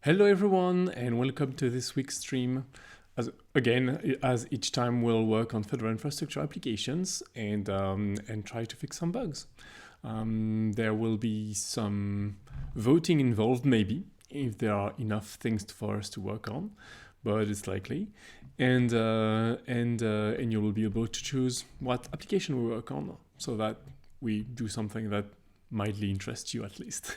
Hello everyone and welcome to this week's stream. As each time we'll work on Fedora infrastructure applications and try to fix some bugs. There will be some voting involved maybe, if there are enough things for us to work on, but it's likely. And you will be able to choose what application we work on so that we do something that mildly interests you at least.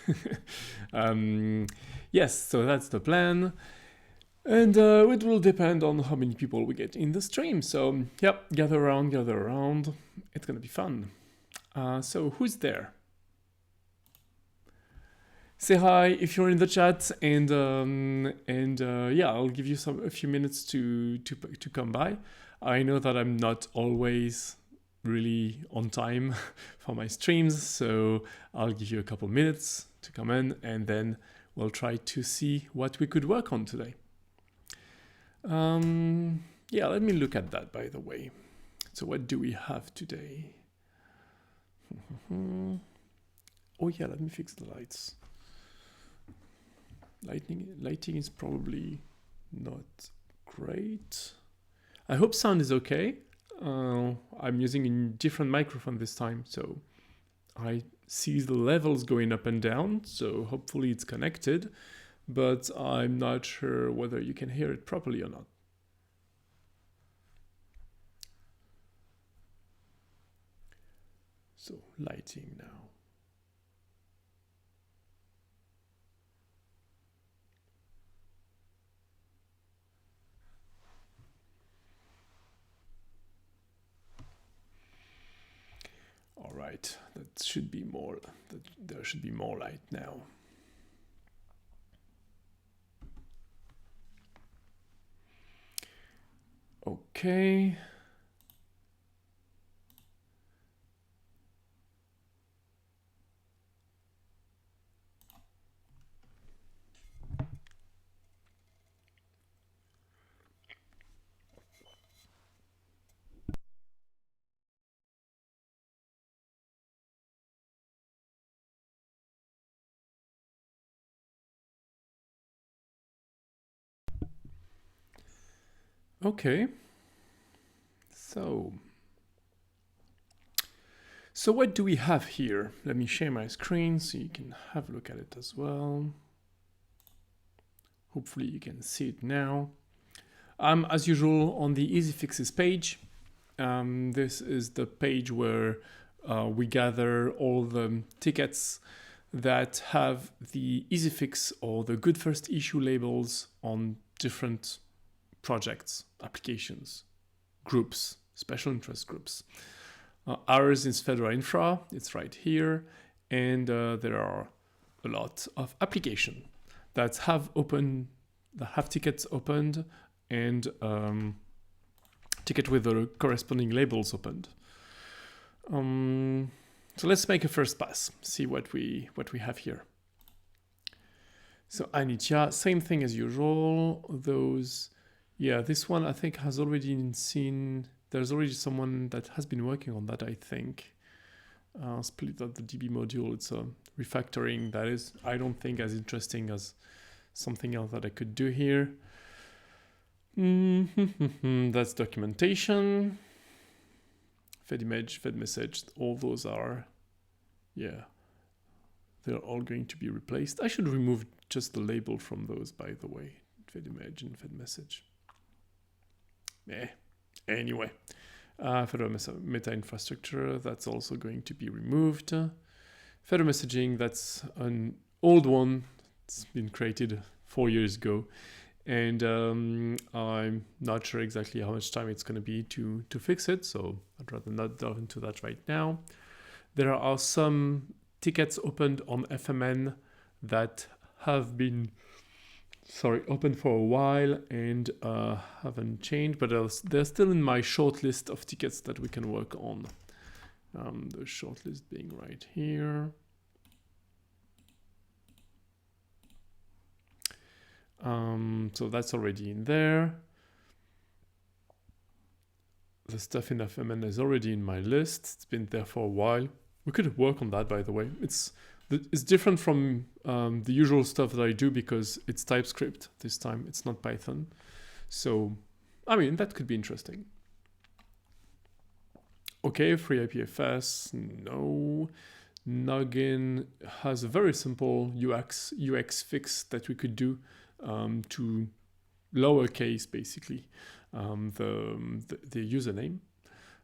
Yes, so that's the plan. And it will depend on how many people we get in the stream. So, yep, gather around. It's gonna be fun. So who's there? Say hi if you're in the chat, and yeah, I'll give you a few minutes to come by. I know that I'm not always really on time for my streams, so I'll give you a couple minutes to come in, and then we'll try to see what we could work on today. Yeah, let me look at that, by the way. So what do we have today? Oh yeah, let me fix the lights. Lighting is probably not great. I hope sound is okay. I'm using a different microphone this time, so I see the levels going up and down, so hopefully it's connected, but I'm not sure whether you can hear it properly or not. So lighting now. All right, that should be more, there should be more light now. Okay. Okay. So what do we have here? Let me share my screen so you can have a look at it as well. Hopefully you can see it now. As usual, on the Easy Fixes page. This is the page where we gather all the tickets that have the Easy Fix or the Good First Issue labels on different projects, applications, groups, special interest groups. Ours is Fedora Infra, it's right here, and there are a lot of applications that have tickets opened and ticket with the corresponding labels opened. So let's make a first pass, see what we have here. So Anitya, same thing as usual. This one I think has already been seen. There's already someone that has been working on that, I think. Split out the DB module. It's a refactoring that is, I don't think, as interesting as something else that I could do here. That's documentation. Fed image, fed message, all those are, yeah, they're all going to be replaced. I should remove just the label from those, by the way. Fed image and fed message. Anyway, Fedora meta infrastructure, that's also going to be removed. Fedora messaging, that's an old one. It's been created 4 years ago. And I'm not sure exactly how much time it's going to be to fix it, so I'd rather not delve into that right now. There are some tickets opened on FMN that have been open for a while and haven't changed, but they're still in my short list of tickets that we can work on. The short list being right here. So that's already in there. The stuff in FMN is already in my list. It's been there for a while. We could work on that, by the way. It's different from the usual stuff that I do because it's TypeScript this time. It's not Python. So, I mean, that could be interesting. Okay, FreeIPFS, no. Noggin has a very simple UX fix that we could do to lowercase, basically, the username.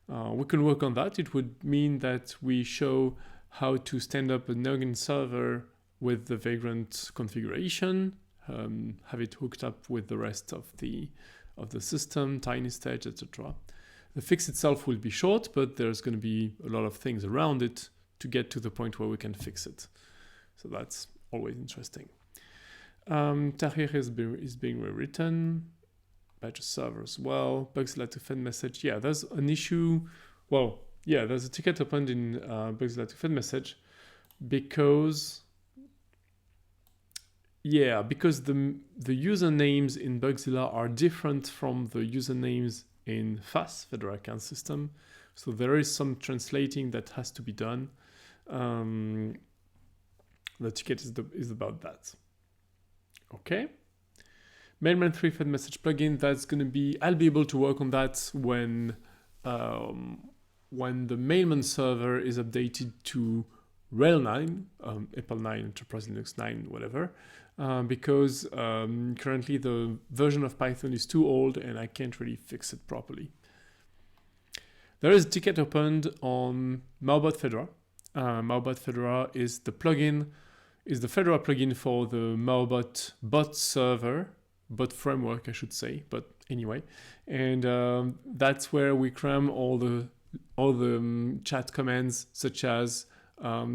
We can work on that. It would mean that we show how to stand up a Noggin server with the Vagrant configuration, have it hooked up with the rest of the system, tiny stage, etc. The fix itself will be short, but there's going to be a lot of things around it to get to the point where we can fix it. So that's always interesting. Tahrir is being rewritten. Badger server as well. Bugzilla to fed message. Yeah, there's an issue. Well, yeah, there's a ticket opened in Bugzilla to fed message because the usernames in Bugzilla are different from the usernames in FAS, Fedora Account System. So there is some translating that has to be done. The ticket is about that. Okay. Mailman 3 fed message plugin, that's going to be, I'll be able to work on that when the Mailman server is updated to RHEL 9, Apple 9, Enterprise Linux 9, whatever, because currently the version of Python is too old and I can't really fix it properly. There is a ticket opened on Maubot Fedora. Maubot Fedora is the Fedora plugin for the Maubot bot server, bot framework, I should say, but anyway. And that's where we cram all the chat commands, such as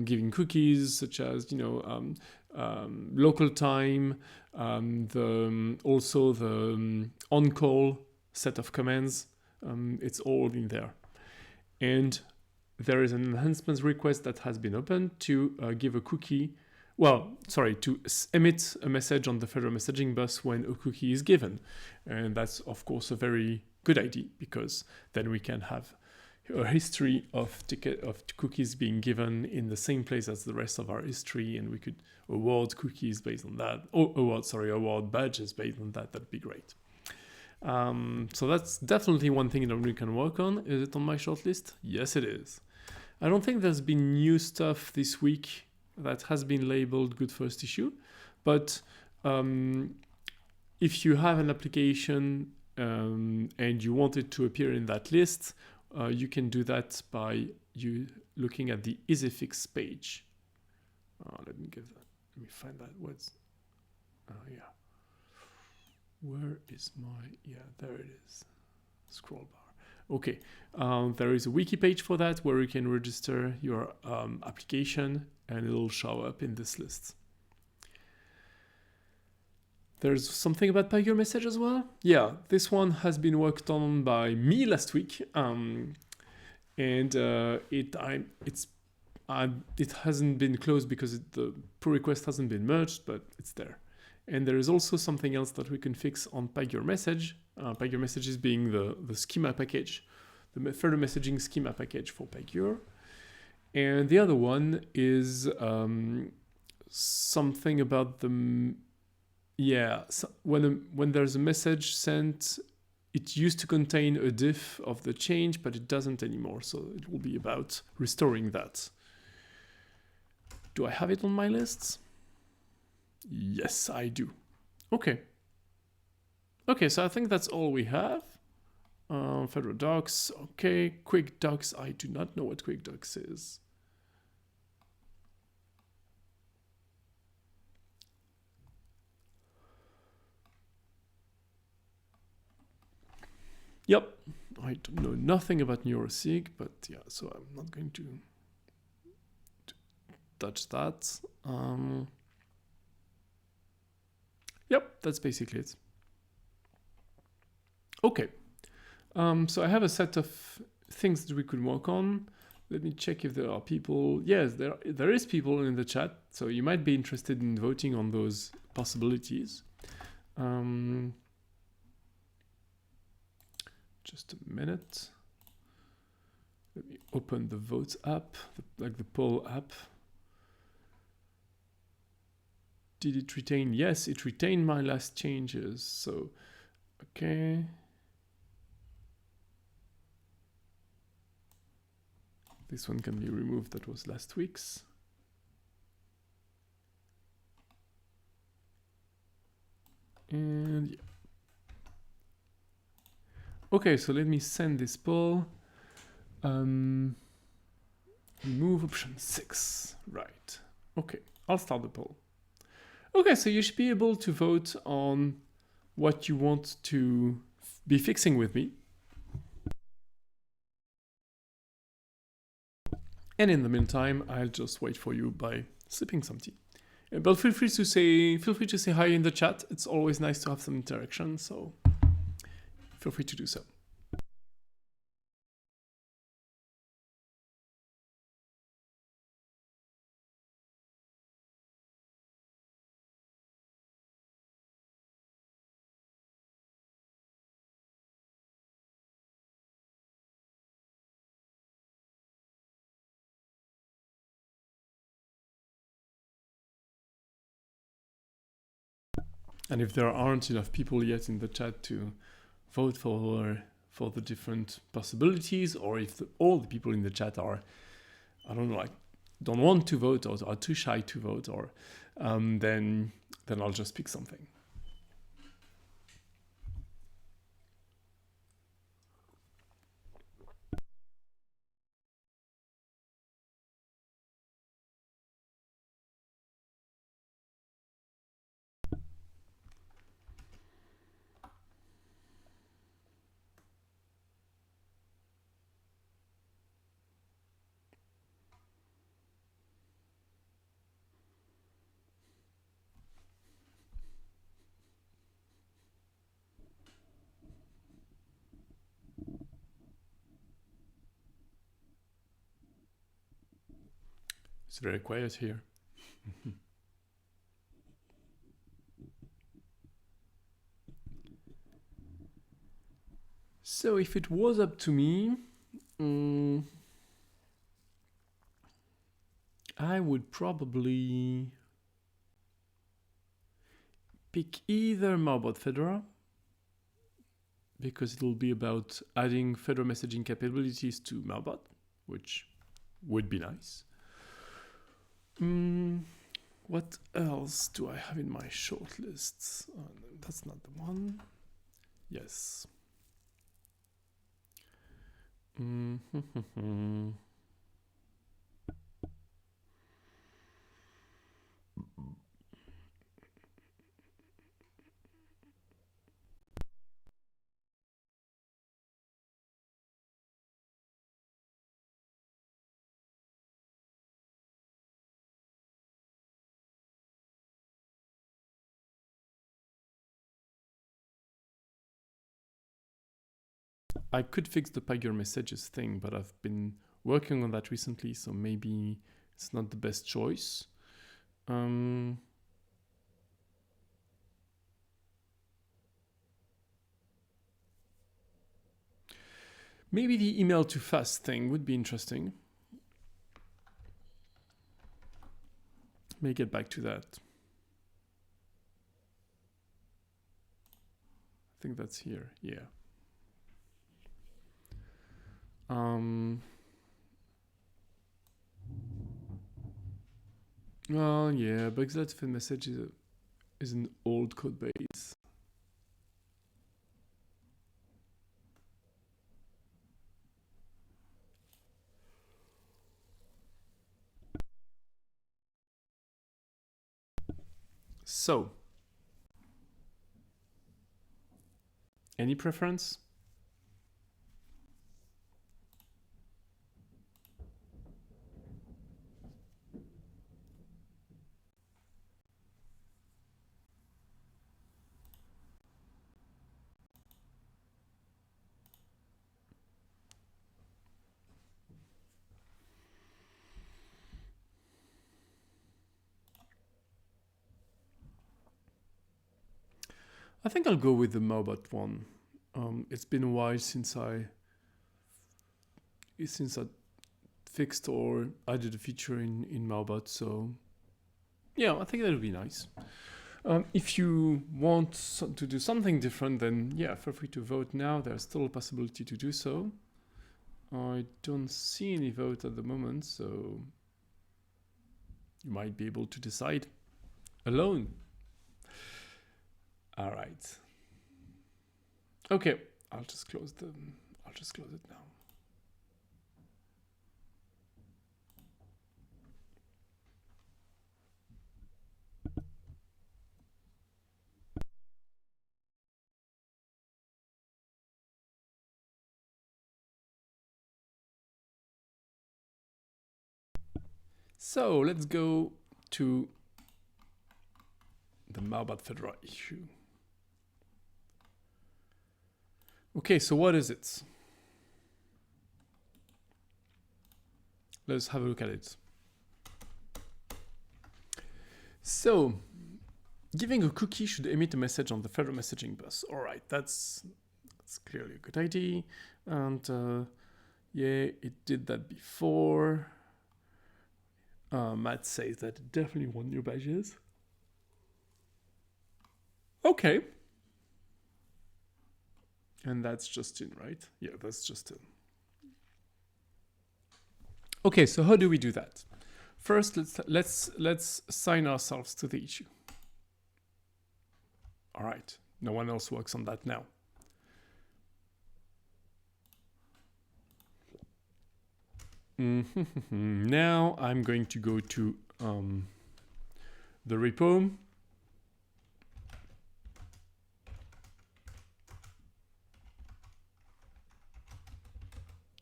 giving cookies, such as local time, also the on-call set of commands. It's all in there. And there is an enhancements request that has been opened to give a cookie. To emit a message on the fedora-messaging bus when a cookie is given. And that's, of course, a very good idea because then we can have a history of cookies being given in the same place as the rest of our history, and we could award cookies based on that, award badges based on that. That'd be great. So that's definitely one thing that we can work on. Is it on my shortlist? Yes, it is. I don't think there's been new stuff this week that has been labeled good first issue, but if you have an application and you want it to appear in that list, you can do that by looking at the EasyFix page. Let me find that. Where is there it is. Scroll bar. Okay, there is a wiki page for that where you can register your application and it'll show up in this list. There's something about Pagure message as well. Yeah, this one has been worked on by me last week, and it hasn't been closed because the pull request hasn't been merged, but it's there. And there is also something else that we can fix on Pagure message. Pagure messages being the schema package, the further messaging schema package for Pagure. And the other one is something about the when there's a message sent, it used to contain a diff of the change, but it doesn't anymore. So it will be about restoring that. Do I have it on my list? Yes, I do. Okay. Okay, so I think that's all we have. Fedora docs. Okay, quick docs. I do not know what quick docs is. Yep, I don't know nothing about neurosig, but yeah, so I'm not going to touch that. Yep, that's basically it. Okay, so I have a set of things that we could work on. Let me check if there are people. Yes, there is people in the chat, so you might be interested in voting on those possibilities. Just a minute. Let me open the votes app, like the poll app. did it retain? Yes, it retained my last changes. So, okay. This one can be removed. That was last week's. And yeah. Okay, so let me send this poll. Remove option 6. Right. Okay, I'll start the poll. Okay, so you should be able to vote on what you want to be fixing with me. And in the meantime, I'll just wait for you by sipping some tea. But feel free to say hi in the chat. It's always nice to have some interaction, so feel free to do so. And if there aren't enough people yet in the chat to vote for the different possibilities, or if all the people in the chat are, I don't know, like don't want to vote or are too shy to vote, or then I'll just pick something. It's very quiet here. So if it was up to me, I would probably pick either Maubot Fedora, because it'll be about adding Fedora messaging capabilities to Maubot, which would be nice. What else do I have in my shortlists? Oh, no, that's not the one. Yes. I could fix the Pygure messages thing, but I've been working on that recently, so maybe it's not the best choice. Maybe the email to fast thing would be interesting. May get back to that. I think that's here, yeah. Well, yeah, but that message is an old code base. So, any preference? I think I'll go with the Maubot one. It's been a while since I fixed or added a feature in Maubot, so Yeah, I think that would be nice. If you want to do something different, then yeah, feel free to vote now. There's still a possibility to do so. I don't see any vote at the moment, so you might be able to decide alone. All right. Okay, I'll just close it now. So let's go to the Maubot Fedora issue. Okay, so what is it? Let's have a look at it. So, giving a cookie should emit a message on the fedora-messaging bus. All right, that's clearly a good idea. And yeah, it did that before. Matt says that it definitely want new badges. Okay. And that's Justin, right? Yeah, that's Justin. Okay, so how do we do that? First, let's assign ourselves to the issue. All right, no one else works on that now. Now I'm going to go to the repo.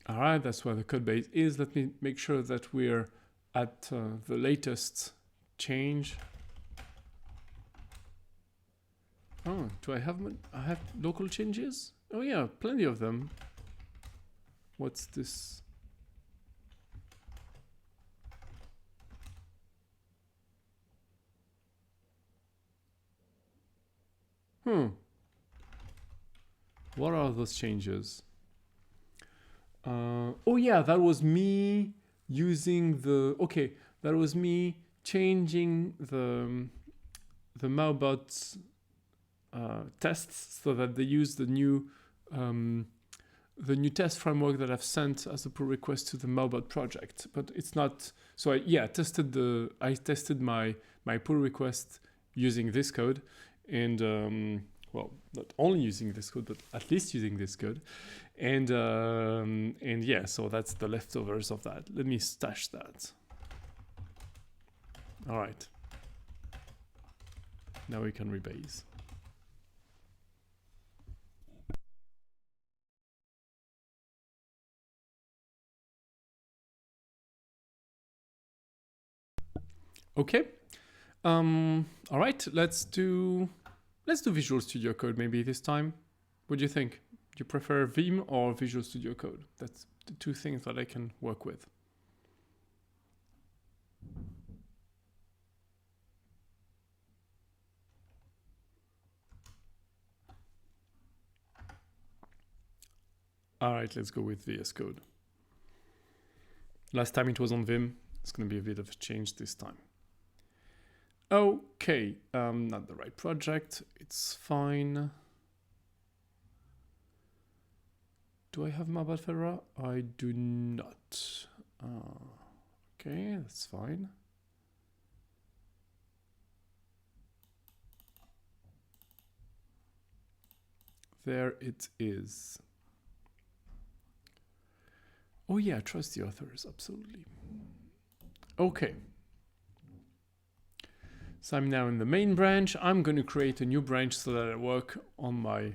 All right, that's where the code base is. Let me make sure that we're at the latest change. Oh, do I have local changes? Oh yeah, plenty of them. What's this? What are those changes? Oh yeah, that was me using the, okay, that was me changing the Maubot tests so that they use the new test framework that I've sent as a pull request to the Maubot project, but it's not. So I tested my pull request using this code, and well, not only using this code, but at least using this code, and yeah, so that's the leftovers of that. Let me stash that. All right. Now we can rebase. Okay. All right. Let's do Visual Studio Code maybe this time. What do you think? Do you prefer Vim or Visual Studio Code? That's the two things that I can work with. All right, let's go with VS Code. Last time it was on Vim. It's going to be a bit of a change this time. Okay, not the right project. It's fine. Do I have Maubot Fedora? I do not. Okay, that's fine. There it is. Oh yeah, trust the authors, absolutely. Okay. So I'm now in the main branch. I'm going to create a new branch so that I work on my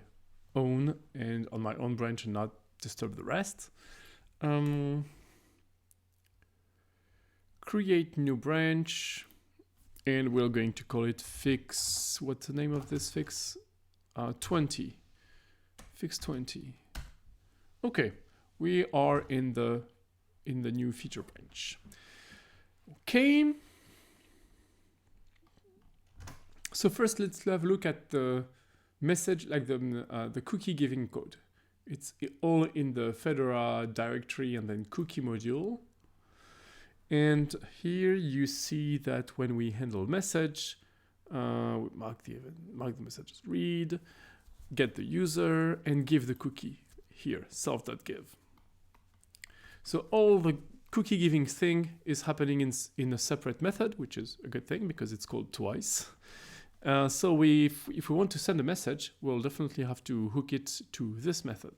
own and on my own branch and not disturb the rest. Create new branch, and we're going to call it fix. What's the name of this fix? 20. Fix 20. Okay, we are in the new feature branch. Okay. So first, let's have a look at the message, like the cookie giving code. It's all in the Fedora directory and then cookie module. And here you see that when we handle message, we mark the message as read, get the user, and give the cookie here, self.give. So all the cookie giving thing is happening in a separate method, which is a good thing because it's called twice. So if we want to send a message, we'll definitely have to hook it to this method.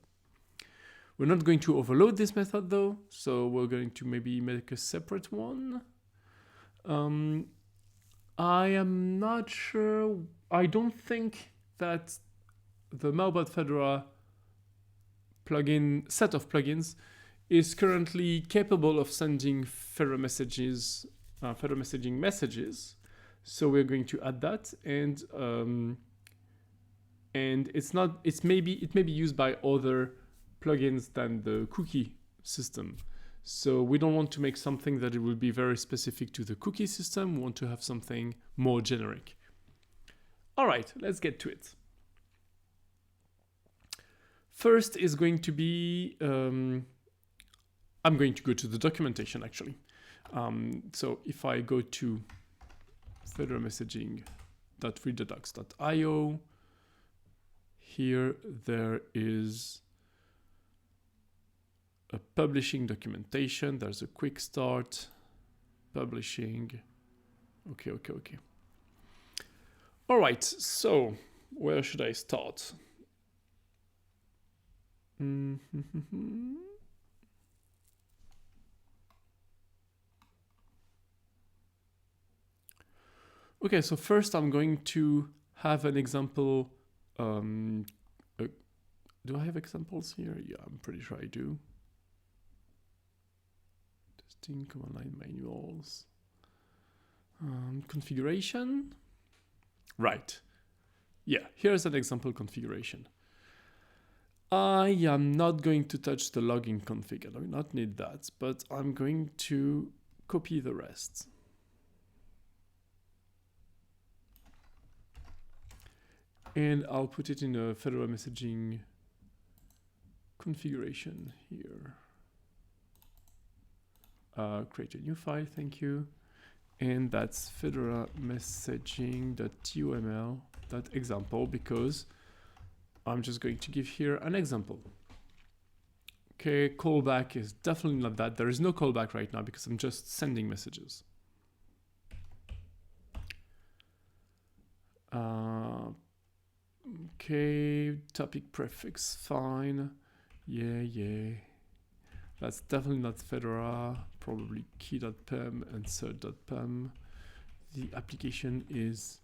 We're not going to overload this method though, so we're going to maybe make a separate one. I am not sure. I don't think that the Maubot Fedora plugin set of plugins is currently capable of sending fedora messaging messages. So we're going to add that, and it may be used by other plugins than the cookie system. So we don't want to make something that it will be very specific to the cookie system. We want to have something more generic. All right, let's get to it. First is going to be, I'm going to go to the documentation actually. So if I go to fedora-messaging.readerdocs.io, here there is a publishing documentation. There's a quick start, publishing. Okay. All right, so where should I start? Okay, so first I'm going to have an example. Do I have examples here? Yeah, I'm pretty sure I do. Testing, command line manuals. Configuration. Right. Yeah, here's an example configuration. I am not going to touch the login config. I do not need that, but I'm going to copy the rest. And I'll put it in a Fedora messaging configuration here. Create a new file, thank you. And that's fedora-messaging.tuml.example because I'm just going to give here an example. Okay, callback is definitely not that. There is no callback right now because I'm just sending messages. Okay, topic prefix, fine. Yeah. That's definitely not Fedora, probably key.pem and cert.pem. The application is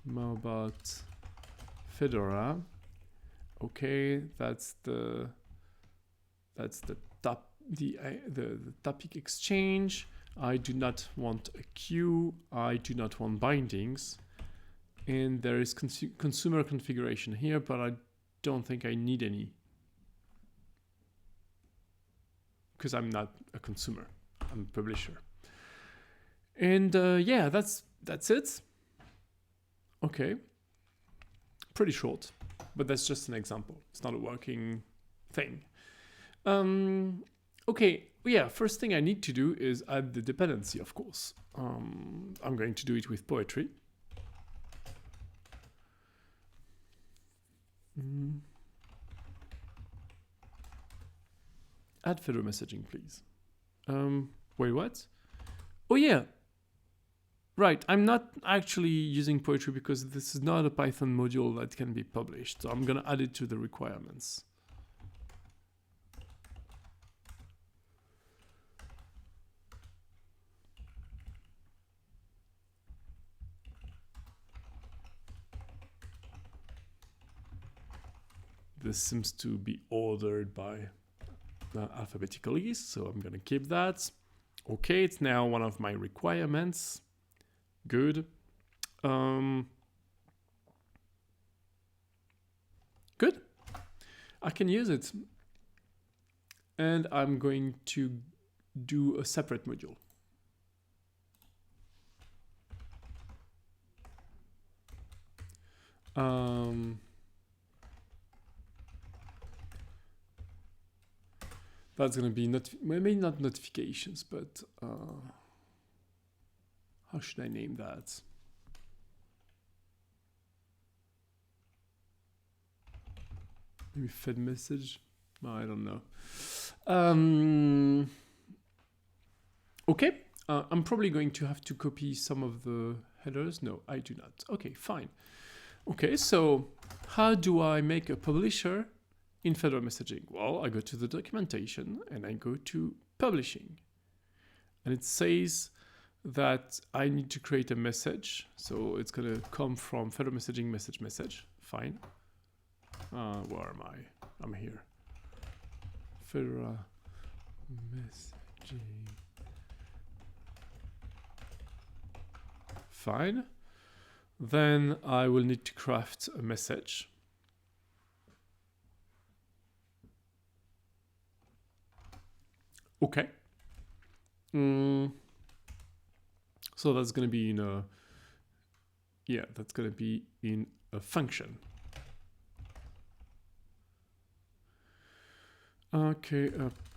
Maubot Fedora. Okay, that's the topic exchange. I do not want a queue. I do not want bindings. And there is consumer configuration here, but I don't think I need any because I'm not a consumer. I'm a publisher. And yeah, that's it. Okay, pretty short, but that's just an example. It's not a working thing. Okay, yeah, first thing I need to do is add the dependency, of course. I'm going to do it with Poetry. Add fedora messaging, please. Wait, what? Oh yeah. Right, I'm not actually using Poetry because this is not a Python module that can be published. So I'm gonna add it to the requirements. This seems to be ordered by alphabetically, so I'm gonna keep that. Okay, it's now one of my requirements. Good. Good. I can use it. And I'm going to do a separate module. That's going to be maybe not notifications, but how should I name that? Maybe fed message? I don't know. Okay, I'm probably going to have to copy some of the headers. No, I do not. Okay, fine. Okay, so how do I make a publisher in fedora-messaging? Well, I go to the documentation and I go to publishing. And it says that I need to create a message. So it's going to come from fedora-messaging message. Fine. Where am I? I'm here. Fedora-messaging. Fine. Then I will need to craft a message. Okay. So that's going to be in a, yeah, that's going to be in a function. Okay,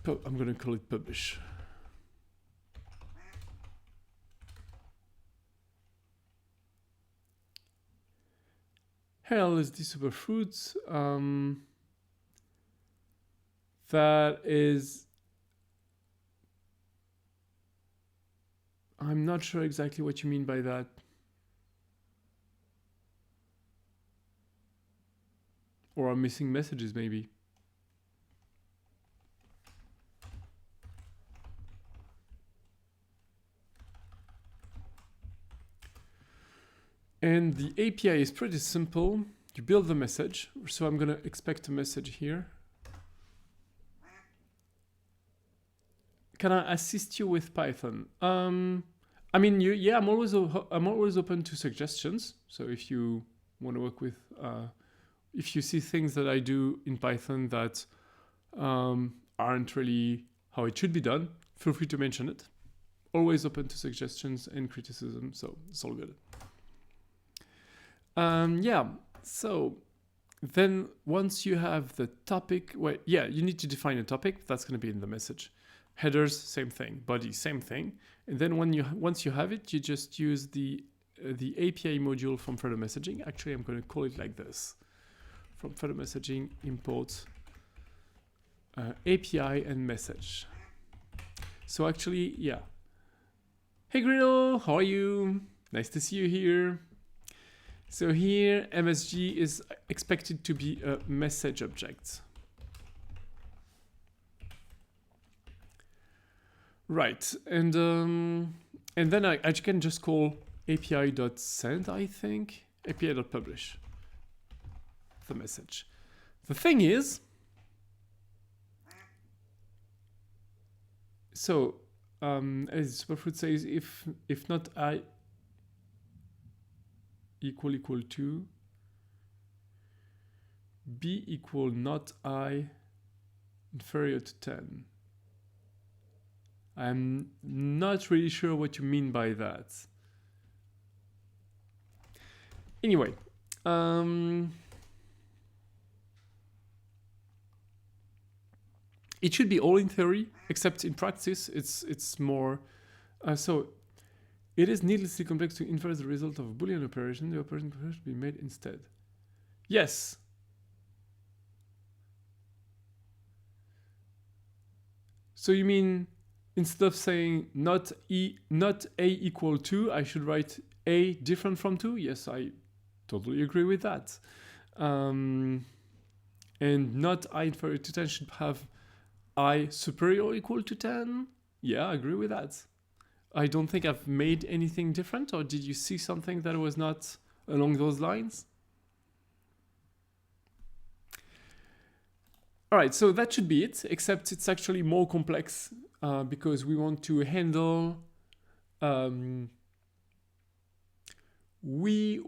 I'm going to call it publish. Hell is the superfruits. That is, I'm not sure exactly what you mean by that. Or I'm missing messages maybe. And the API is pretty simple. You build the message. So I'm going to expect a message here. Can I assist you with Python? I mean, yeah, I'm always open to suggestions. So if you want to work with, if you see things that I do in Python that aren't really how it should be done, feel free to mention it. Always open to suggestions and criticism. So it's all good. Yeah, so then once you have the topic, well, yeah, you need to define a topic. That's going to be in the message. Headers, same thing. Body, same thing. And then once you have it, you just use the API module from fedora-messaging. Actually, I'm going to call it like this. From fedora-messaging, import API and message. So actually, yeah. Hey Griddle, how are you? Nice to see you here. So here, MSG is expected to be a message object. Right, and then I can just call api.send, I think, api.publish, the message. The thing is, so as Superfruit says, if not I equal to, b equal not I inferior to 10. I'm not really sure what you mean by that. Anyway, it should be all in theory, except in practice, it's more. So it is needlessly complex to infer the result of a Boolean operation. The operation should be made instead. Yes. So you mean instead of saying not a equal to, I should write a different from 2? Yes, I totally agree with that. And not I inferior to 10 should have I superior or equal to 10? Yeah, I agree with that. I don't think I've made anything different, or did you see something that was not along those lines? All right, so that should be it, except it's actually more complex because we want to handle, we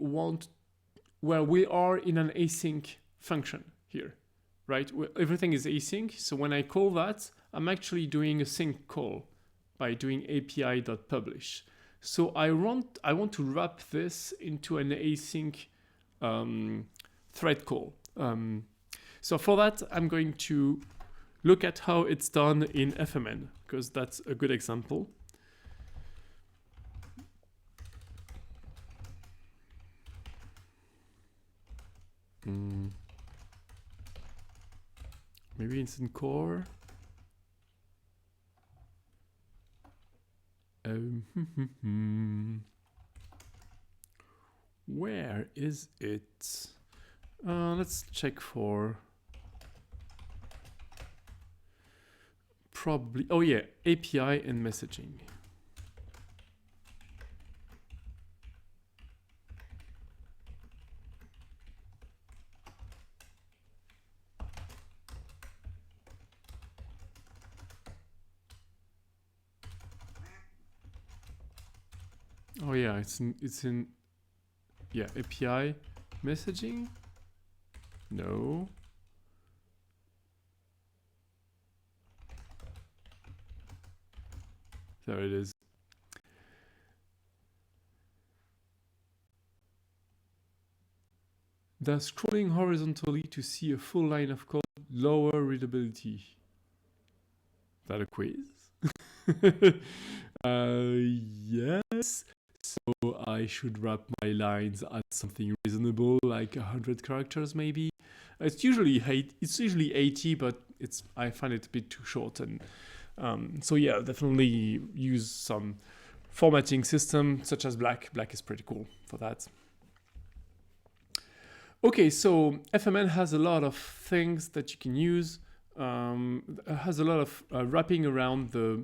are in an async function here, right? Everything is async, so when I call that, I'm actually doing a sync call by doing api.publish. So I want to wrap this into an async thread call. So for that, I'm going to look at how it's done in FMN, because that's a good example. Maybe it's in core. Where is it? Let's check for probably, oh yeah, API and messaging. Oh yeah, it's in yeah, API messaging. No. There it is. Does scrolling horizontally to see a full line of code lower readability? Is that a quiz? Yes. So I should wrap my lines at something reasonable, like 100 characters maybe. It's usually 80, but I find it a bit too short. And so yeah, definitely use some formatting system such as Black. Black is pretty cool for that. Okay, so FMN has a lot of things that you can use. Has a lot of wrapping around the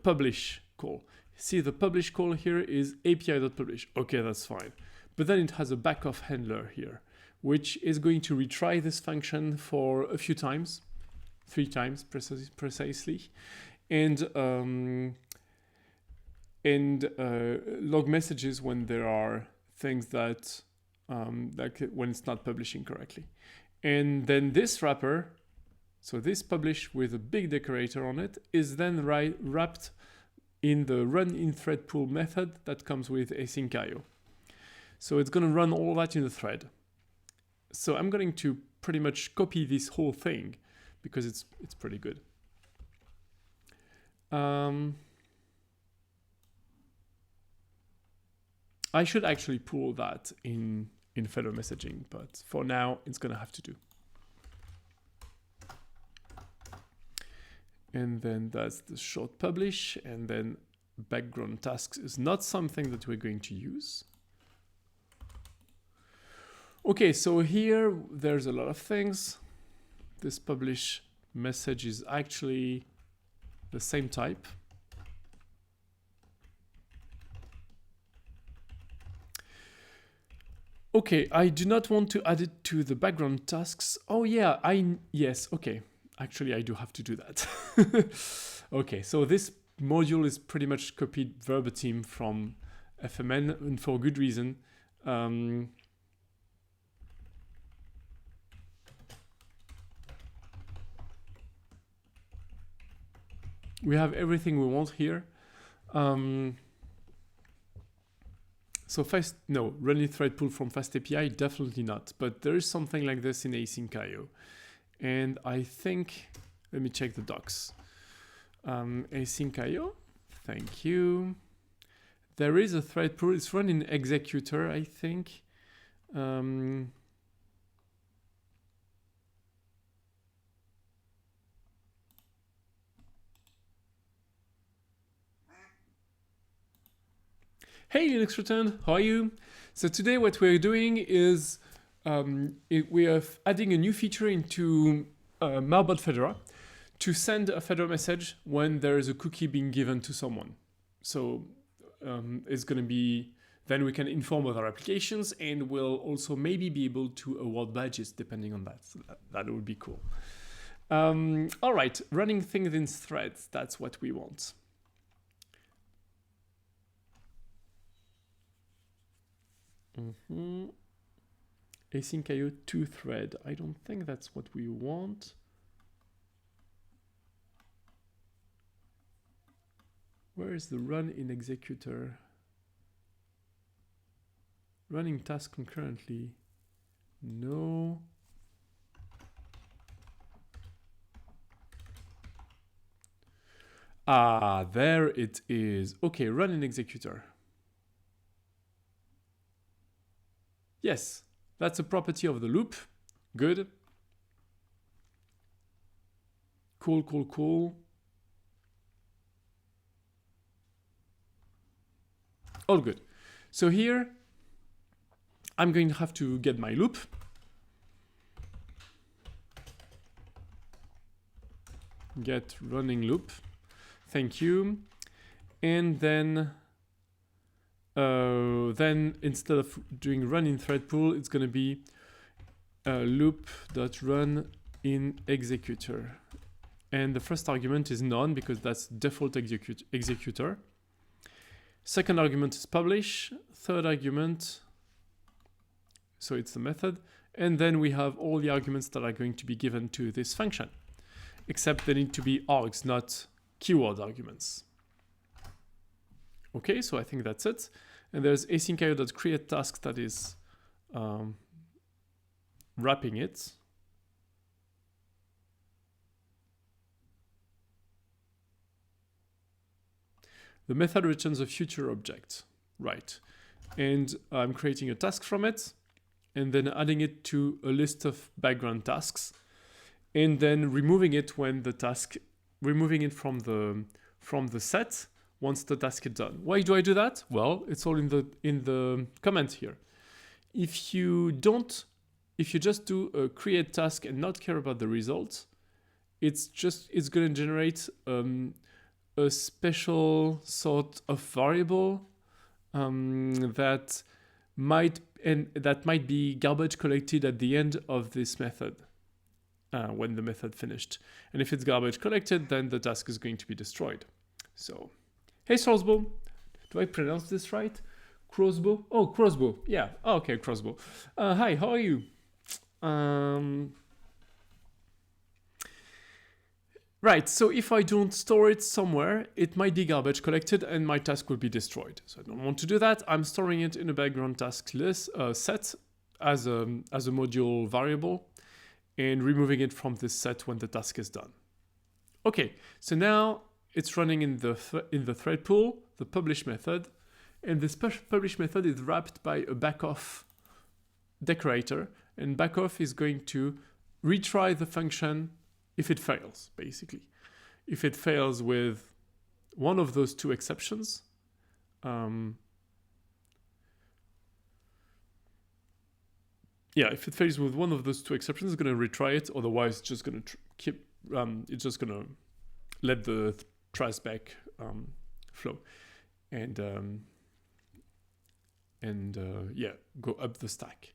publish call. See, the publish call here is api.publish. Okay, that's fine. But then it has a backoff handler here, which is going to retry this function for a few times, 3 times precisely, and log messages when there are things that like when it's not publishing correctly. And then this wrapper, so this publish with a big decorator on it, is then wrapped in the run in thread pool method that comes with async.io. So it's going to run all that in the thread. So I'm going to pretty much copy this whole thing because it's pretty good. I should actually pull that in fedora-messaging, but for now it's going to have to do. And then that's the short publish, and then background tasks is not something that we're going to use. Okay, so here there's a lot of things. This publish message is actually the same type. Okay, I do not want to add it to the background tasks. Oh yeah, yes, okay. Actually, I do have to do that. Okay, so this module is pretty much copied verbatim from FMN, and for good reason. We have everything we want here. So running thread pull from fast API, definitely not. But there is something like this in async.io. And I think, let me check the docs. Async.io, thank you. There is a thread pull, it's run in executor, I think. Hey Linux Return, how are you? So today what we're doing is we are adding a new feature into Maubot Fedora to send a Fedora message when there is a cookie being given to someone. So it's going to be, then we can inform other applications, and we'll also maybe be able to award badges depending on that. So that would be cool. All right, running things in threads, that's what we want. Async.io to thread. I don't think that's what we want. Where is the run in executor? Running task concurrently. No. Ah, there it is. Okay, run in executor. Yes, that's a property of the loop. Good. Cool, cool, cool. All good. So here, I'm going to have to get my loop. Get running loop. Thank you. And then instead of doing run in thread pool, it's going to be loop.run in executor. And the first argument is none because that's default executor. Second argument is publish. Third argument, so it's the method. And then we have all the arguments that are going to be given to this function, except they need to be args, not keyword arguments. Okay, so I think that's it. And there's async.io.create task that is wrapping it. The method returns a future object, right? And I'm creating a task from it, and then adding it to a list of background tasks, and then removing it when the task, removing it from the set once the task is done. Why do I do that? Well, it's all in the comment here. If you just do a create task and not care about the results, it's going to generate a special sort of variable that might be garbage collected at the end of this method when the method finished. And if it's garbage collected, then the task is going to be destroyed. So, hey Strasbourg, do I pronounce this right? Crossbow? Oh, crossbow. Yeah. Oh, okay, crossbow. Hi, how are you? Right, so if I don't store it somewhere, it might be garbage collected and my task will be destroyed. So I don't want to do that. I'm storing it in a background task list set as a module variable and removing it from this set when the task is done. Okay, so now it's running in the thread pool, the publish method, and this publish method is wrapped by a backoff decorator, and backoff is going to retry the function if it fails, basically. If it fails with one of those two exceptions, if it fails with one of those two exceptions, it's going to retry it. Otherwise, it's just going to it's just going to let the trace back flow, and go up the stack.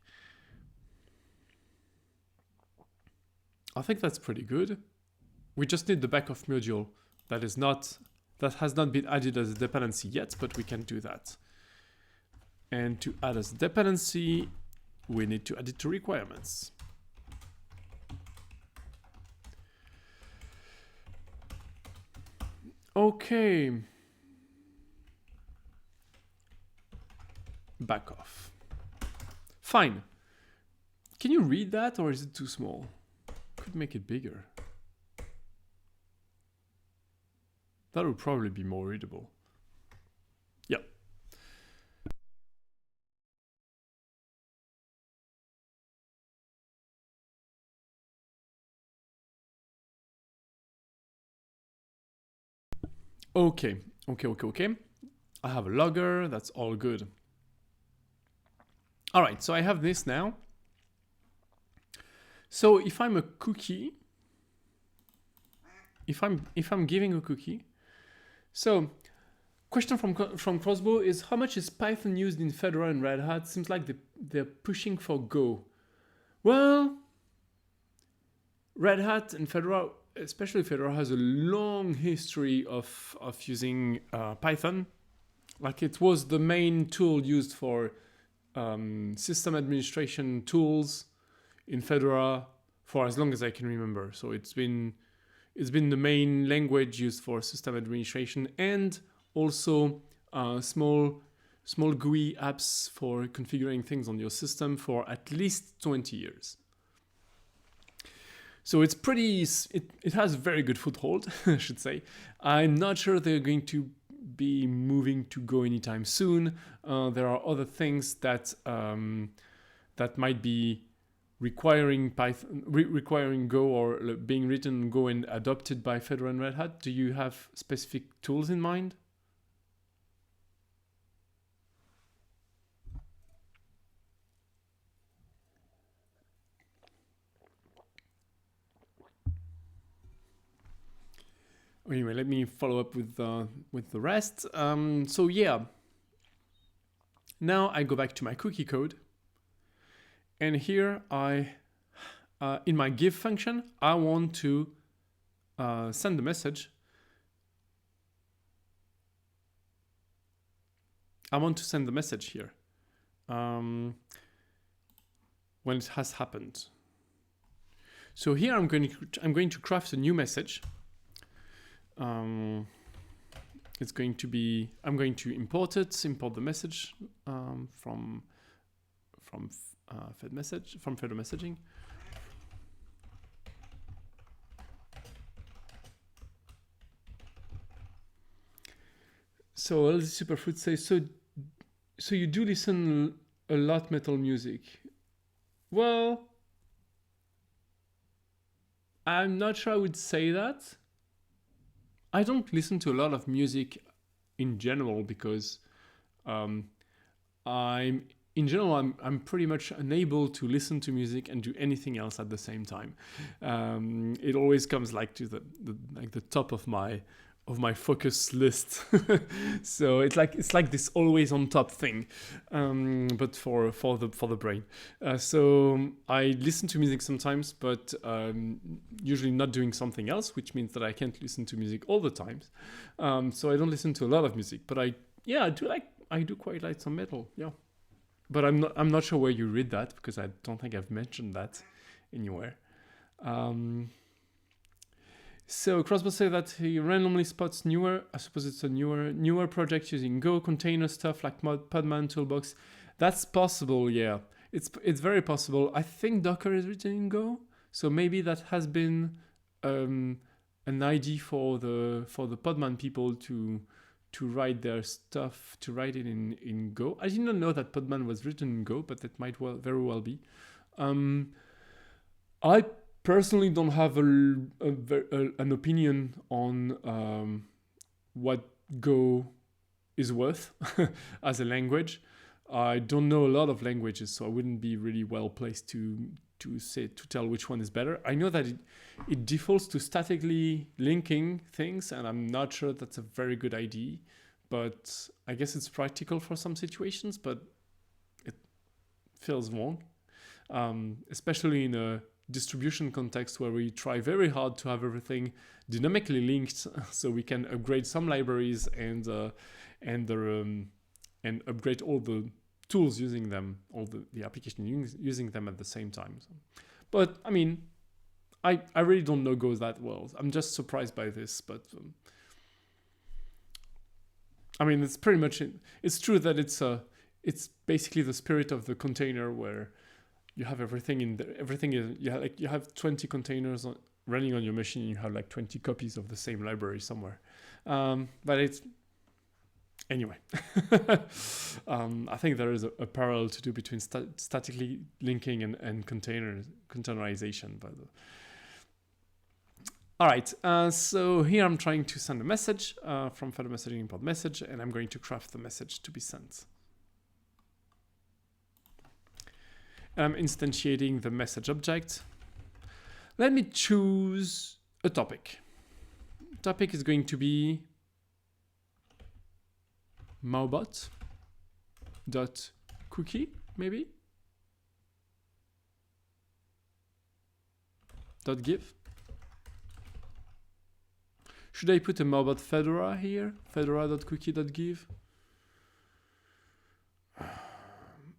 I think that's pretty good. We just need the backoff module that has not been added as a dependency yet, but we can do that. And to add as a dependency, we need to add it to requirements. Okay. Backoff. Fine. Can you read that, or is it too small? Could make it bigger. That would probably be more readable. Yeah. Okay. I have a logger, that's all good. All right, so I have this now. So if I'm a cookie, if I'm giving a cookie, so question from Crossbow is, how much is Python used in Fedora and Red Hat? Seems like they're pushing for Go. Well, Red Hat and Fedora, especially Fedora, has a long history of using Python. Like, it was the main tool used for system administration tools in Fedora for as long as I can remember. So it's been the main language used for system administration, and also small GUI apps for configuring things on your system for at least 20 years. So it's pretty, it has very good foothold, I should say. I'm not sure they're going to be moving to Go anytime soon. There are other things that that might be requiring Python, requiring Go or being written in Go and adopted by Fedora and Red Hat. Do you have specific tools in mind? Anyway, let me follow up with the rest. So yeah, now I go back to my cookie code, and here in my give function, I want to send the message. I want to send the message here when it has happened. So here I'm going to craft a new message. It's going to be, I'm going to import the message from fedora-messaging. So LZ Superfruit says, so you do listen a lot metal music. Well, I'm not sure I would say that. I don't listen to a lot of music in general because I'm pretty much unable to listen to music and do anything else at the same time. It always comes like to the top of my focus list. So it's like this always on top thing, but for the brain. So I listen to music sometimes, but usually not doing something else, which means that I can't listen to music all the time. So I don't listen to a lot of music, but I do quite like some metal, yeah. But I'm not sure where you read that because I don't think I've mentioned that anywhere. So Crossbow said that he randomly spots newer, I suppose it's a newer project using Go container stuff like Podman Toolbox. That's possible, yeah. It's very possible. I think Docker is written in Go, so maybe that has been an idea for the Podman people to write their stuff, to write it in Go. I did not know that Podman was written in Go, but that might very well be. I personally don't have an opinion on what Go is worth as a language. I don't know a lot of languages, so I wouldn't be really well placed to tell which one is better. I know that it defaults to statically linking things, and I'm not sure that's a very good idea, but I guess it's practical for some situations, but it feels wrong, especially in a distribution context where we try very hard to have everything dynamically linked so we can upgrade some libraries and upgrade all the tools using them, all the application using them at the same time. So, but I mean, I really don't know Go that well. I'm just surprised by this, but I mean, it's pretty much it. It's true that it's basically the spirit of the container where you have everything in there. Everything is you have 20 containers running on your machine. And you have like 20 copies of the same library somewhere. But it's anyway. I think there is a parallel to do between statically linking and containerization. But all right. So here I'm trying to send a message from fedora-messaging import message, and I'm going to craft the message to be sent. I'm instantiating the message object. Let me choose a topic. Topic is going to be Maubot.cookie, maybe? .give. Should I put a Maubot Fedora here? Fedora.cookie.give?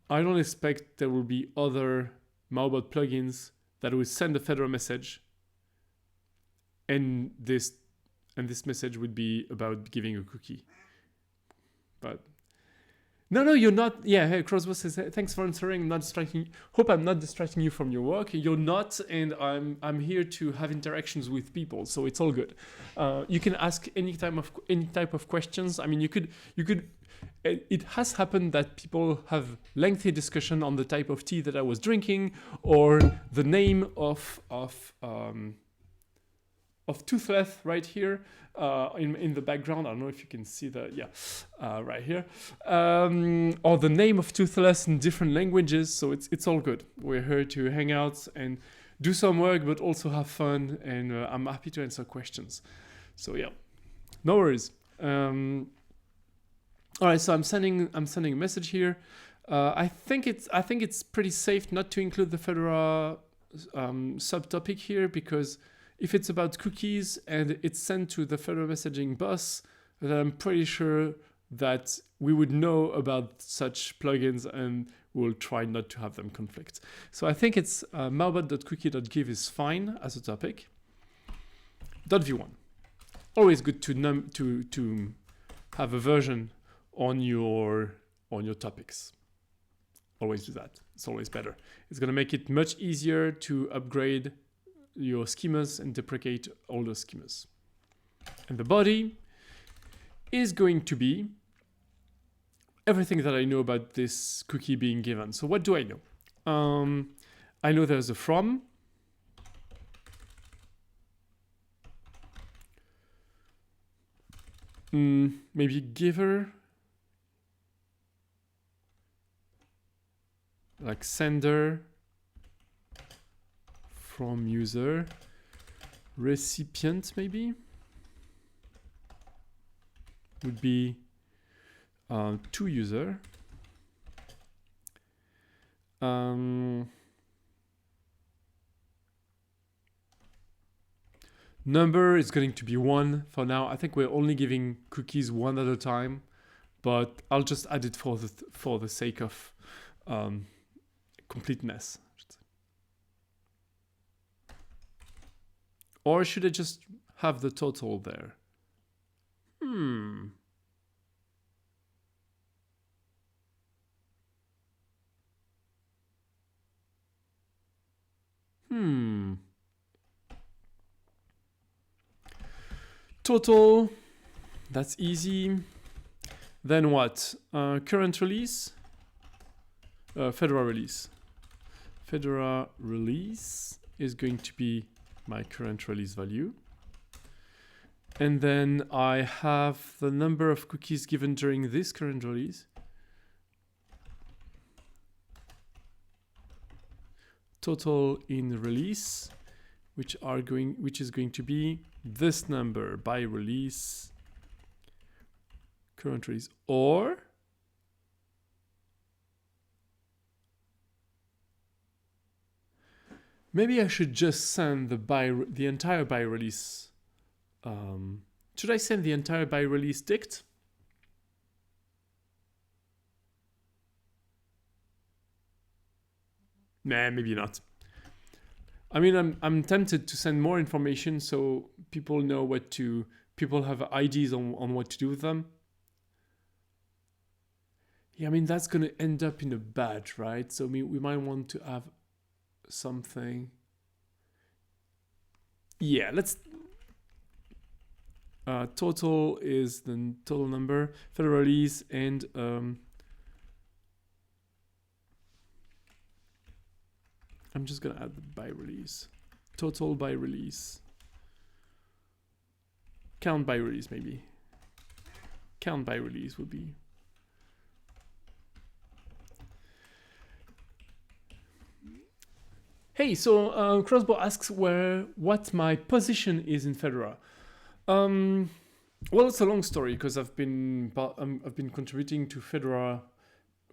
I don't expect there will be other Maubot plugins that will send a Fedora message, and this message would be about giving a cookie. But No, you're not. Yeah, hey, Crossbow says, thanks for answering. I'm not distracting. Hope I'm not distracting you from your work. You're not, and I'm here to have interactions with people, so it's all good. You can ask any type of questions. I mean, you could. It has happened that people have lengthy discussion on the type of tea that I was drinking, or the name of Toothless right here in the background. I don't know if you can see that. Yeah, right here. Or the name of Toothless in different languages. So it's all good. We're here to hang out and do some work, but also have fun. And I'm happy to answer questions. So yeah, no worries. All right, so I'm sending a message here. I think it's pretty safe not to include the Fedora subtopic here, because if it's about cookies and it's sent to the fedora-messaging bus, then I'm pretty sure that we would know about such plugins and we'll try not to have them conflict. So I think it's maubot.cookie.give is fine as a topic. .v1. Always good to have a version on your topics. Always do that. It's always better. It's going to make it much easier to upgrade your schemas and deprecate all those schemas. And the body is going to be everything that I know about this cookie being given. So what do I know? I know there's a from. Maybe giver. Like sender. From user, recipient maybe would be to user. Number is going to be 1 for now. I think we're only giving cookies 1 at a time, but I'll just add it for the sake of completeness. Or should I just have the total there? Total, that's easy. Then what? Current release? Fedora release. Fedora release is going to be my current release value. And then I have the number of cookies given during this current release. Total in release, which is going to be this number by release, current release, or maybe I should just send the entire by release. Should I send the entire by release dict? Nah, maybe not. I mean, I'm tempted to send more information so people know people have ideas on what to do with them. Yeah, I mean, that's going to end up in a batch, right? So we might want to have something. Yeah, let's total is the total number, fedora release, and I'm just gonna add the by release, total by release, count by release. Maybe count by release would be Hey, so Crossbow asks what my position is in Fedora. Well, it's a long story because I've been contributing to Fedora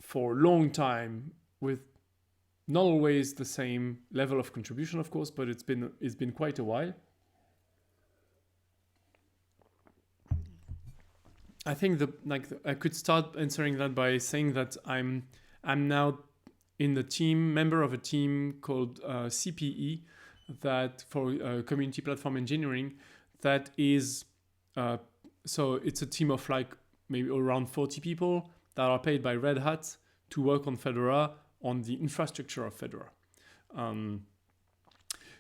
for a long time with not always the same level of contribution, of course, but it's been quite a while. I think I could start answering that by saying that I'm now in the member of a team called CPE, that for Community Platform Engineering, that is so it's a team of like maybe around 40 people that are paid by Red Hat to work on Fedora, on the infrastructure of Fedora.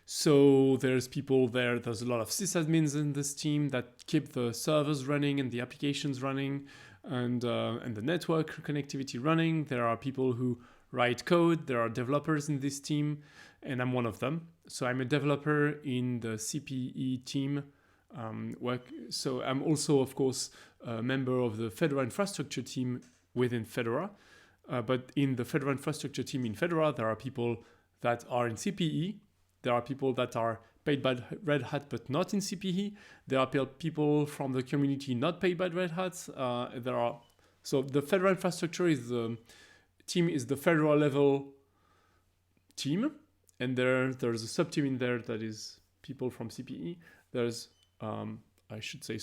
So there's people there, there's a lot of sysadmins in this team that keep the servers running and the applications running and the network connectivity running. There are people who write code, there are developers in this team, and I'm one of them. So I'm a developer in the CPE team. So I'm also, of course, a member of the Fedora infrastructure team within Fedora. But in the Fedora infrastructure team in Fedora, there are people that are in CPE. There are people that are paid by Red Hat but not in CPE. There are people from the community not paid by Red Hat. So the Fedora infrastructure is the Fedora level team, and there's a sub team in there that is people from CPE. There's I should say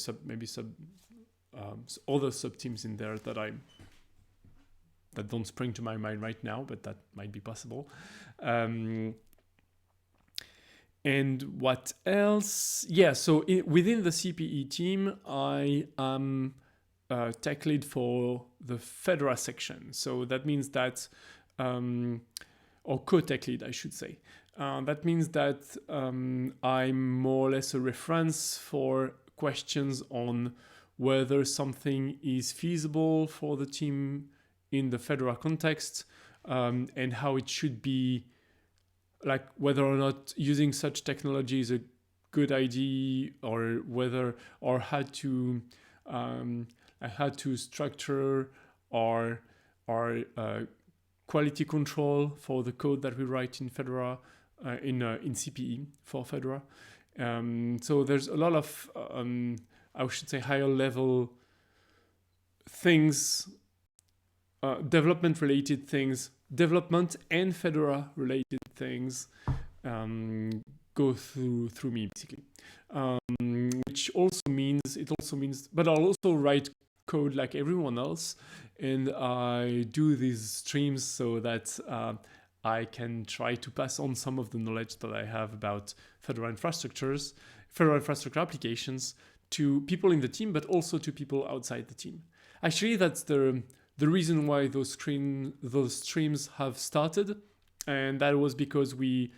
other sub teams in there that don't spring to my mind right now, but that might be possible. And what else? Yeah, so within the CPE team, I am tech lead for the Fedora section. So that means that, or co-tech lead, I should say. That means that I'm more or less a reference for questions on whether something is feasible for the team in the Fedora context, and how it should be, like whether or not using such technology is a good idea, or how to structure our quality control for the code that we write in Fedora, in CPE for Fedora. So there's a lot of I should say higher level things, development related things. Development and Fedora related things go through me basically, which also means but I'll also write code like everyone else, and I do these streams so that I can try to pass on some of the knowledge that I have about Fedora infrastructure applications to people in the team, but also to people outside the team. Actually, that's the reason why those streams have started, and that was because we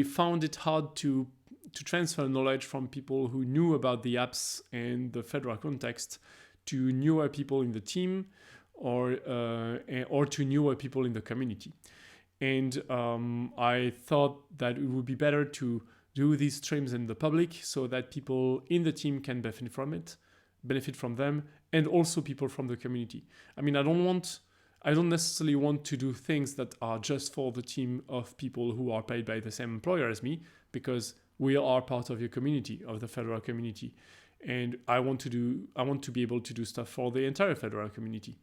found it hard to transfer knowledge from people who knew about the apps and the Fedora context to newer people in the team, or to newer people in the community. And I thought that it would be better to do these streams in the public so that people in the team can benefit from them, and also people from the community. I mean, I don't necessarily want to do things that are just for the team of people who are paid by the same employer as me, because we are part of your community, of the Fedora community. And I want to be able to do stuff for the entire Fedora community.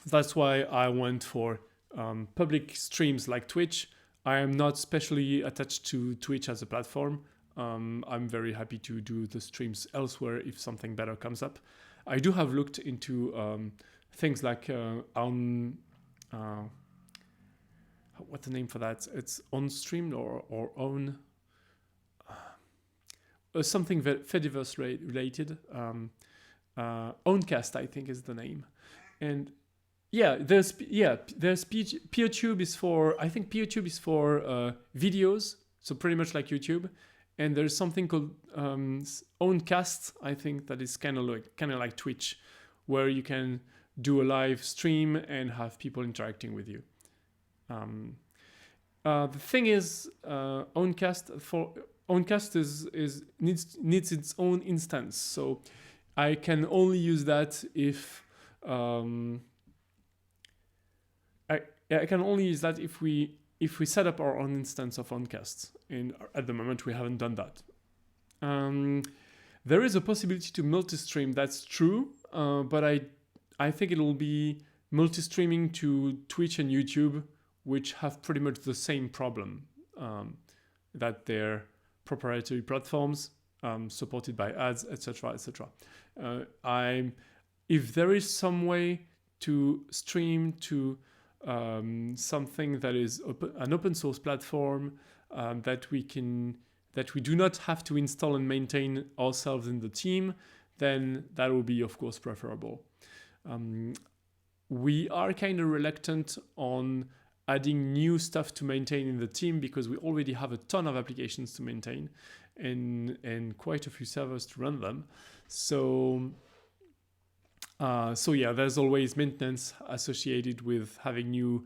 That's why I went for public streams like Twitch. I am not specially attached to Twitch as a platform. I'm very happy to do the streams elsewhere if something better comes up. I do have looked into things like what's the name for that? It's on-stream or own something Fediverse related. Owncast, I think, is the name. And there's PeerTube is for, I think PeerTube is for videos, so pretty much like YouTube. And there's something called Owncast, I think, that is kind of like Twitch, where you can do a live stream and have people interacting with you. The thing is, Owncast needs its own instance, so I can only use that if I can only use that if we set up our own instance of Owncast, and at the moment we haven't done that. There is a possibility to multi-stream, that's true, but I think it will be multi-streaming to Twitch and YouTube, which have pretty much the same problem, that they're proprietary platforms supported by ads, etc., etc. If there is some way to stream to something that is an open source platform that we do not have to install and maintain ourselves in the team, then that will be, of course, preferable. We are kind of reluctant on adding new stuff to maintain in the team because we already have a ton of applications to maintain and quite a few servers to run them. So yeah, there's always maintenance associated with having new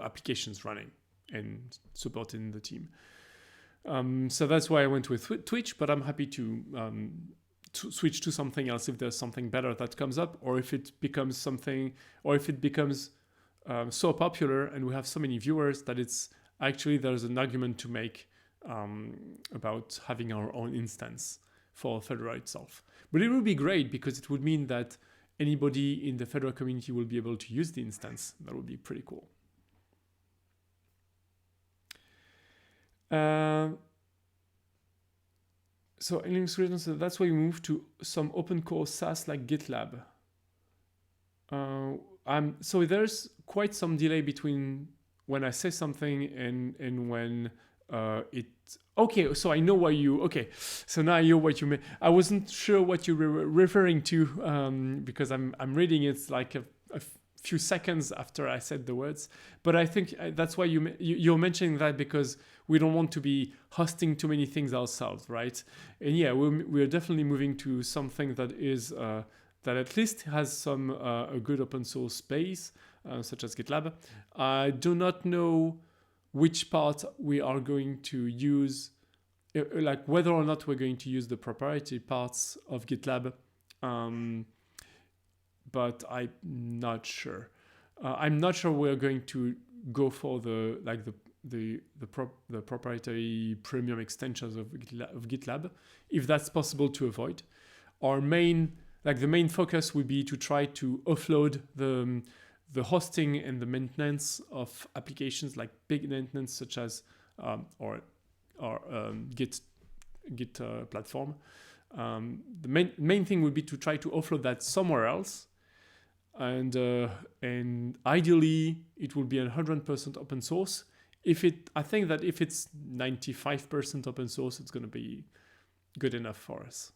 applications running and supporting the team. So that's why I went with Twitch, but I'm happy to switch to something else if there's something better that comes up, or if it becomes so popular and we have so many viewers that it's actually there's an argument to make about having our own instance for Fedora itself. But it would be great because it would mean that anybody in the Fedora community will be able to use the instance. That would be pretty cool. So in Linux regions, so that's why we moved to some open core SaaS like GitLab. So there's quite some delay between when I say something and when it. Okay, so I know why you. Okay, so now I know what you meant. I wasn't sure what you were referring to because I'm reading it like a few seconds after I said the words. But I think that's why you're mentioning that because we don't want to be hosting too many things ourselves, right? And yeah, we're definitely moving to something that is that at least has some a good open source space, such as GitLab. I do not know which part we are going to use, like whether or not we're going to use the proprietary parts of GitLab. But I'm not sure. I'm not sure we're going to go for the proprietary premium extensions of GitLab, if that's possible to avoid. Our main focus would be to try to offload the hosting and the maintenance of applications like big maintenance such as or Git platform. The main thing would be to try to offload that somewhere else. And ideally, it will be 100% open source. I think that if it's 95% open source, it's going to be good enough for us.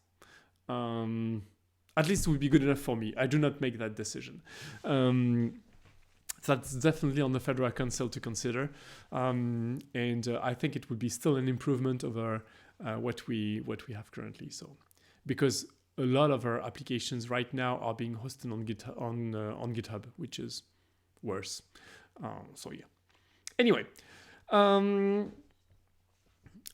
At least it would be good enough for me. I do not make that decision. That's definitely on the Fedora Council to consider. And I think it would be still an improvement over what we have currently. So, because a lot of our applications right now are being hosted on GitHub, which is worse. So yeah. Anyway,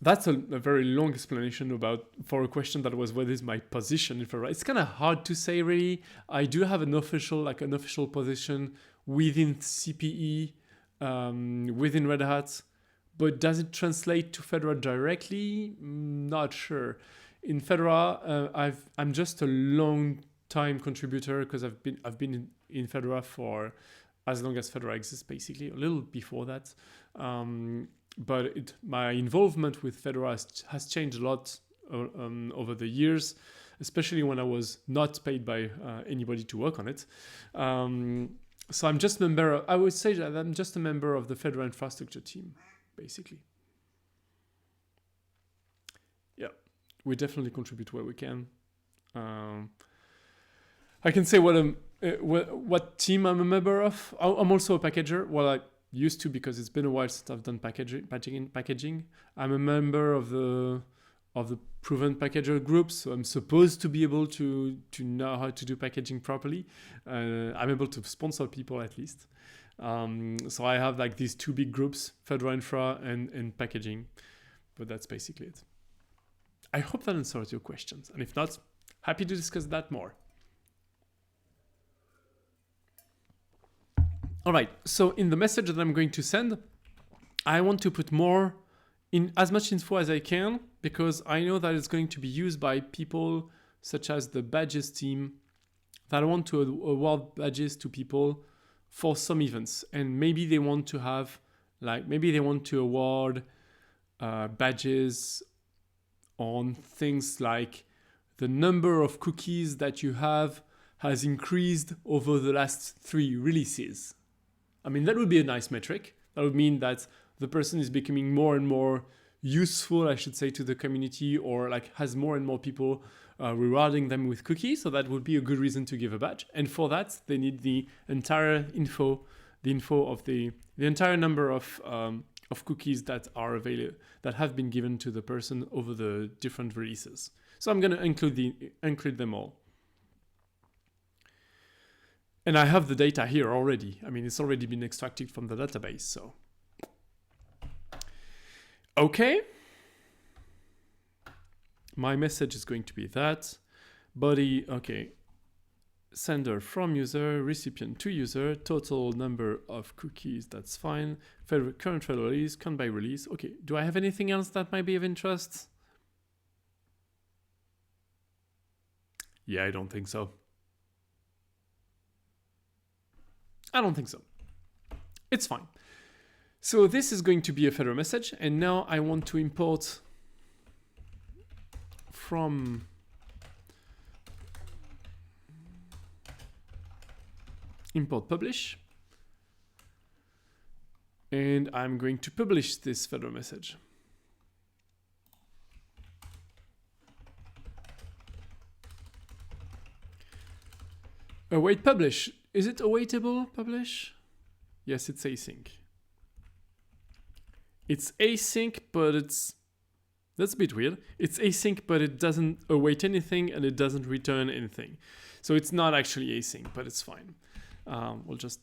that's a very long explanation for a question that was what is my position in Fedora. It's kind of hard to say really. I do have an official position within CPE, within Red Hat, but does it translate to Fedora directly? Not sure. In Fedora, I'm just a long time contributor because I've been in Fedora for as long as Fedora exists, basically, a little before that. But my involvement with Fedora has changed a lot over the years, especially when I was not paid by anybody to work on it. So I'm just I would say that I'm just a member of the Fedora infrastructure team, basically. Yeah, we definitely contribute where we can. I can say what team I'm a member of. I'm also a packager. Well, I used to because it's been a while since I've done packaging. I'm a member of the proven packager group, so I'm supposed to be able to know how to do packaging properly. I'm able to sponsor people at least. So I have like these two big groups, Fedora Infra and packaging, but that's basically it. I hope that answers your questions, and if not, happy to discuss that more. All right, so in the message that I'm going to send, I want to put as much info as I can, because I know that it's going to be used by people such as the badges team that want to award badges to people for some events. And maybe they want to award badges on things like the number of cookies that you have has increased over the last 3 releases. I mean, that would be a nice metric. That would mean that the person is becoming more and more useful, I should say, to the community, or like has more and more people rewarding them with cookies. So that would be a good reason to give a badge. And for that, they need the entire info, the info of the entire number of cookies that are available, that have been given to the person over the different releases. So I'm going to include them all. And I have the data here already. I mean, it's already been extracted from the database, so. Okay. My message is going to be that. Body, okay. Sender from user, recipient to user, total number of cookies, that's fine. Current federal release, count by release. Okay, do I have anything else that might be of interest? Yeah, I don't think so. I don't think so. It's fine. So this is going to be a fedora message, and now I want to import from import publish, and I'm going to publish this fedora message. Await publish. Is it awaitable publish? Yes, it's async. It's async, but that's a bit weird. It's async, but it doesn't await anything and it doesn't return anything. So it's not actually async, but it's fine. We'll just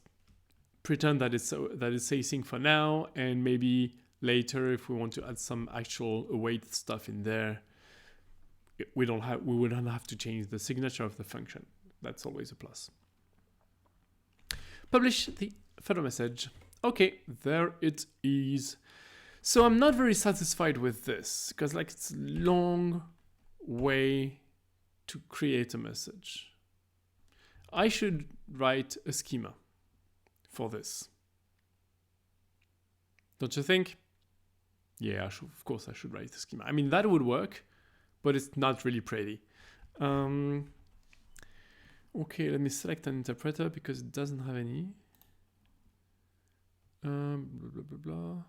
pretend that it's async for now, and maybe later if we want to add some actual await stuff in there, we wouldn't have to change the signature of the function. That's always a plus. Publish the fedora message. Okay, there it is. So I'm not very satisfied with this because like it's a long way to create a message. I should write a schema for this. Don't you think? Yeah, of course I should write a schema. I mean, that would work, but it's not really pretty. Okay, let me select an interpreter because it doesn't have any. Blah, blah, blah, blah.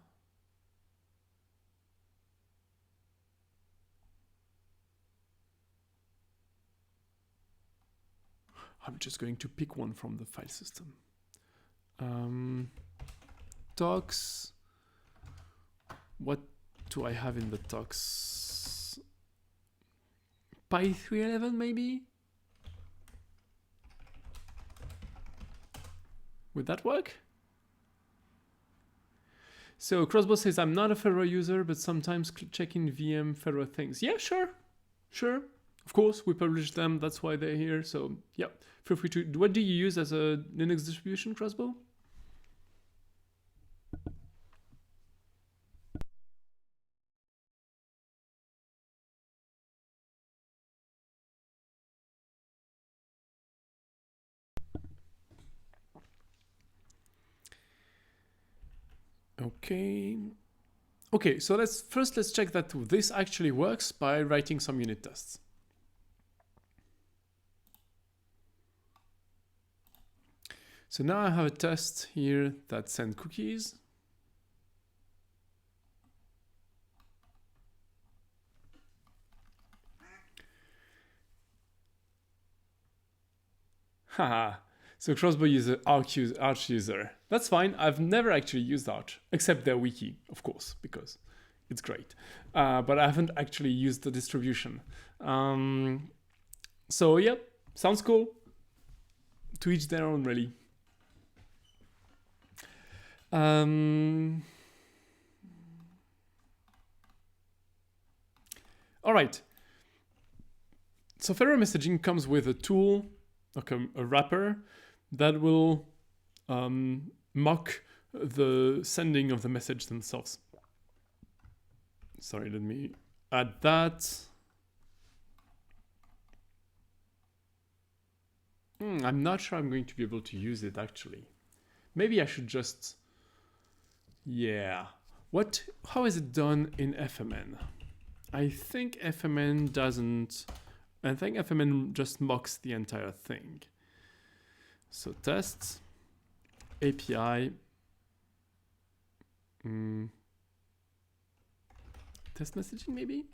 I'm just going to pick one from the file system. Talks. What do I have in the talks? Pi 311 maybe? Would that work? So Crossbow says, I'm not a Fedora user, but sometimes checking VM Fedora things. Yeah, sure. Of course, we publish them. That's why they're here. So yeah, feel free to. What do you use as a Linux distribution, Crossbow? Okay, so let's check that this actually works by writing some unit tests. So now I have a test here that sends cookies. Haha. So Crossbow user, Arch user. That's fine. I've never actually used Arch, except their wiki, of course, because it's great. But I haven't actually used the distribution. So yeah, sounds cool. To each their own, really. All right. So fedora messaging comes with a tool, like a wrapper, that will mock the sending of the message themselves. Sorry, let me add that. I'm not sure I'm going to be able to use it actually. Maybe I should just, yeah. How is it done in FMN? I think FMN doesn't, I think FMN just mocks the entire thing. So tests, API, test messaging maybe?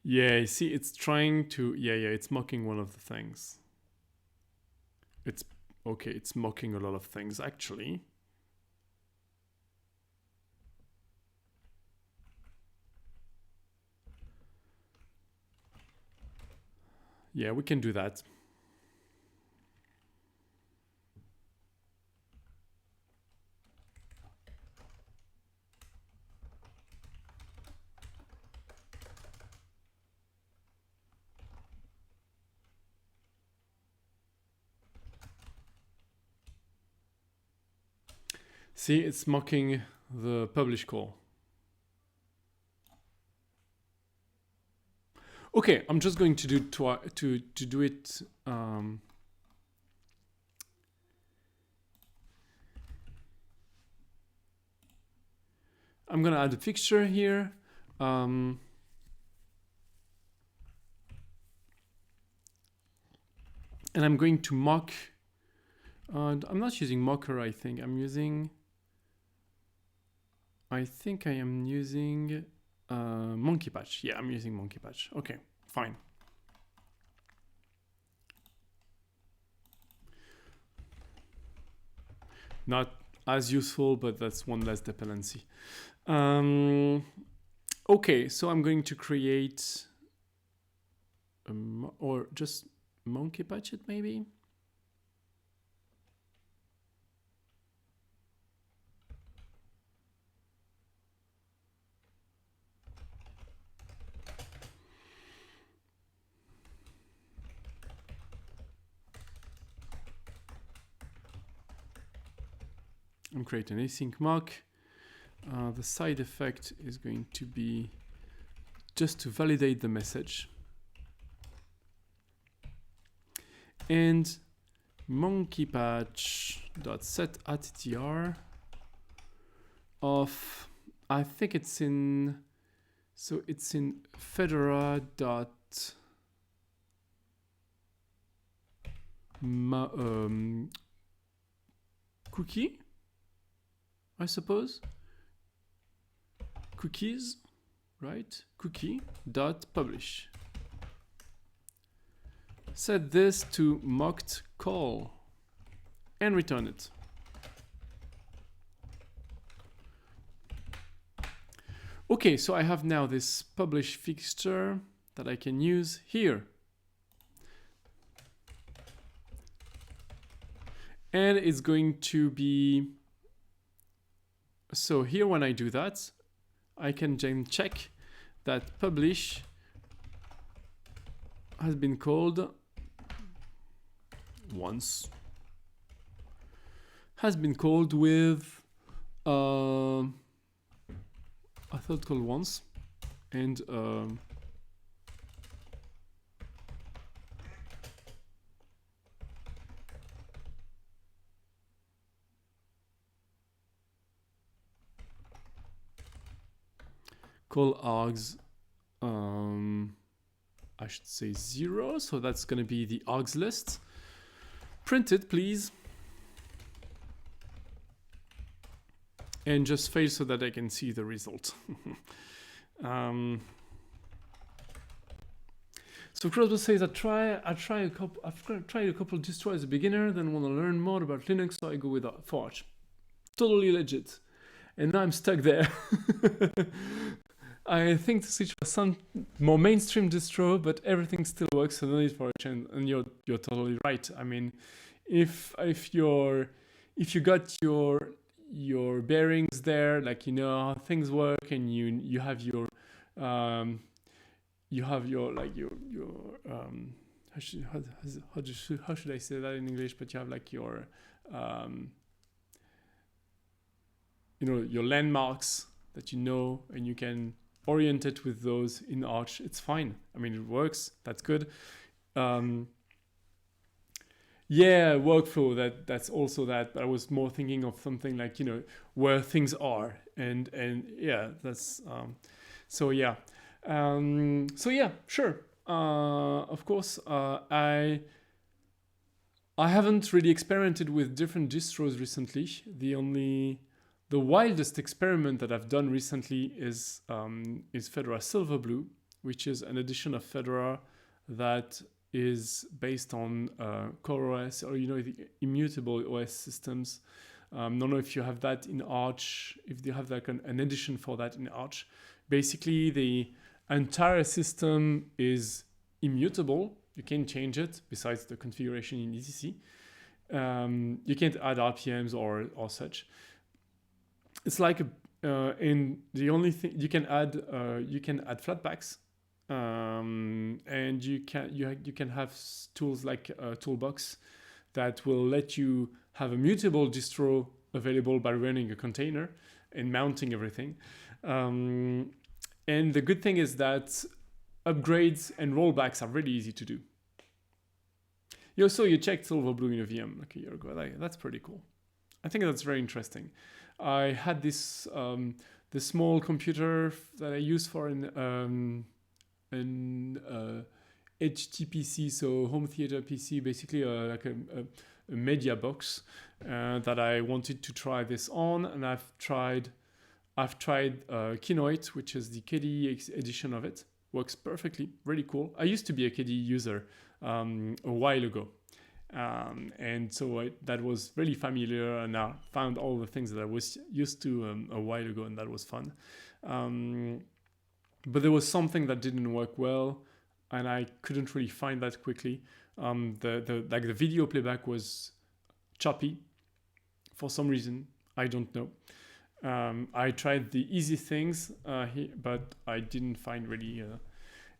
Yeah, see, it's trying to, yeah, it's mocking one of the things. It's, okay, it's mocking a lot of things, actually. Yeah, we can do that. See, it's mocking the publish call. Okay, I'm just going to do to do it. I'm gonna add a fixture here. And I'm going to mock. I'm not using mocker. I think I'm using. I think I am using monkey patch. Yeah, I'm using monkey patch. Okay, fine. Not as useful, but that's one less dependency. Okay, so I'm going to create or just monkey patch it maybe. I'm creating async mock. The side effect is going to be just to validate the message. And monkey patch.set attr of, I think it's in, so it's in fedora cookie, I suppose. Cookies, right? Cookie dot publish. Set this to mocked call and return it. Okay, so I have now this publish fixture that I can use here. And it's going to be, so here when I do that, I can then check that publish has been called once, has been called with I thought called once, and call args, I should say 0, so that's going to be the args list. Print it, please. And just fail so that I can see the result. So Crossbow says, I've tried a couple distros as a beginner, then want to learn more about Linux, so I go with Forge. Totally legit. And now I'm stuck there. I think to switch for some more mainstream distro, but everything still works, so no need for a change. And you're totally right. I mean, if you got your bearings there, like you know how things work, and you have your how should I say that in English? But you have like your your landmarks that you know, and you can orient it with those in Arch. It's fine. I mean, it works. That's good. Yeah, workflow. That's also that. But I was more thinking of something like where things are, and yeah, that's so yeah. So yeah, sure. Of course, I haven't really experimented with different distros recently. The wildest experiment that I've done recently is Fedora Silverblue, which is an edition of Fedora that is based on CoreOS, or the immutable OS systems. Don't know if you have that in Arch, if you have like an edition for that in Arch. Basically, the entire system is immutable. You can change it besides the configuration in ECC. You can't add RPMs or such. It's like and the only thing you can add flatpaks, and you can have tools like Toolbox that will let you have a mutable distro available by running a container and mounting everything. And the good thing is that upgrades and rollbacks are really easy to do. You checked Silverblue in a VM like a year ago. That's pretty cool. I think that's very interesting. I had this the small computer that I use for an HTPC, so home theater PC, basically like a media box that I wanted to try this on, and I've tried Kinoite, which is the KDE edition of it. Works perfectly, really cool. I used to be a KDE user a while ago. And so that was really familiar, and I found all the things that I was used to a while ago, and that was fun. But there was something that didn't work well, and I couldn't really find that quickly. The video playback was choppy for some reason. I don't know. I tried the easy things, but I didn't find really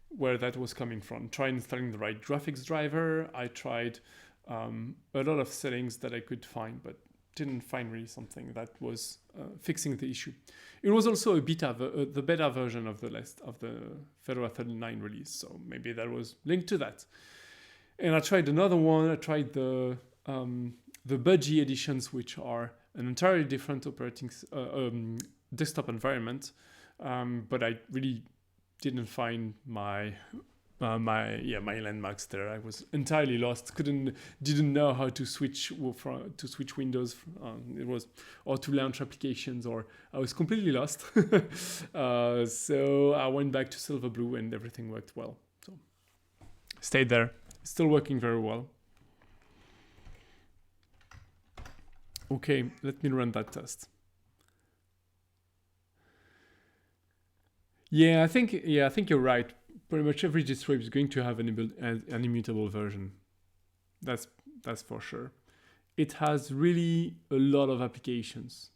where that was coming from. Tried installing the right graphics driver. I tried a lot of settings that I could find, but didn't find really something that was fixing the issue. It was also a beta, the beta version of the Fedora 39 release, so maybe that was linked to that. And I tried another one. I tried the Budgie editions, which are an entirely different operating desktop environment, but I really didn't find my landmarks there. I was entirely lost. Didn't know how to switch windows. Or to launch applications, or I was completely lost. So I went back to Silverblue, and everything worked well. So stayed there. Still working very well. Okay, let me run that test. I think you're right. Pretty much every distro is going to have an immutable version. That's for sure. It has really a lot of applications.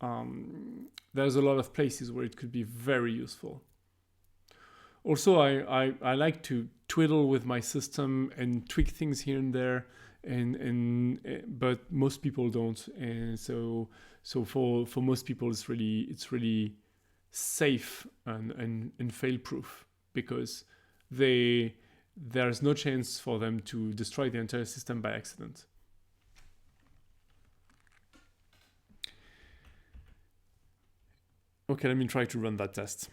There's a lot of places where it could be very useful. Also, I like to twiddle with my system and tweak things here and there, but most people don't. And so for most people, it's really safe and fail-proof, because there's no chance for them to destroy the entire system by accident. Okay, let me try to run that test.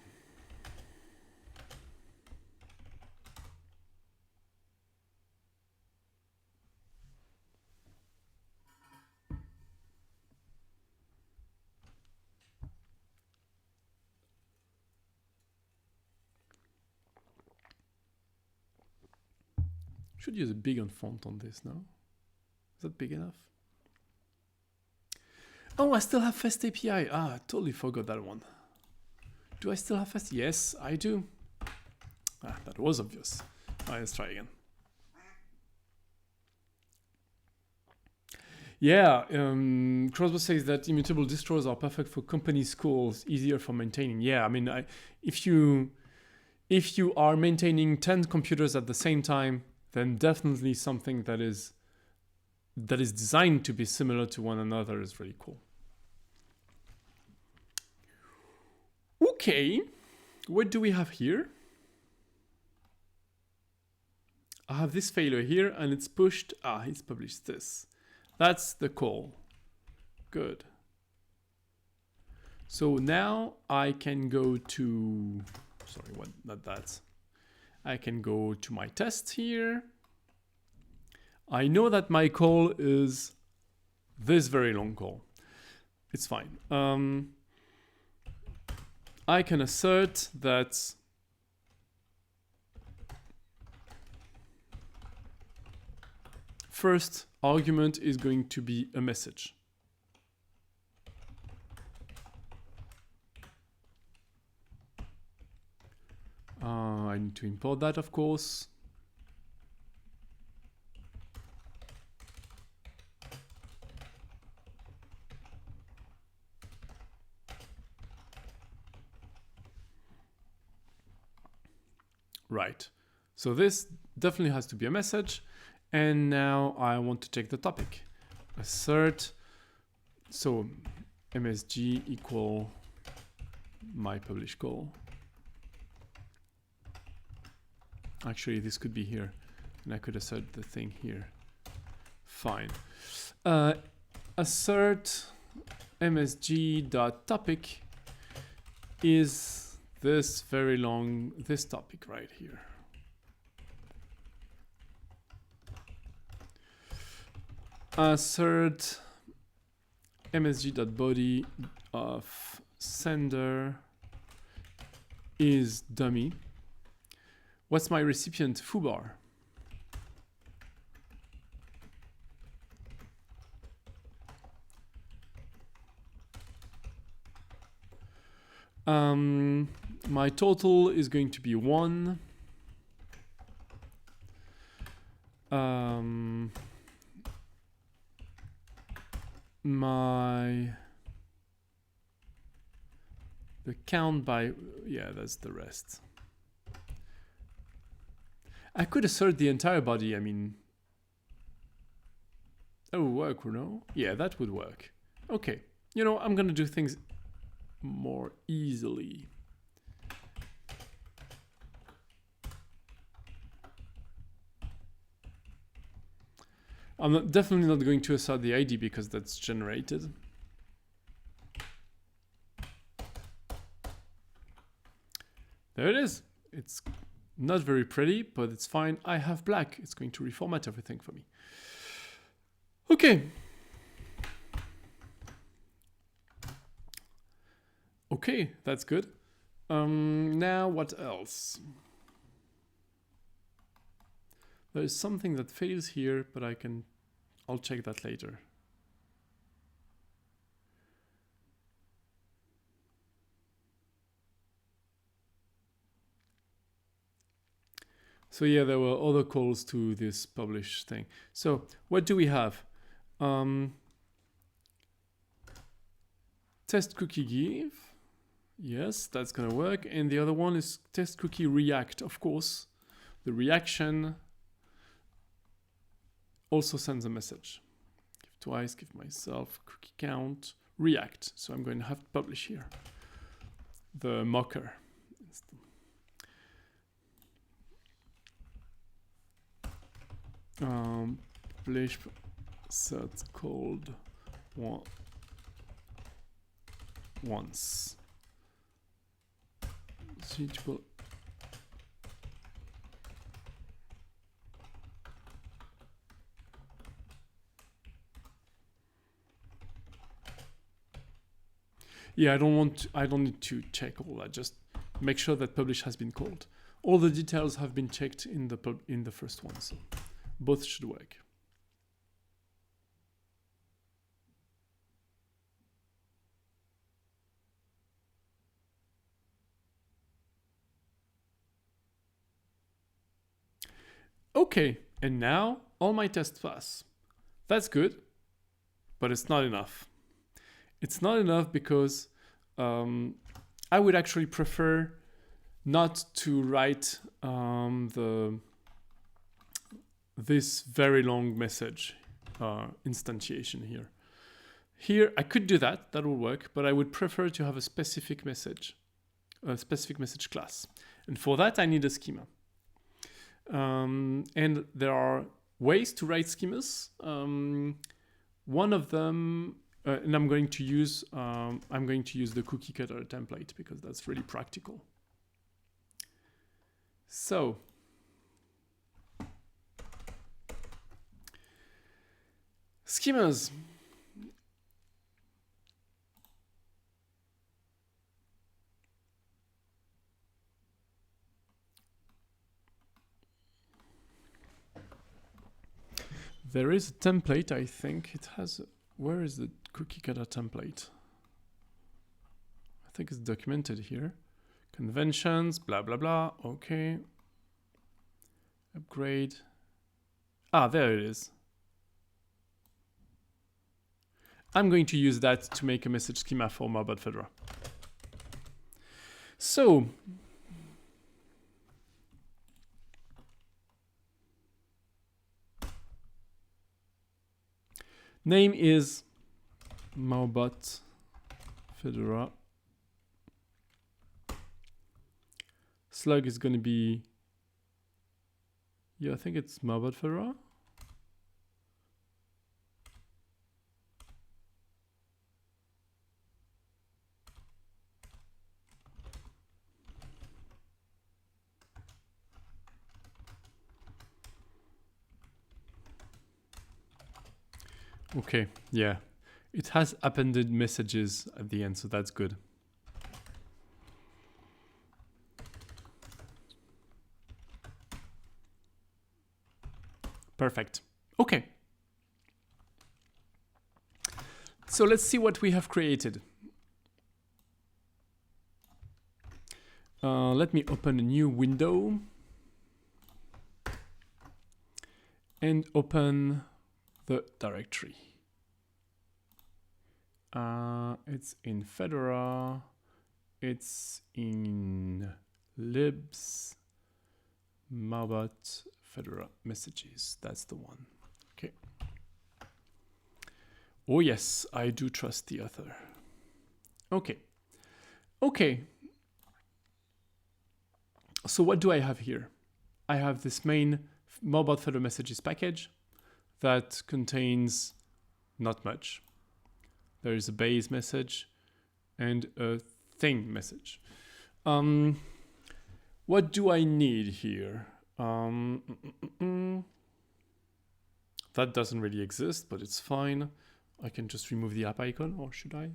Should use a big font on this now. Is that big enough? Oh, I still have Fast API. I totally forgot that one. Do I still have Fast? Yes, I do. That was obvious. All right, let's try again. Yeah, Crossbow says that immutable distros are perfect for company schools, easier for maintaining. Yeah, I mean, if you are maintaining 10 computers at the same time, then definitely something that is designed to be similar to one another is really cool. Okay, what do we have here? I have this failure here, and it's pushed. It's published this. That's the call. Good. So now I can go to, sorry, what, not that. I can go to my test here. I know that my call is this very long call. It's fine. I can assert that first argument is going to be a message. I need to import that, of course. Right. So this definitely has to be a message. And now I want to check the topic. Assert. So MSG equal my publish call. Actually, this could be here. And I could assert the thing here. Fine. Assert msg.topic is this very long, this topic right here. Assert msg.body of sender is dummy. What's my recipient foobar? My total is going to be 1. The count by, yeah, that's the rest. I could assert the entire body, I mean, that would work, or no? Yeah, that would work. Okay, you know, I'm gonna do things more easily. I'm definitely not going to assert the ID because that's generated. There it is. It's not very pretty, but it's fine. I have black. It's going to reformat everything for me. Okay. Okay, that's good. Now what else? There's something that fails here, but I'll check that later. So yeah, there were other calls to this publish thing. So what do we have? Test cookie give. Yes, that's gonna work. And the other one is test cookie react. Of course, the reaction also sends a message. Give twice, give myself, cookie count, react. So I'm going to have to publish here. The mocker. Publish set called once. Suitable. Yeah, I don't need to check all that. Just make sure that publish has been called. All the details have been checked in the first one, so both should work. Okay, and now all my tests pass. That's good, but it's not enough. It's not enough because I would actually prefer not to write this very long message instantiation here. Here, I could do that, that will work, but I would prefer to have a specific message class. And for that, I need a schema. And there are ways to write schemas. One of them, and I'm going to use the cookie cutter template because that's really practical. So schemas. There is a template, I think. It has... Where is the cookie cutter template? I think it's documented here. Conventions, blah, blah, blah. Okay. Upgrade. Ah, there it is. I'm going to use that to make a message schema for Maubot Fedora. So, name is Maubot Fedora. Slug is going to be, yeah, I think it's Maubot Fedora. Okay, yeah. It has appended messages at the end, so that's good. Perfect. Okay. So let's see what we have created. Let me open a new window and open the directory. It's in Fedora. It's in libs, Maubot, Fedora messages. That's the one. Okay. Oh yes, I do trust the author. Okay. Okay. So what do I have here? I have this main Maubot Fedora messages package that contains not much. There is a base message and a thing message. What do I need here? That doesn't really exist, but it's fine. I can just remove the app icon, or should I?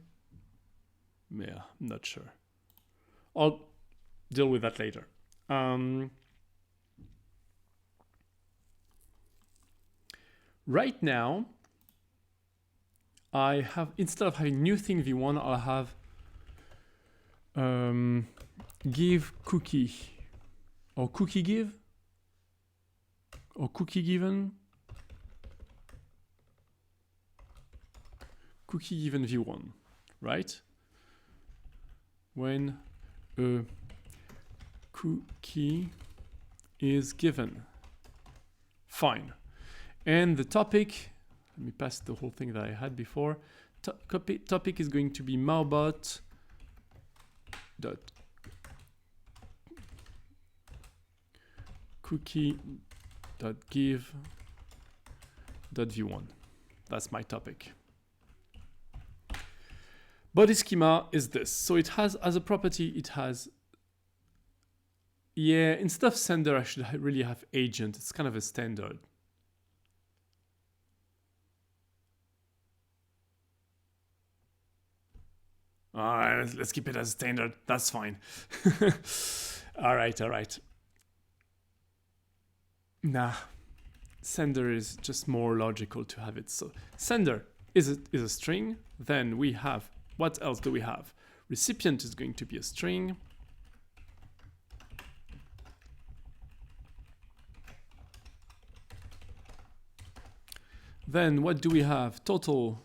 Yeah, I'm not sure. I'll deal with that later. Right now, I have, instead of having new thing v1, I'll have give cookie or cookie give or cookie given. Cookie given v1, right? When a cookie is given. Fine. And the topic, let me pass the whole thing that I had before. Topic is going to be Maubot dot cookie dot give dot v1. That's my topic. Body schema is this. So it has, as a property, it has, yeah, instead of sender, I should really have agent. It's kind of a standard. All right, let's keep it as standard. That's fine. All right, all right. Nah, sender is just more logical to have it. So sender is a string. Then we have, what else do we have? Recipient is going to be a string. Then what do we have? Total.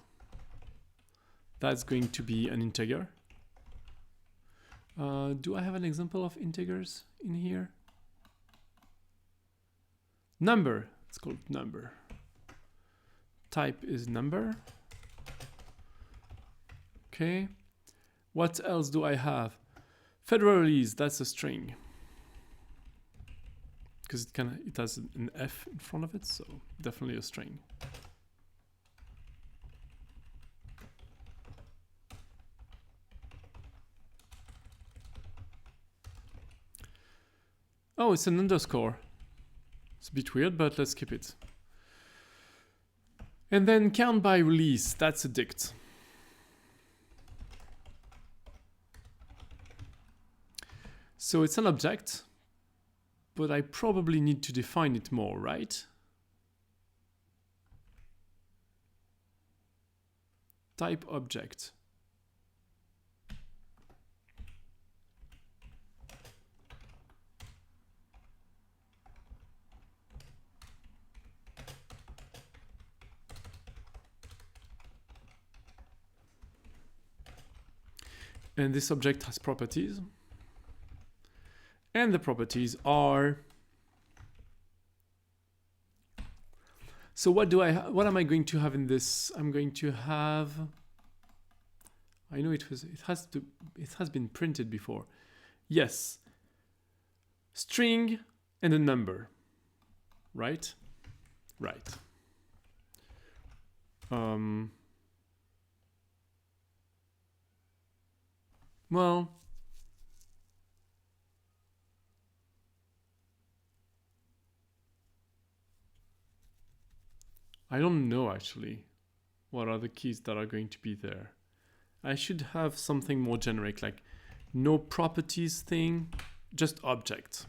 That's going to be an integer. Do I have an example of integers in here? Number. It's called number. Type is number. Okay. What else do I have? Fedora release. That's a string. Because it has an F in front of it, so definitely a string. Oh, it's an underscore. It's a bit weird, but let's keep it. And then count by release, that's a dict. So it's an object, but I probably need to define it more, right? type object. And this object has properties. And the properties are... So what am I going to have in this? I'm going to have... I know it has been printed before. Yes. String and a number. Right? Right. Well, I don't know actually what are the keys that are going to be there. I should have something more generic, like no properties thing, just object,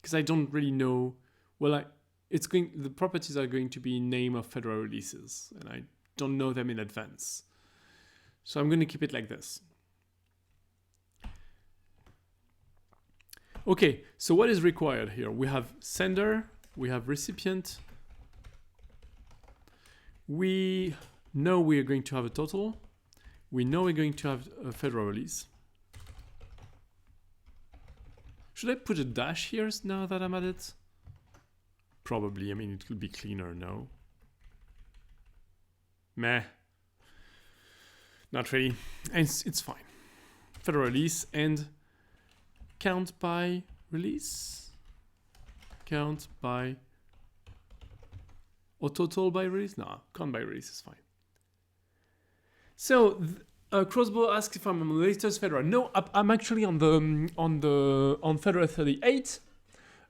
because I don't really know. Well, the properties are going to be name of Fedora releases, and I don't know them in advance, so I'm going to keep it like this. Okay, so what is required here? We have sender, we have recipient. We know we are going to have a total. We know we're going to have a Fedora release. Should I put a dash here now that I'm at it? Probably. I mean, it could be cleaner, no? Meh. Not really. And it's fine. Fedora release and count by release. Count by... Or total by release? No, count by release is fine. So Crossbow asks if I'm on the latest Fedora. No, I'm actually on Fedora 38.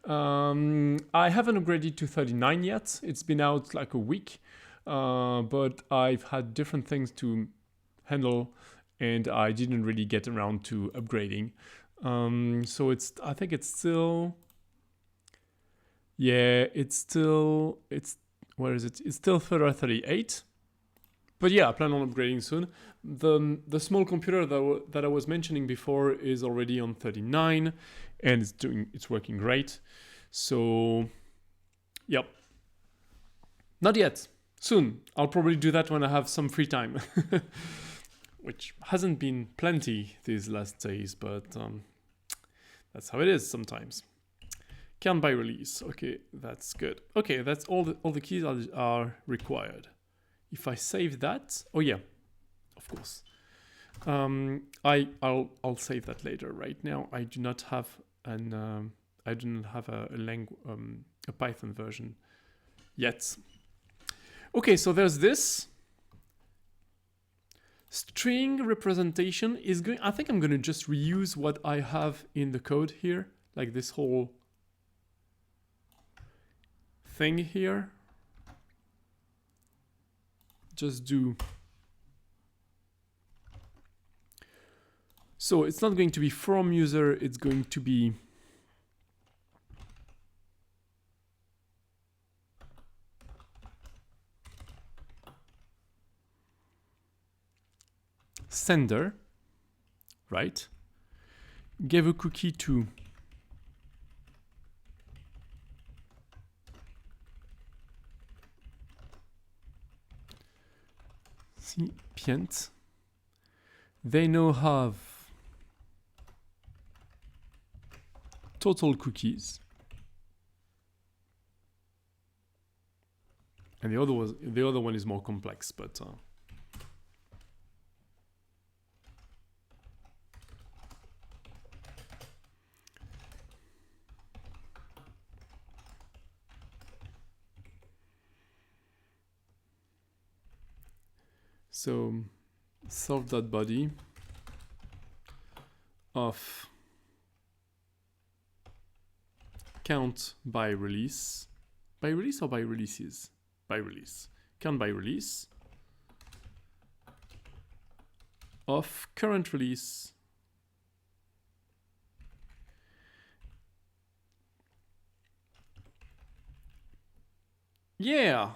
I haven't upgraded to 39 yet. It's been out like a week, but I've had different things to handle, and I didn't really get around to upgrading. So I think it's still. Yeah, where is it? It's still Fedora 38. But yeah, I plan on upgrading soon. The small computer that I was mentioning before is already on 39, and it's working great. So, yep. Not yet. Soon. I'll probably do that when I have some free time. Which hasn't been plenty these last days, but that's how it is sometimes. Count by release. Okay, that's good. Okay, that's all the keys are required. If I save that, oh yeah, of course. I'll save that later. Right now, I do not have a Python version yet. Okay, so there's this. String representation is going. I think I'm going to just reuse what I have in the code here, like this whole thing here. Just do. So it's not going to be from user, it's going to be sender, right? Gave a cookie to recipient. They now have total cookies, and the other one is more complex, but so self.body of count by release. By release or by releases? By release. Count by release of current release yeah,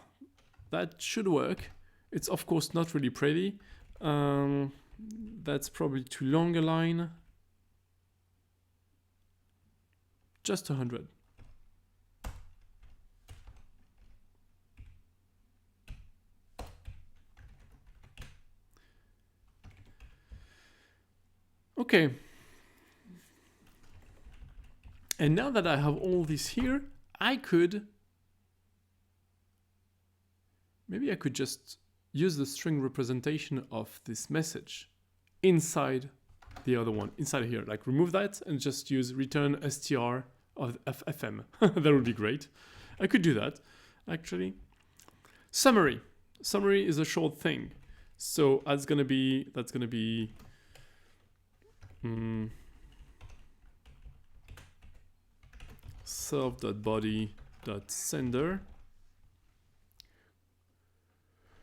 that should work. It's of course not really pretty. That's probably too long a line. Just 100. Okay. And now that I have all this here, maybe I could just use the string representation of this message inside the other one, inside here. Like remove that and just use return str of fm. That would be great. I could do that, actually. Summary. Summary is a short thing. So that's gonna be self.body.sender.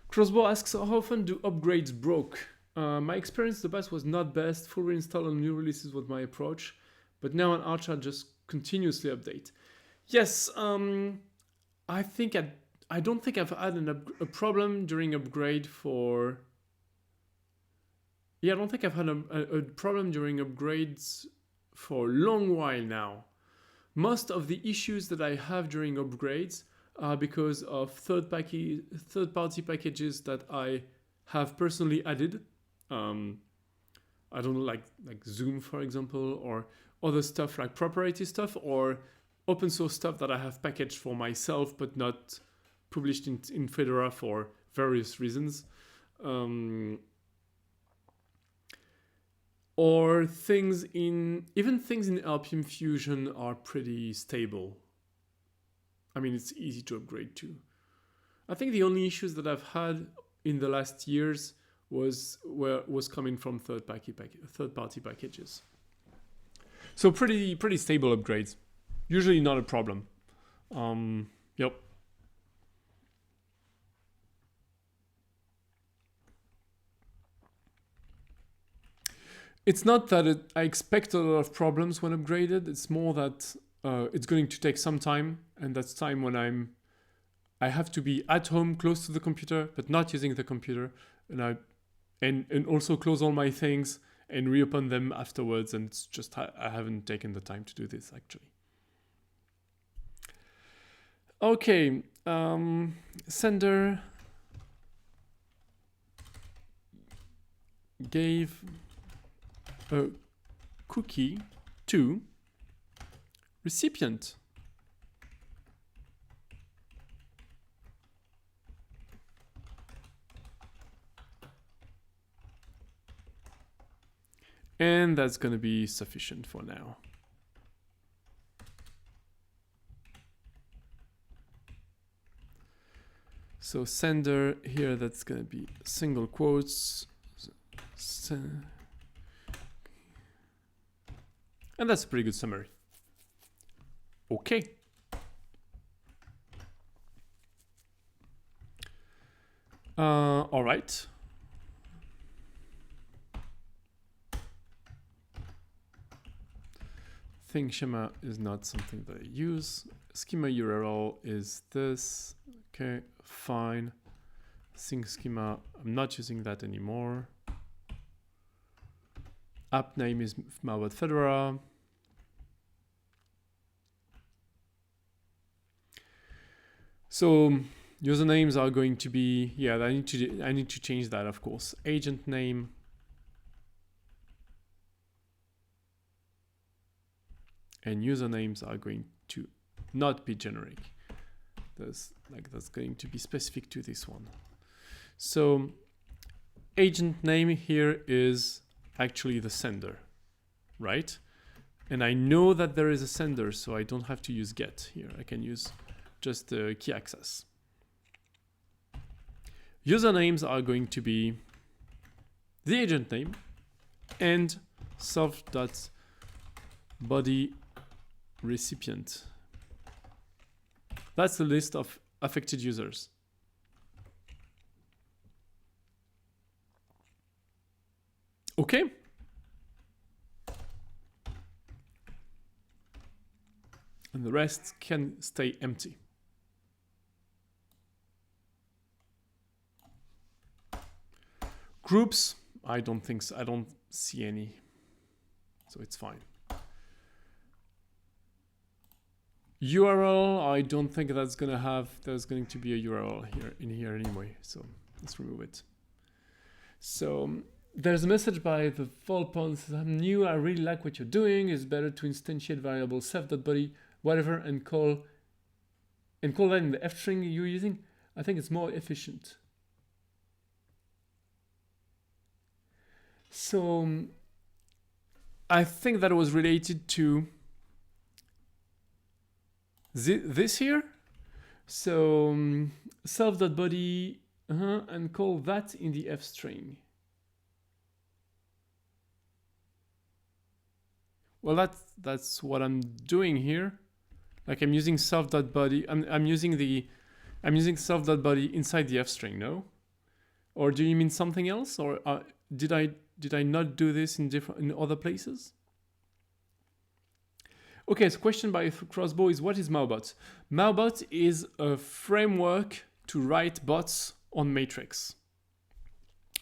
Crossbow asks, how often do upgrades broke? My experience in the past was not best. Full reinstall on new releases was my approach, but now on Arch I just continuously update. Yes, I think I don't think I've had a problem during upgrade for. Yeah, I don't think I've had a problem during upgrades for a long while now. Most of the issues that I have during upgrades are because of third-party packages that I have personally added. I don't know, like Zoom, for example, or other stuff like proprietary stuff, or open source stuff that I have packaged for myself but not published in Fedora for various reasons. Or even things in LPM Fusion are pretty stable. I mean, it's easy to upgrade to. I think the only issues that I've had in the last years was coming from third-party packages. So pretty stable upgrades. Usually not a problem. Yep. It's not that I expect a lot of problems when upgraded. It's more that it's going to take some time, and that's time when I have to be at home, close to the computer, but not using the computer, and also close all my things and reopen them afterwards. And it's just I haven't taken the time to do this actually. Okay, sender gave a cookie to recipient. And that's going to be sufficient for now. So sender here, that's going to be single quotes. And that's a pretty good summary. Okay. All right. Thing schema is not something that I use. Schema URL is this. Okay, fine. Thing schema, I'm not using that anymore. App name is Maubot Fedora. So usernames are going to be, yeah, I need to change that, of course. Agent name. And usernames are going to not be generic. That's going to be specific to this one. So agent name here is actually the sender, right? And I know that there is a sender, so I don't have to use get here. I can use just the key access. Usernames are going to be the agent name and self.body recipient. That's the list of affected users. Okay. And the rest can stay empty. Groups, I don't think so. I don't see any, so it's fine. URL, I don't think that's gonna have, there's going to be a URL here anyway, so let's remove it. So there's a message by the Volpon says, I'm new, I really like what you're doing. It's better to instantiate variable self.body, whatever, and call that in the F string you're using. I think it's more efficient. So I think that was related to this here. So self.body and call that in the F string. Well, that's what I'm doing here. Like I'm using self.body. I'm using self.body inside the F string. No, or do you mean something else? Or did I not do this in other places? Okay, so question by Crossbow is, what is Maubot? Maubot is a framework to write bots on Matrix.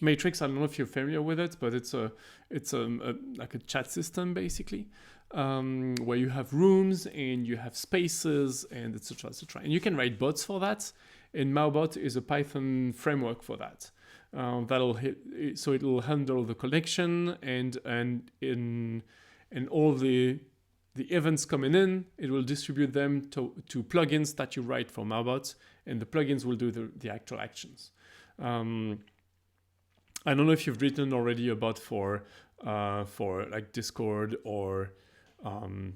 Matrix, I don't know if you're familiar with it, but it's like a chat system basically, where you have rooms and you have spaces and etc. etc. And you can write bots for that. And Maubot is a Python framework for that. So it'll handle the connection and all the events coming in. It will distribute them to plugins that you write for Maubot, and the plugins will do the actual actions. I don't know if you've written already a bot for like Discord or other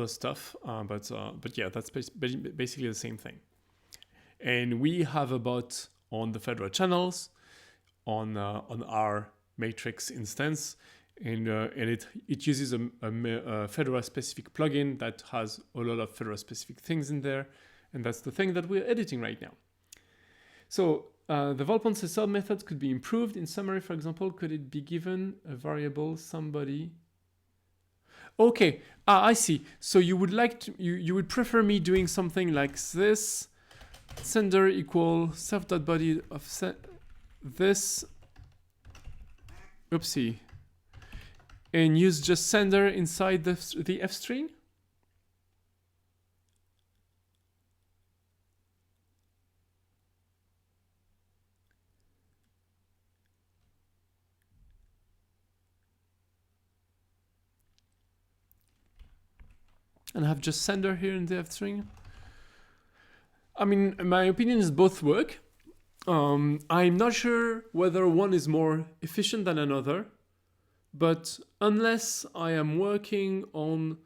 stuff, but yeah, that's basically the same thing. And we have a bot on the Fedora channels on our Matrix instance, and it uses a Fedora specific plugin that has a lot of Fedora specific things in there, and that's the thing that we're editing right now. So the Volpon says sub methods could be improved. In summary, for example, could it be given a variable somebody? Okay, I see. So you would like to, you would prefer me doing something like this: sender equal self.body of this. Oopsie. And use just sender inside the F string. And have just sender here in the F string. I mean, my opinion is both work. I'm not sure whether one is more efficient than another, but unless I am working on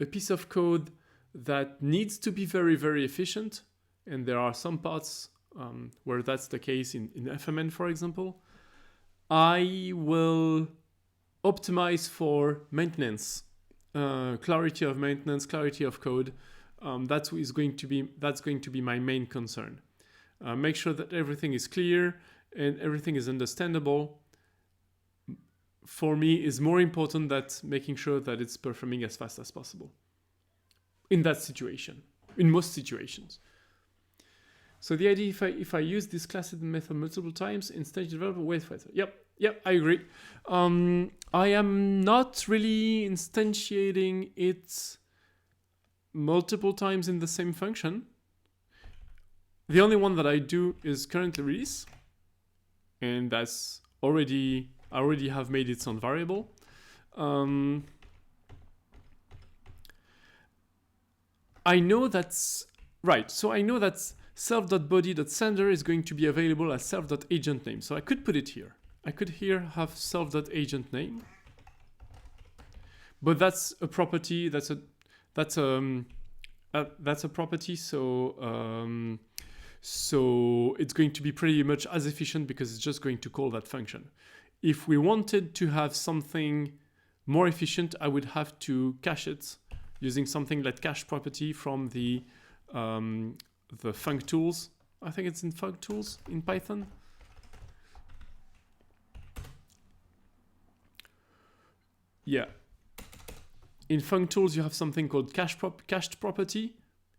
a piece of code that needs to be very, very efficient, and there are some parts where that's the case in FMN, for example, I will optimize for maintenance. Clarity of maintenance, clarity of code. That's going to be my main concern. Make sure that everything is clear and everything is understandable. For me, is more important than making sure that it's performing as fast as possible. In that situation, in most situations. So the idea, if I use this class method multiple times, instead developer wait for it. Yep, I agree. I am not really instantiating it multiple times in the same function. The only one that I do is currently release, and that's I already have made its own variable. I know that's right. So I know that self.body.sender is going to be available as self.agent name. So I could put it here. I could here have self.agent name, but that's a property. That's a property. So it's going to be pretty much as efficient because it's just going to call that function. If we wanted to have something more efficient, I would have to cache it using something like cache property from the func tools. I think it's in func tools in Python. Yeah. In func tools, you have something called cached property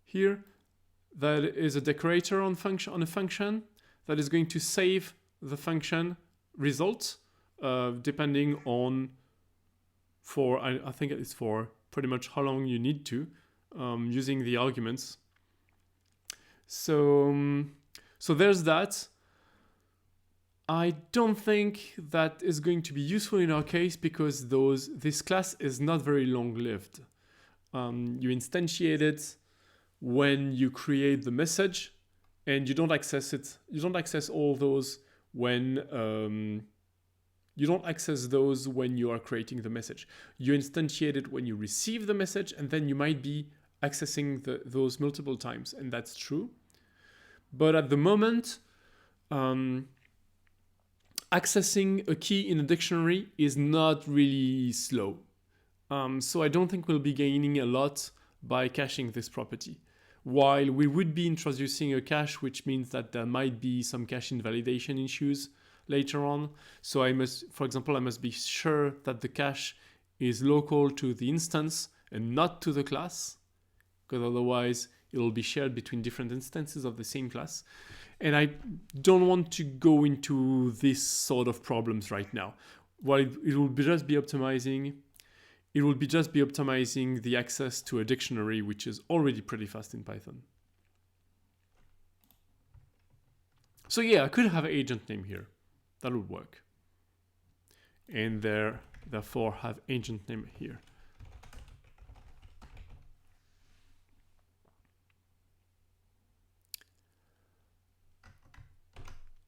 here. That is a decorator on a function that is going to save the function result, depending on I think it's for pretty much how long you need to, using the arguments. So there's that. I don't think that is going to be useful in our case because this class is not very long-lived. You instantiate it when you create the message, and you don't access it. You don't access all those when you don't access those when you are creating the message. You instantiate it when you receive the message, and then you might be accessing those multiple times, and that's true. But at the moment, accessing a key in a dictionary is not really slow. So I don't think we'll be gaining a lot by caching this property. While we would be introducing a cache, which means that there might be some cache invalidation issues later on. So for example, I must be sure that the cache is local to the instance and not to the class, because otherwise it will be shared between different instances of the same class. And I don't want to go into this sort of problems right now. While it will just be optimizing the access to a dictionary, which is already pretty fast in Python. So yeah, I could have an agent name here. That would work. And therefore have agent name here.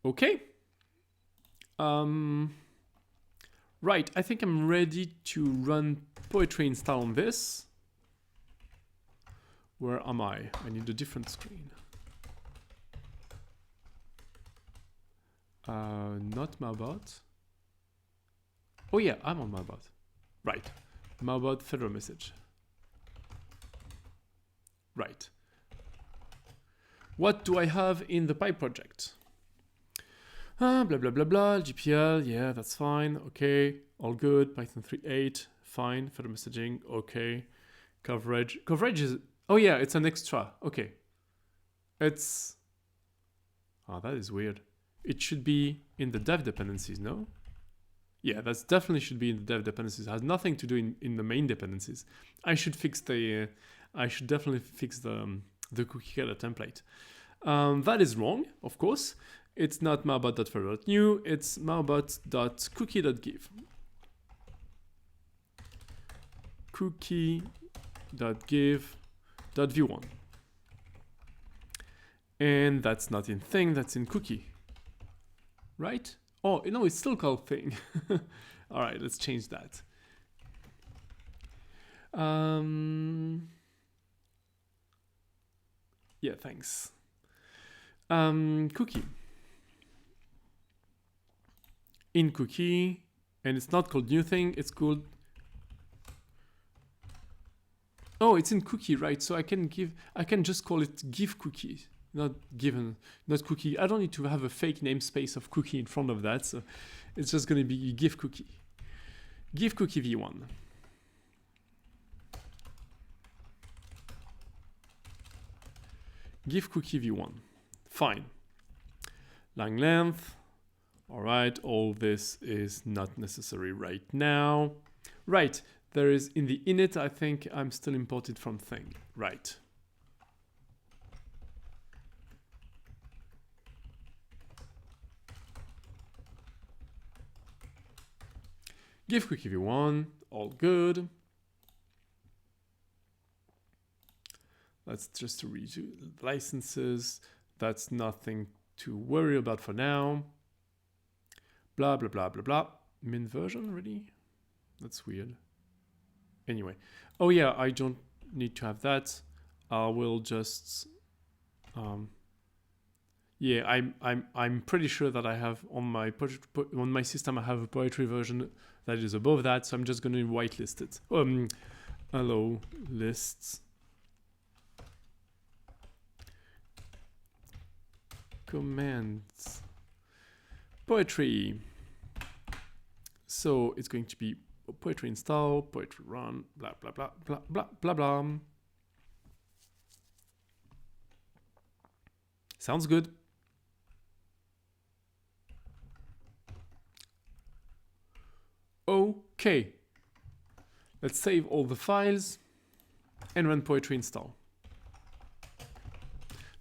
Okay. Right, I think I'm ready to run poetry install on this. Where am I? I need a different screen. Not Maubot. Oh yeah, I'm on Maubot. Right. Maubot fedora-message. Right. What do I have in the Py project? Blah, blah, blah, blah, GPL, yeah, that's fine, okay, all good, Python 3.8, fine, fedora-messaging, okay, coverage is, oh yeah, it's an extra, okay, that is weird, it should be in the dev dependencies, no? Yeah, that definitely should be in the dev dependencies, it has nothing to do in the main dependencies. I should definitely fix the cookie getter template. That is wrong, of course. It's not maubot.fedora.new, it's maubot.cookie.give. Cookie.give.view1. And that's not in thing, that's in cookie. Right? Oh, no, it's still called thing. All right, let's change that. Yeah, thanks. Cookie. In cookie, and it's not called new thing, it's called, oh, it's in cookie, right? So I can just call it give cookie, not cookie. I don't need to have a fake namespace of cookie in front of that, so it's just going to be give cookie v1. Give cookie v1. Fine. Lang length. All right, all this is not necessary right now. Right, there is in the init, I think I'm still imported from thing. Right. Give cookie v1, all good. Let's just redo licenses. That's nothing to worry about for now. Blah, blah, blah, blah, blah. Min version, really? That's weird. Anyway. Oh yeah, I don't need to have that. I will just... yeah, I'm pretty sure that I have on my system, I have a poetry version that is above that, so I'm just going to whitelist it. Hello, lists. Commands. Poetry. So it's going to be poetry install, poetry run, blah, blah, blah, blah, blah, blah, blah. Sounds good. Okay, let's save all the files and run poetry install.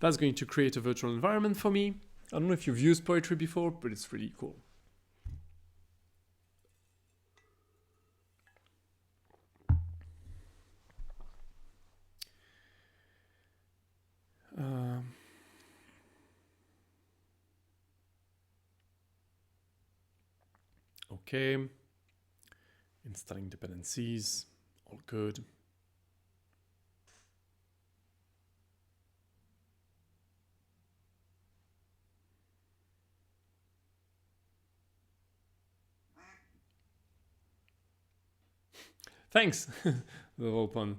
That's going to create a virtual environment for me. I don't know if you've used poetry before, but it's really cool. Okay, installing dependencies, all good. Thanks, the whole pun.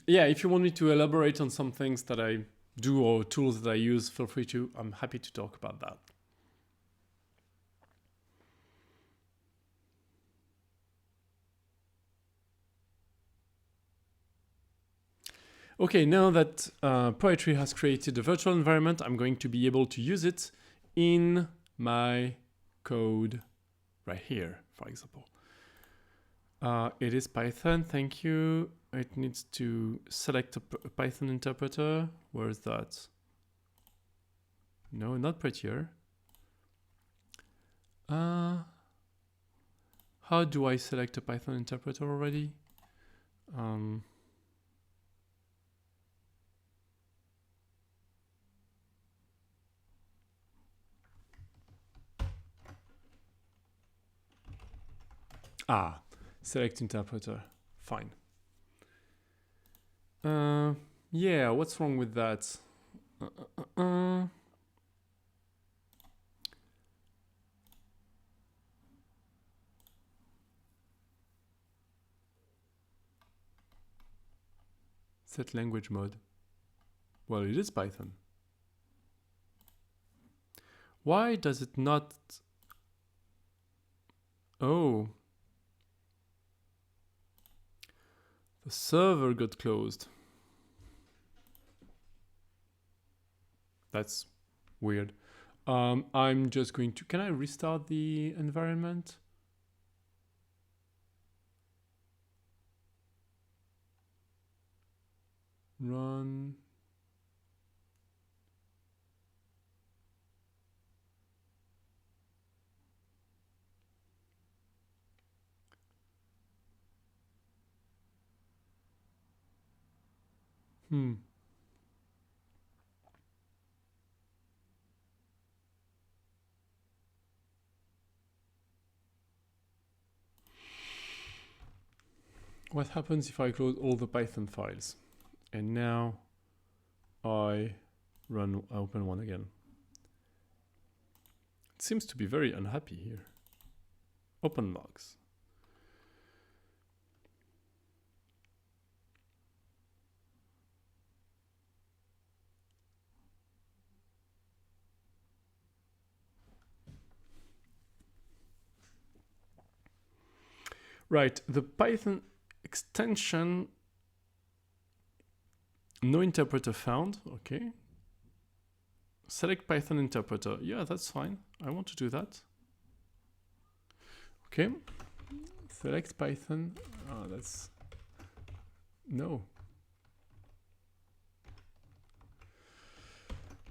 Yeah, if you want me to elaborate on some things that I do or tools that I use, feel free to. I'm happy to talk about that. Okay, now that Poetry has created a virtual environment, I'm going to be able to use it in my code right here, for example. It is Python, thank you. It needs to select a Python interpreter. Where is that? No, not prettier. How do I select a Python interpreter already? Select interpreter. Fine. Yeah, what's wrong with that? Set language mode. Well, it is Python. Why does it not? Oh. The server got closed. That's weird. I'm just going to, can I restart the environment? Run. What happens if I close all the Python files? And now I open one again. It seems to be very unhappy here. Open logs. Right, the Python extension, no interpreter found, okay. Select Python interpreter, yeah, that's fine. I want to do that. Okay, select Python, that's, no.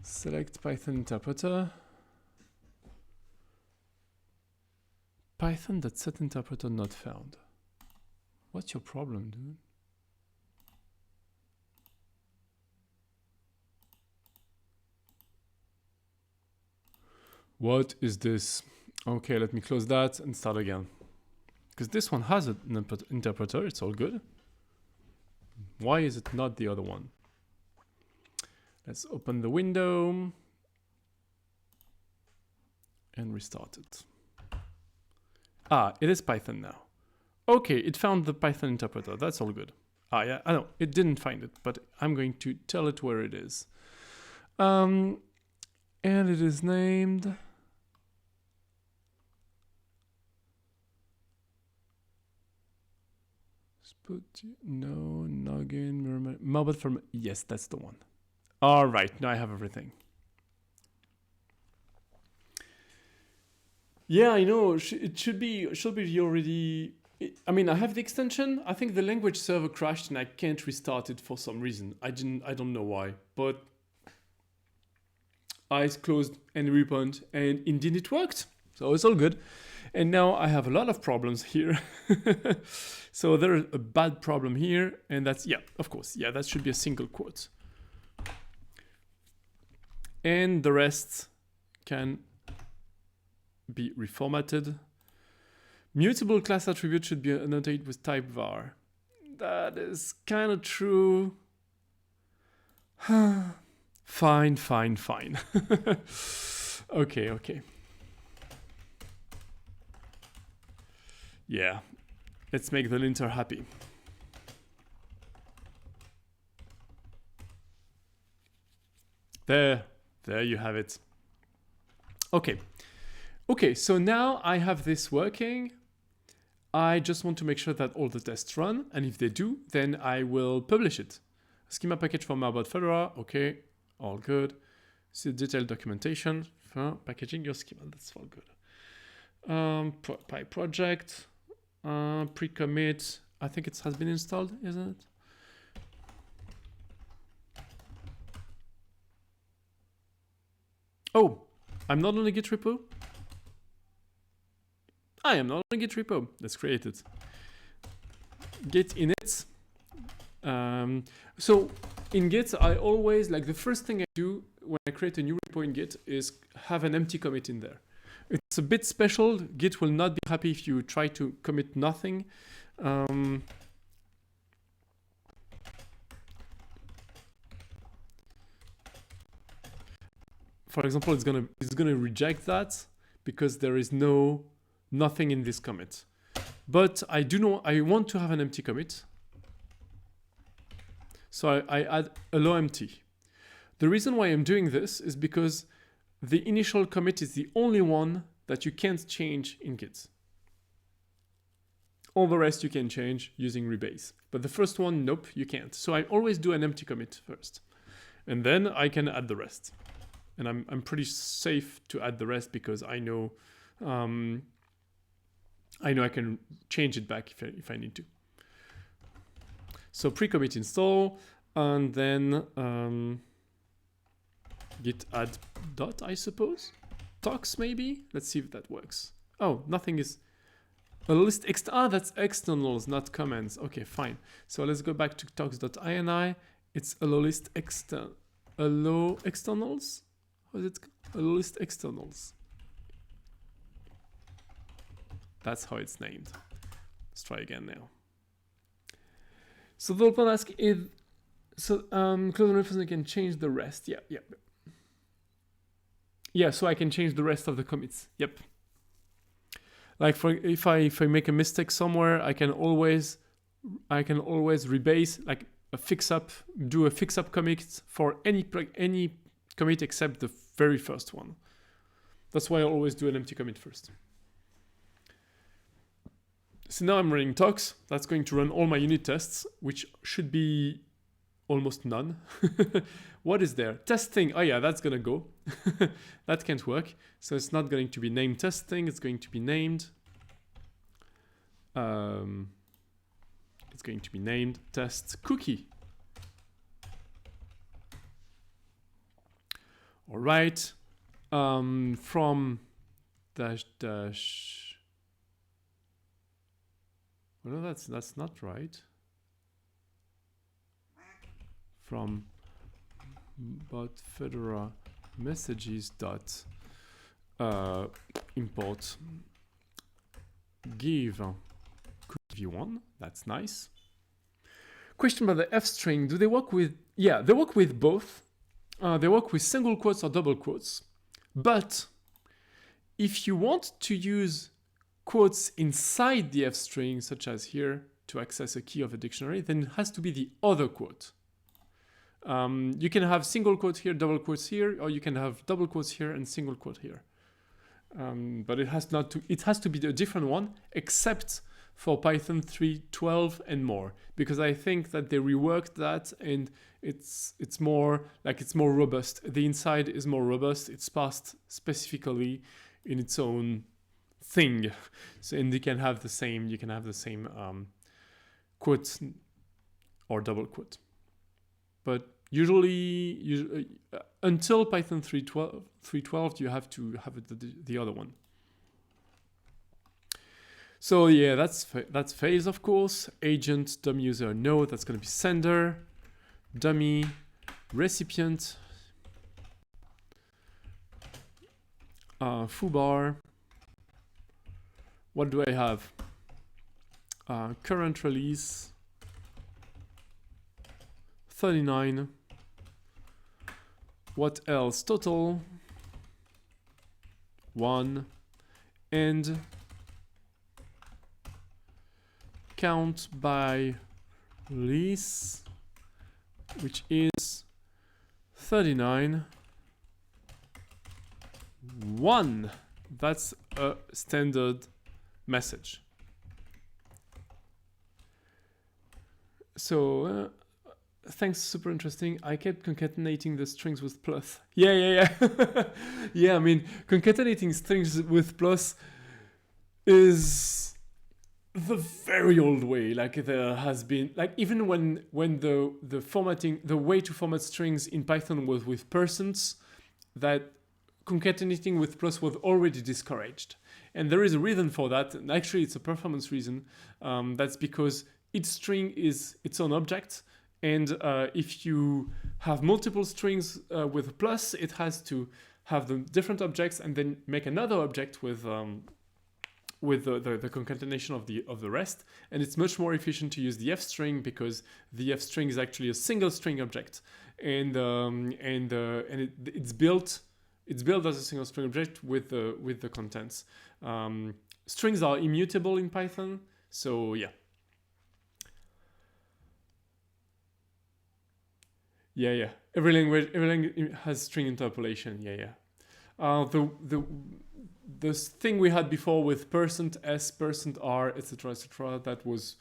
Select Python interpreter. Python.set interpreter not found. What's your problem, dude? What is this? Okay, let me close that and start again. Because this one has an interpreter, it's all good. Why is it not the other one? Let's open the window and restart it. It is Python now. Okay, it found the Python interpreter. That's all good. Yeah, I know, it didn't find it, but I'm going to tell it where it is. And it is named... No, Noggin, Maubot from... Yes, that's the one. All right, now I have everything. Yeah, I know. It should be already. I mean, I have the extension. I think the language server crashed and I can't restart it for some reason. I don't know why, but eyes closed and reopened, and indeed it worked. So it's all good. And now I have a lot of problems here. So there's a bad problem here, and that's, yeah, of course, yeah, that should be a single quote. And the rest can be reformatted. Mutable class attribute should be annotated with type var. That is kind of true. Fine. Okay. Yeah, let's make the linter happy. There you have it. Okay, so now I have this working. I just want to make sure that all the tests run, and if they do, then I will publish it. Schema package for Maubot Fedora, okay, all good. See detailed documentation for packaging your schema, that's all good. Py project, pre-commit, I think it has been installed, isn't it? Oh, I'm not on the Git repo? I am not on Git repo. Let's create it. Git init. So in Git, I always, like, the first thing I do when I create a new repo in Git is have an empty commit in there. It's a bit special. Git will not be happy if you try to commit nothing. For example, it's gonna reject that because there is nothing in this commit. But I want to have an empty commit. So I add allow empty. The reason why I'm doing this is because the initial commit is the only one that you can't change in Git. All the rest you can change using rebase. But the first one, nope, you can't. So I always do an empty commit first. And then I can add the rest. And I'm pretty safe to add the rest because I know I can change it back if I need to. So pre-commit install, and then git add dot, I suppose. Tox maybe? Let's see if that works. Oh, nothing is a list that's externals, not comments. Okay, fine. So let's go back to tox.ini. It's allow list allow externals. How is it? Allow list externals. That's how it's named. Let's try again now. So the open ask is, so close reference, I can change the rest. Yeah, so I can change the rest of the commits. Yep. Like if I make a mistake somewhere, I can always rebase, like do a fix up commit for any commit except the very first one. That's why I always do an empty commit first. So now I'm running Tox. That's going to run all my unit tests, which should be almost none. What is there? Testing. Oh yeah, that's gonna go. That can't work. So it's not going to be named testing. It's going to be named. It's going to be named test cookie. All right. From dash. Well, no, that's not right. From but fedora messages dot import give v1. That's nice. Question about the f string. Do they work with? Yeah, they work with both. They work with single quotes or double quotes. But if you want to use quotes inside the f string, such as here, to access a key of a dictionary, then it has to be the other quote. You can have single quote here, double quotes here, or you can have double quotes here and single quote here. But it has to be a different one, except for Python 3.12 and more, because I think that they reworked that and it's more robust. The inside is more robust. It's parsed specifically in its own thing. So, and you can have the same quote or double quote. But usually until Python 3.12, you have to have the other one. So yeah, that's phase, of course. Agent, dummy user, no, that's going to be sender. Dummy, recipient, foobar. What do I have? Current release, 39. What else? Total, 1. And count by release, which is 39. 1. That's a standard message. So thanks, super interesting. I kept concatenating the strings with plus. Yeah. Yeah, I mean, concatenating strings with plus is the very old way. Like, there has been, like, even when the formatting, the way to format strings in Python was with %, that concatenating with plus was already discouraged. And there is a reason for that. And actually, it's a performance reason. That's because each string is its own object. And if you have multiple strings with a plus, it has to have the different objects and then make another object with the concatenation of the rest. And it's much more efficient to use the f string, because the f string is actually a single string object, and it's built as a single string object with the contents. Strings are immutable in Python, so yeah. Yeah. Every language has string interpolation. Yeah. The thing we had before with %s, %r, etc., that was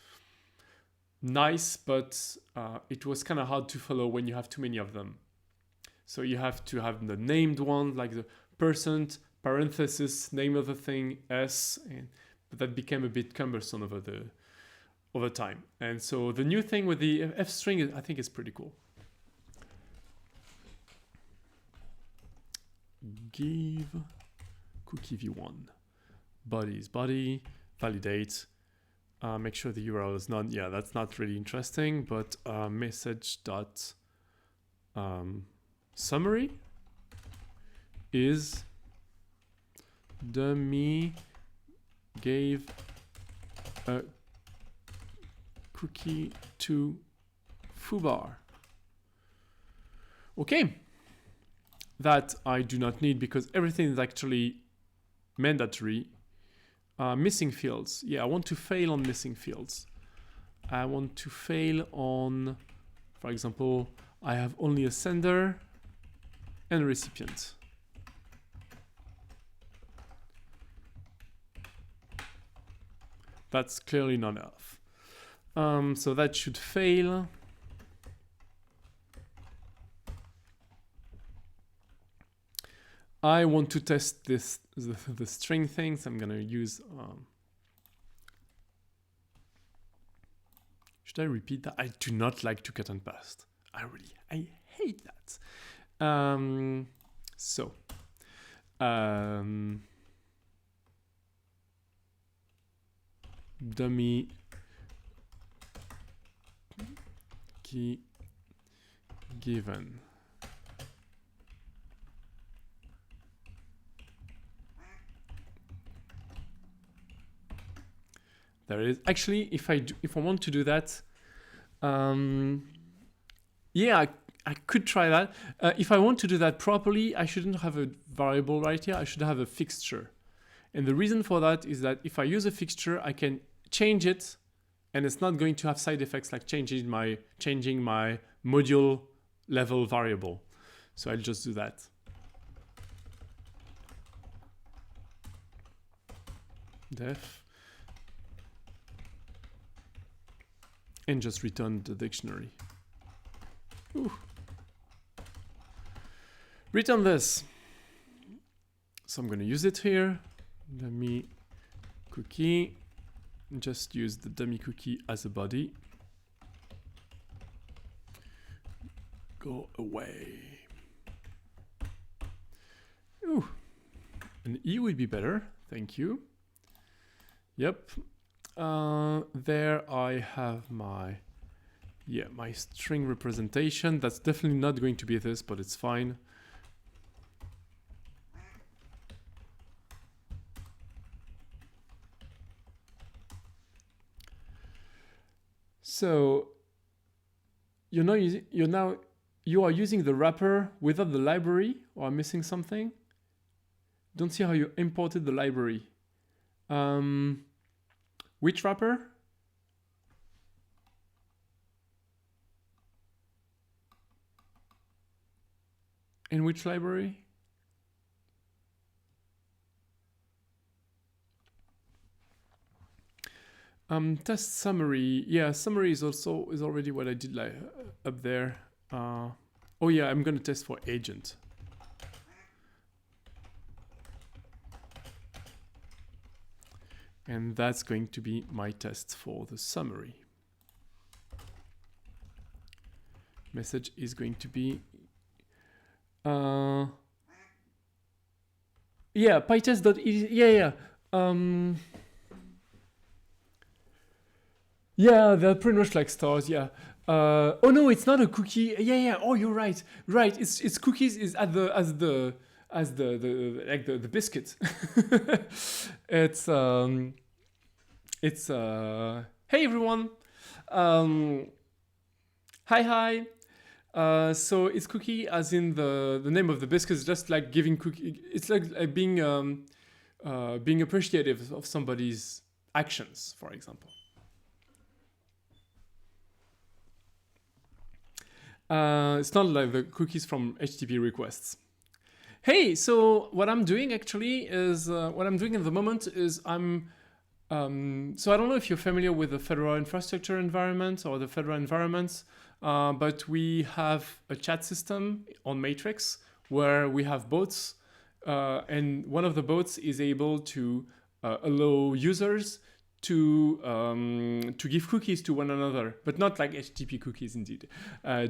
nice, but it was kind of hard to follow when you have too many of them. So you have to have the named one, like the %, parenthesis, name of the thing, s, but that became a bit cumbersome over time. And so the new thing with the f string, I think, is pretty cool. Give cookie v1, body is body, validate, make sure the URL is not, yeah, that's not really interesting, but message dot summary is dummy gave a cookie to foobar. Okay. That I do not need, because everything is actually mandatory. Missing fields. Yeah, I want to fail on missing fields. I want to fail on, for example, I have only a sender and a recipient. That's clearly not enough. So that should fail. I want to test the string things. I'm gonna use. Should I repeat that? I do not like to cut and paste. I hate that. Dummy key given. There is actually, if I want to do that, yeah, I could try that. If I want to do that properly, I shouldn't have a variable right here. I should have a fixture. And the reason for that is that if I use a fixture, I can change it, and it's not going to have side effects like changing my module level variable. So I'll just do that. Def. And just return the dictionary. Ooh. Return this. So I'm going to use it here. Let me cookie. Just use the dummy cookie as a body. Go away. Ooh, an E would be better. Thank you. Yep. There I have my string representation. That's definitely not going to be this, but it's fine. So you are using the wrapper without the library, or I'm missing something. Don't see how you imported the library. Which wrapper? In which library? Test summary. Yeah, summary is already what I did up there. Oh yeah, I'm gonna test for agent. And that's going to be my test for the summary. Message is going to be yeah, pytest.easy. Yeah. Yeah, they're pretty much like stars. Yeah. Oh no, it's not a cookie. Yeah. Oh, you're right. Right. It's cookies is at the biscuit. It's hey everyone. Hi. So it's cookie as in the name of the biscuit is just like giving cookie. It's like being appreciative of somebody's actions, for example. It's not like the cookies from HTTP requests. Hey, so what I'm doing actually is what I'm doing at the moment is so I don't know if you're familiar with the Fedora infrastructure environment or the Fedora environments, but we have a chat system on Matrix where we have bots, and one of the bots is able to allow users to give cookies to one another, but not like HTTP cookies indeed.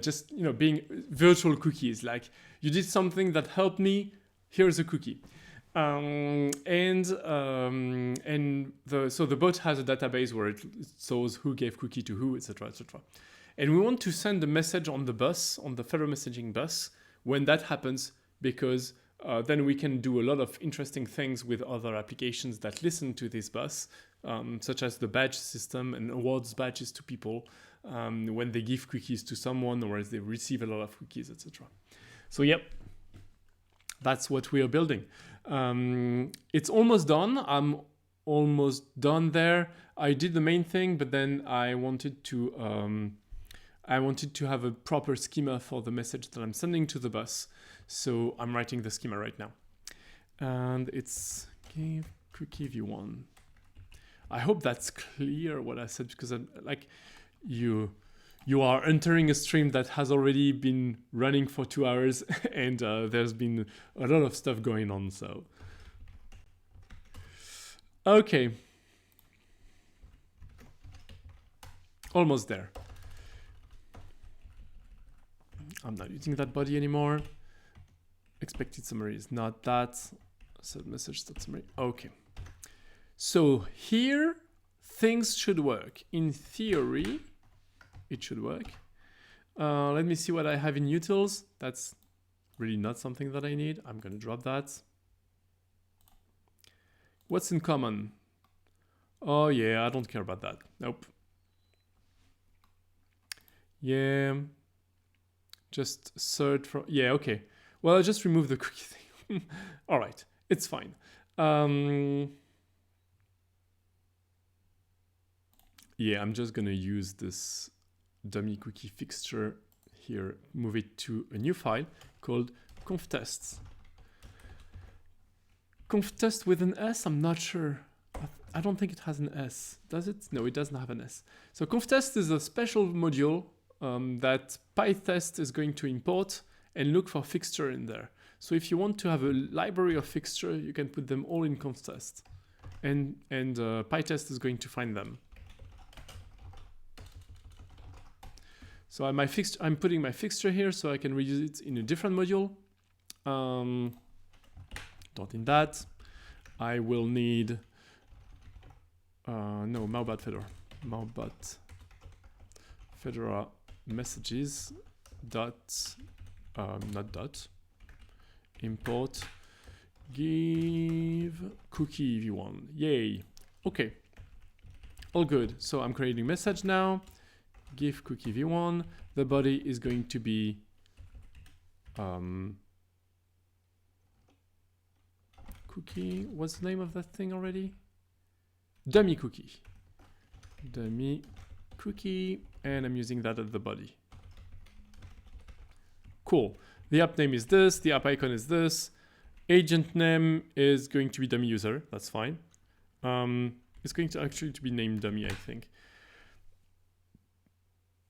Just being virtual cookies, like you did something that helped me, here's a cookie. So the bot has a database where it shows who gave cookie to who, etc., etc. And we want to send a message on the bus, on the fedora-messaging bus, when that happens, because then we can do a lot of interesting things with other applications that listen to this bus, such as the badge system and awards badges to people when they give cookies to someone or as they receive a lot of cookies, etc. So yep, that's what we are building. It's almost done. I'm almost done there. I did the main thing, but then I wanted to have a proper schema for the message that I'm sending to the bus. So I'm writing the schema right now. And it's give cookie v1. I hope that's clear what I said, because I'm like you are entering a stream that has already been running for 2 hours and there's been a lot of stuff going on. So okay, almost there. I'm not using that body anymore. Expected summary is not that. Set message.summary. Okay. So here things should work. In theory, it should work. Let me see what I have in utils. That's really not something that I need. I'm going to drop that. What's in common? Oh yeah, I don't care about that. Nope. Yeah. Just search for, yeah, okay. Well, I just removed the cookie thing. All right, it's fine. Yeah, I'm just gonna use this dummy cookie fixture here, move it to a new file called conftests. Conftests with an S, I'm not sure. I don't think it has an S, does it? No, it doesn't have an S. So conftest is a special module that pytest is going to import and look for fixture in there. So if you want to have a library of fixture, you can put them all in conftest. and PyTest is going to find them. So I'm putting my fixture here so I can reuse it in a different module. Not in that. I will need no Maubot Fedora. Maubot Fedora messages dot not dot import give cookie v1. Yay. Okay. All good. So I'm creating message now. Give cookie v1. The body is going to be cookie. What's the name of that thing already? Dummy cookie. Dummy cookie, and I'm using that as the body. Cool. The app name is this. The app icon is this. Agent name is going to be dummy user. That's fine. It's going to actually to be named dummy, I think.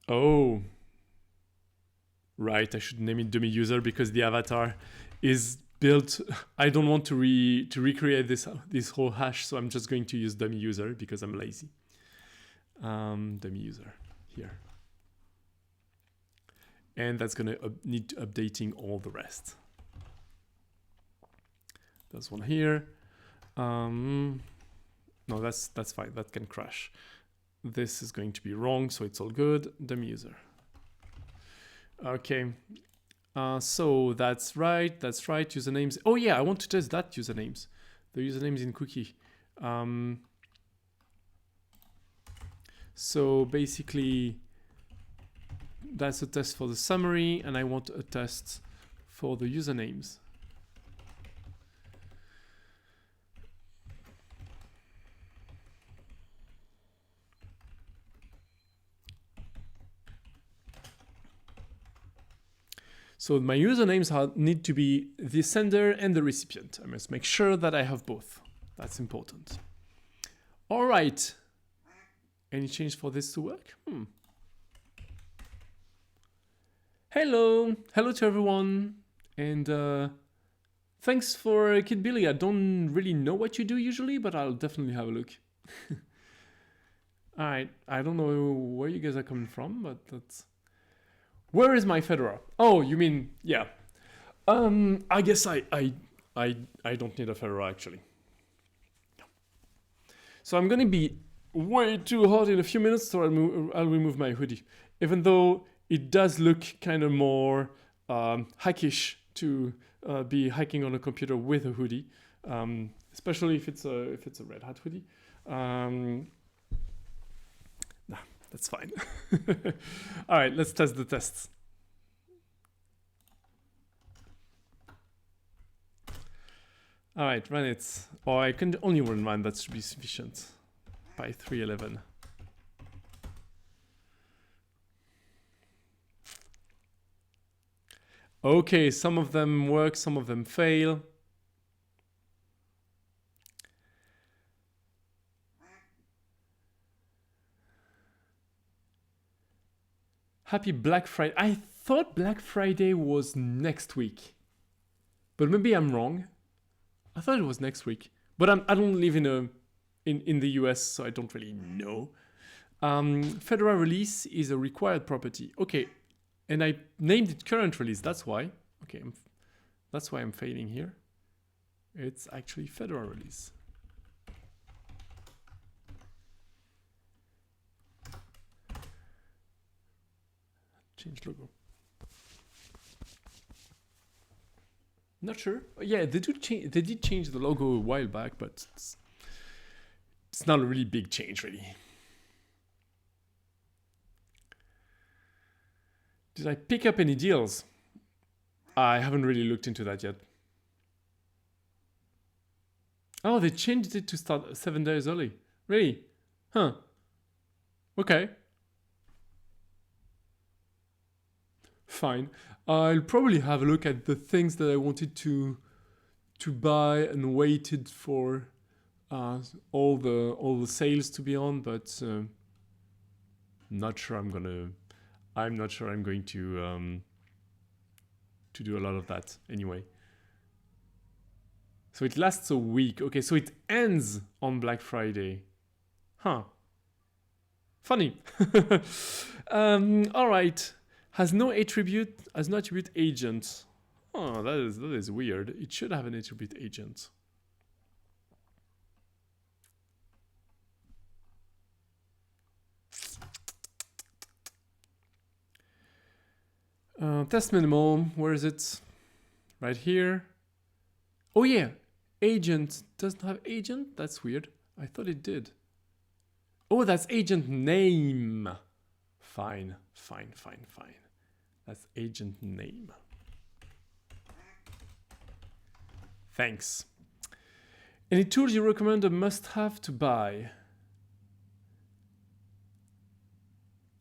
Oh, right. I should name it dummy user because the avatar is built. I don't want to recreate this whole hash, so I'm just going to use dummy user because I'm lazy. Dummy user here, and that's gonna need updating all the rest. There's one here. No, that's fine. That can crash. This is going to be wrong, so it's all good. Dummy user. Okay. So that's right. That's right. Usernames. Oh yeah, I want to test that usernames. The usernames in cookie. So basically, that's a test for the summary, and I want a test for the usernames. So my usernames need to be the sender and the recipient. I must make sure that I have both. That's important. All right. Any change for this to work? Hello. Hello to everyone. And thanks for Kid Billy. I don't really know what you do usually, but I'll definitely have a look. All right. I don't know where you guys are coming from, but that's... Where is my Fedora? Oh, you mean, yeah. I guess I don't need a Fedora actually. So I'm gonna be way too hot in a few minutes, so I'll remove my hoodie. Even though it does look kind of more hackish to be hacking on a computer with a hoodie, especially if it's a Red Hat hoodie. That's fine. All right, let's test the tests. All right, run it. Or I can only run one, that should be sufficient. By 311. Okay, some of them work, some of them fail. Happy Black Friday. I thought Black Friday was next week, but maybe I'm wrong. I thought it was next week, but I don't live in the US, so I don't really know. Fedora release is a required property. Okay, and I named it current release. That's why. Okay, that's why I'm failing here. It's actually Fedora release. Change logo. Not sure. Yeah, they did change the logo a while back, but it's not a really big change, really. Did I pick up any deals? I haven't really looked into that yet. Oh, they changed it to start 7 days early. Really? Huh. Okay. Fine. I'll probably have a look at the things that I wanted to buy and waited for all the sales to be on, but not sure I'm not sure I'm going to do a lot of that anyway. So it lasts a week. Okay, so it ends on Black Friday. Huh. Funny. All right. Has no attribute agent. Oh, that is weird. It should have an attribute agent. Test minimal. Where is it? Right here. Oh yeah, agent doesn't have agent. That's weird. I thought it did. Oh, that's agent name. Fine. That's agent name. Thanks. Any tools you recommend a must-have to buy?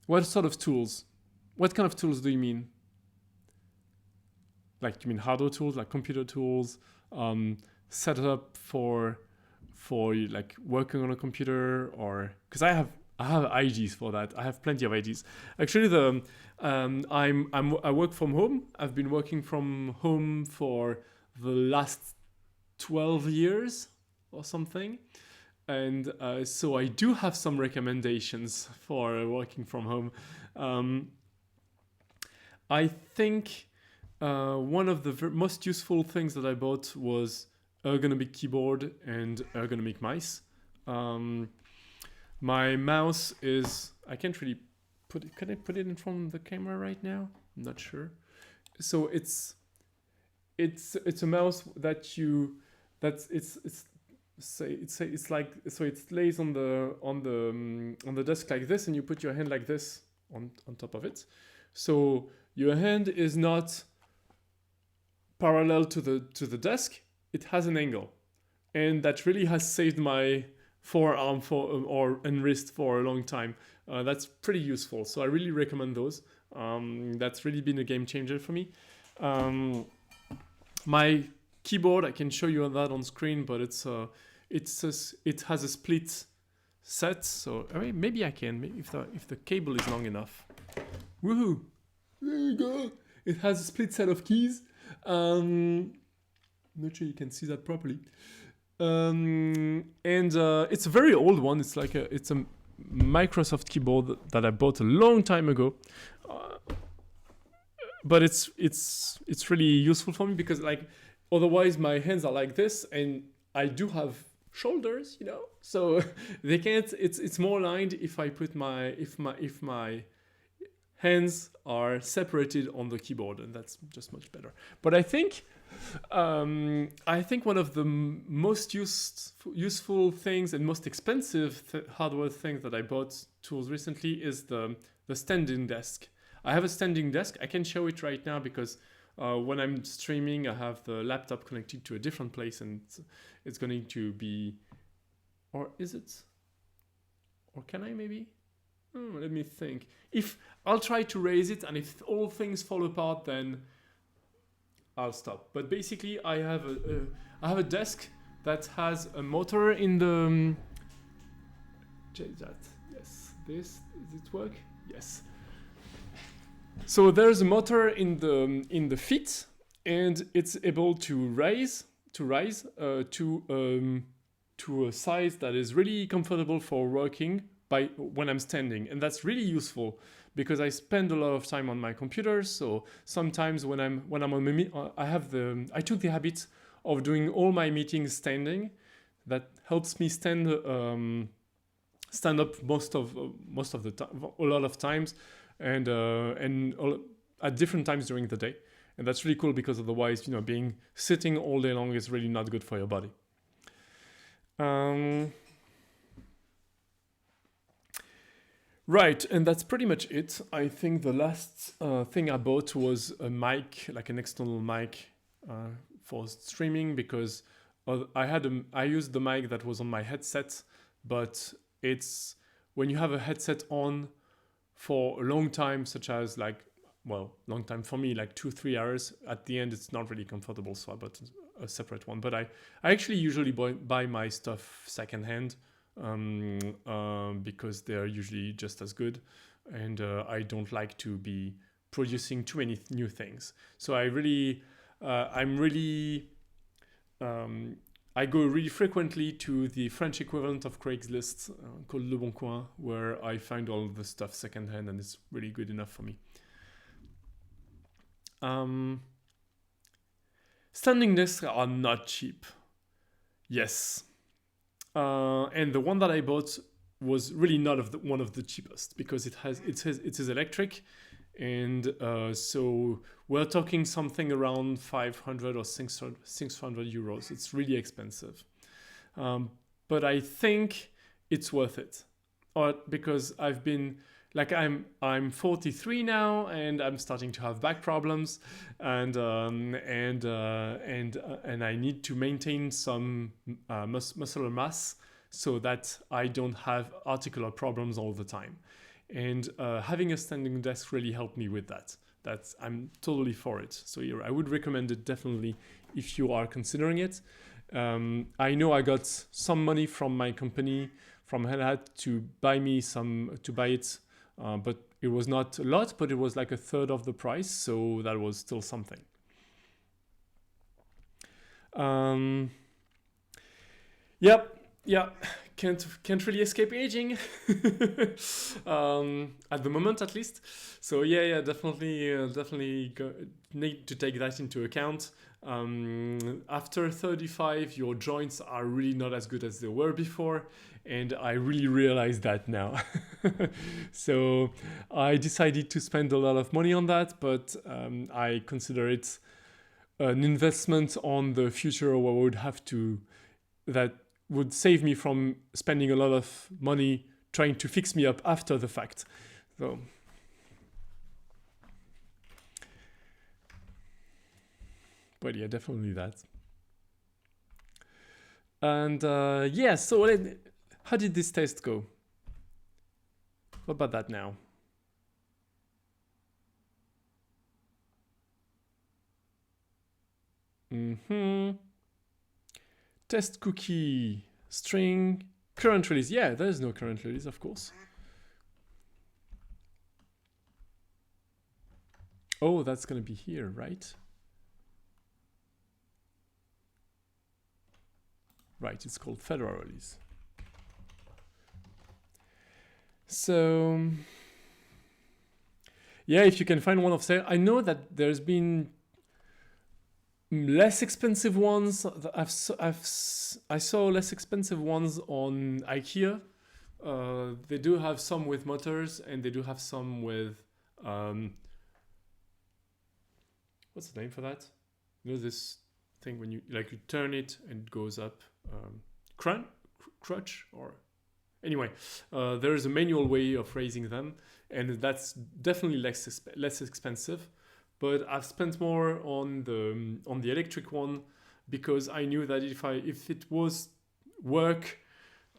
What sort of tools? What kind of tools do you mean? Like, you mean hardware tools, like computer tools, setup for like working on a computer, or because I have IDs for that. I have plenty of IDs. Actually, I work from home. I've been working from home for the last 12 years or something, and so I do have some recommendations for working from home. I think one of the most useful things that I bought was ergonomic keyboard and ergonomic mice. My mouse is, I can't really put it, can I put it in front of the camera right now? I'm not sure. So it's a mouse that it's like, so it lays on the desk like this, and you put your hand like this on top of it. So your hand is not parallel to the desk. It has an angle, and that really has saved my forearm and wrist for a long time. That's pretty useful, so I really recommend those. That's really been a game changer for me. My keyboard, I can show you that on screen, but it has a split set, so I mean, maybe I can, maybe if the cable is long enough. Woohoo! There you go. It has a split set of keys. Not sure you can see that properly. And it's a very old one. It's like it's a Microsoft keyboard that I bought a long time ago. But it's really useful for me because, like, otherwise my hands are like this, and I do have shoulders, you know, so they can't. It's more aligned if I put if my hands are separated on the keyboard, and that's just much better. But I think one of the most useful things and most expensive hardware things that I bought tools recently is the standing desk. I have a standing desk. I can show it right now because when I'm streaming, I have the laptop connected to a different place, and it's going to be, or is it? Or can I maybe? Let me think. If I'll try to raise it, and if all things fall apart, then I'll stop. But basically, I have a desk that has a motor in the. Yes. Does it work? Yes. So there's a motor in the feet, and it's able to rise to a size that is really comfortable for working when I'm standing, and that's really useful because I spend a lot of time on my computer. So sometimes when I'm on I took the habit of doing all my meetings standing. That helps me stand up most of the time, a lot of times, and at different times during the day, and that's really cool because otherwise, being sitting all day long is really not good for your body. Right, and that's pretty much it. I think the last thing I bought was a mic, like an external mic for streaming, because I used the mic that was on my headset, but it's when you have a headset on for a long time, such as long time for me, like 2-3 hours, at the end it's not really comfortable, so I bought a separate one. But I actually usually buy my stuff secondhand, because they're usually just as good, and I don't like to be producing too many new things. So I'm really I go really frequently to the French equivalent of Craigslist called Le Bon Coin, where I find all the stuff secondhand, and it's really good enough for me. Standing desks are not cheap. Yes. And the one that I bought was really not one of the cheapest, because it is electric, and so we're talking something around 500 or 600 euros. It's really expensive, but I think it's worth it, because I've been like I'm 43 now, and I'm starting to have back problems, and I need to maintain some muscular mass so that I don't have articular problems all the time. And having a standing desk really helped me with that. I'm totally for it. So I would recommend it definitely if you are considering it. I know I got some money from my company, from Helhat, to buy it. But it was not a lot, but it was like a third of the price, so that was still something. Yeah, can't really escape aging at the moment, at least. So yeah, definitely need to take that into account. After 35, your joints are really not as good as they were before, and I really realize that now. So I decided to spend a lot of money on that, but I consider it an investment on the future, where that would save me from spending a lot of money trying to fix me up after the fact. So but yeah, definitely that. And yeah, so how did this test go? What about that now? Test cookie, string, current release. Yeah, there's no current release, of course. Oh, that's going to be here, right? Right, it's called Fedora release. So yeah, if you can find one of sale. I know that there's been less expensive ones. I saw less expensive ones on IKEA. They do have some with motors, and they do have some with what's the name for that? You know, this thing when you turn it and it goes up, crutch, or anyway, there is a manual way of raising them, and that's definitely less expensive. But I've spent more on the electric one, because I knew that if it was work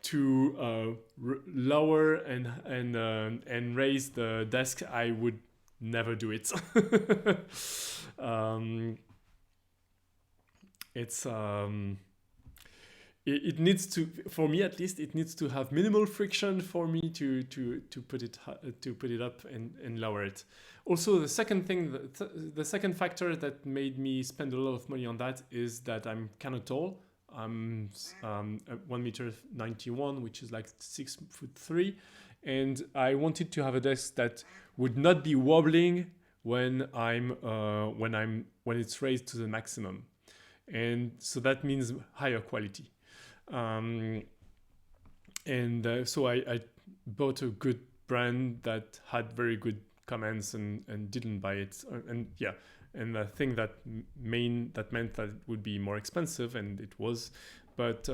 to lower and raise the desk, I would never do it. It needs to, for me at least, it needs to have minimal friction for me to put it up and lower it. Also, the second factor that made me spend a lot of money on that is that I'm kind of tall. I'm 1.91 m, which is like 6'3", and I wanted to have a desk that would not be wobbling when it's raised to the maximum, and so that means higher quality. So I bought a good brand that had very good comments and didn't buy it, and I think that meant that it would be more expensive, and it was, but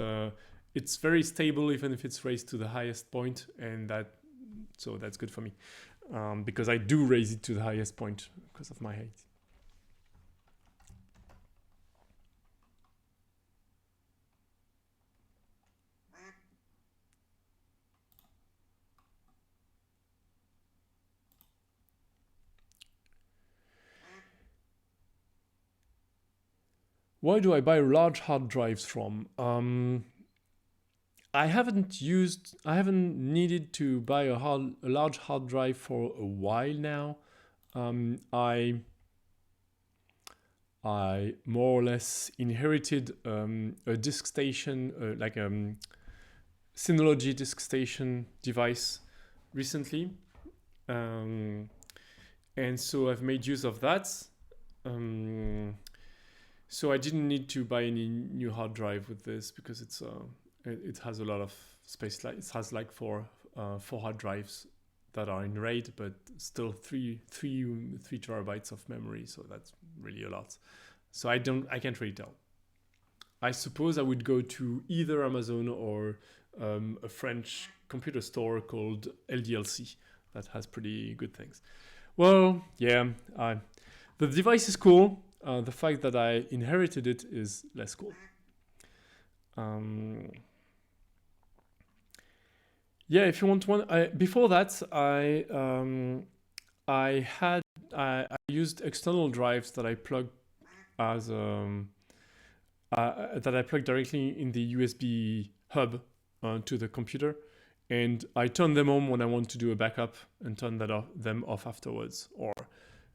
it's very stable even if it's raised to the highest point, and so that's good for me, because I do raise it to the highest point because of my height. Why do I buy large hard drives from? I haven't needed to buy a large hard drive for a while now. I more or less inherited a disk station, like a Synology disk station device recently. And so I've made use of that. So I didn't need to buy any new hard drive with this because it has a lot of space. Like it has like four hard drives that are in RAID, but still three terabytes of memory. So that's really a lot. So I can't really tell. I suppose I would go to either Amazon or a French computer store called LDLC that has pretty good things. Well, yeah, the device is cool. The fact that I inherited it is less cool. Yeah, if you want one, before that, I used external drives that I plugged as that I plugged directly in the USB hub to the computer, and I turn them on when I want to do a backup and turn them off afterwards, or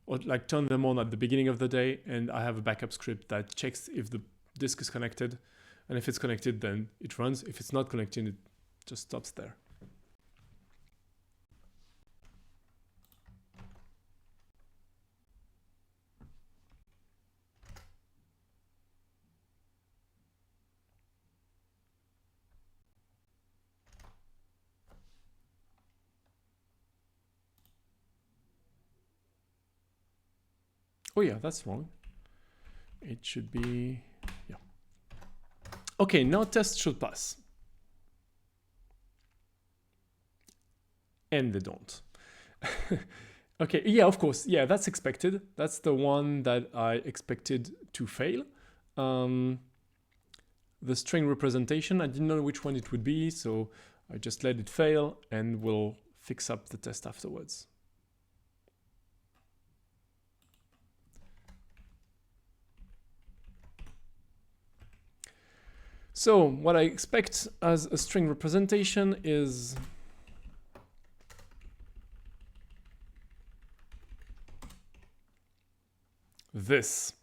like turn them on at the beginning of the day, and I have a backup script that checks if the disk is connected, and if it's connected, then it runs. If it's not connected, it just stops there. Oh yeah, that's wrong. It should be, yeah. Okay, now test should pass. And they don't. Okay, yeah, of course. Yeah, that's expected. That's the one that I expected to fail. The string representation, I didn't know which one it would be, so I just let it fail and we'll fix up the test afterwards. So what I expect as a string representation is this.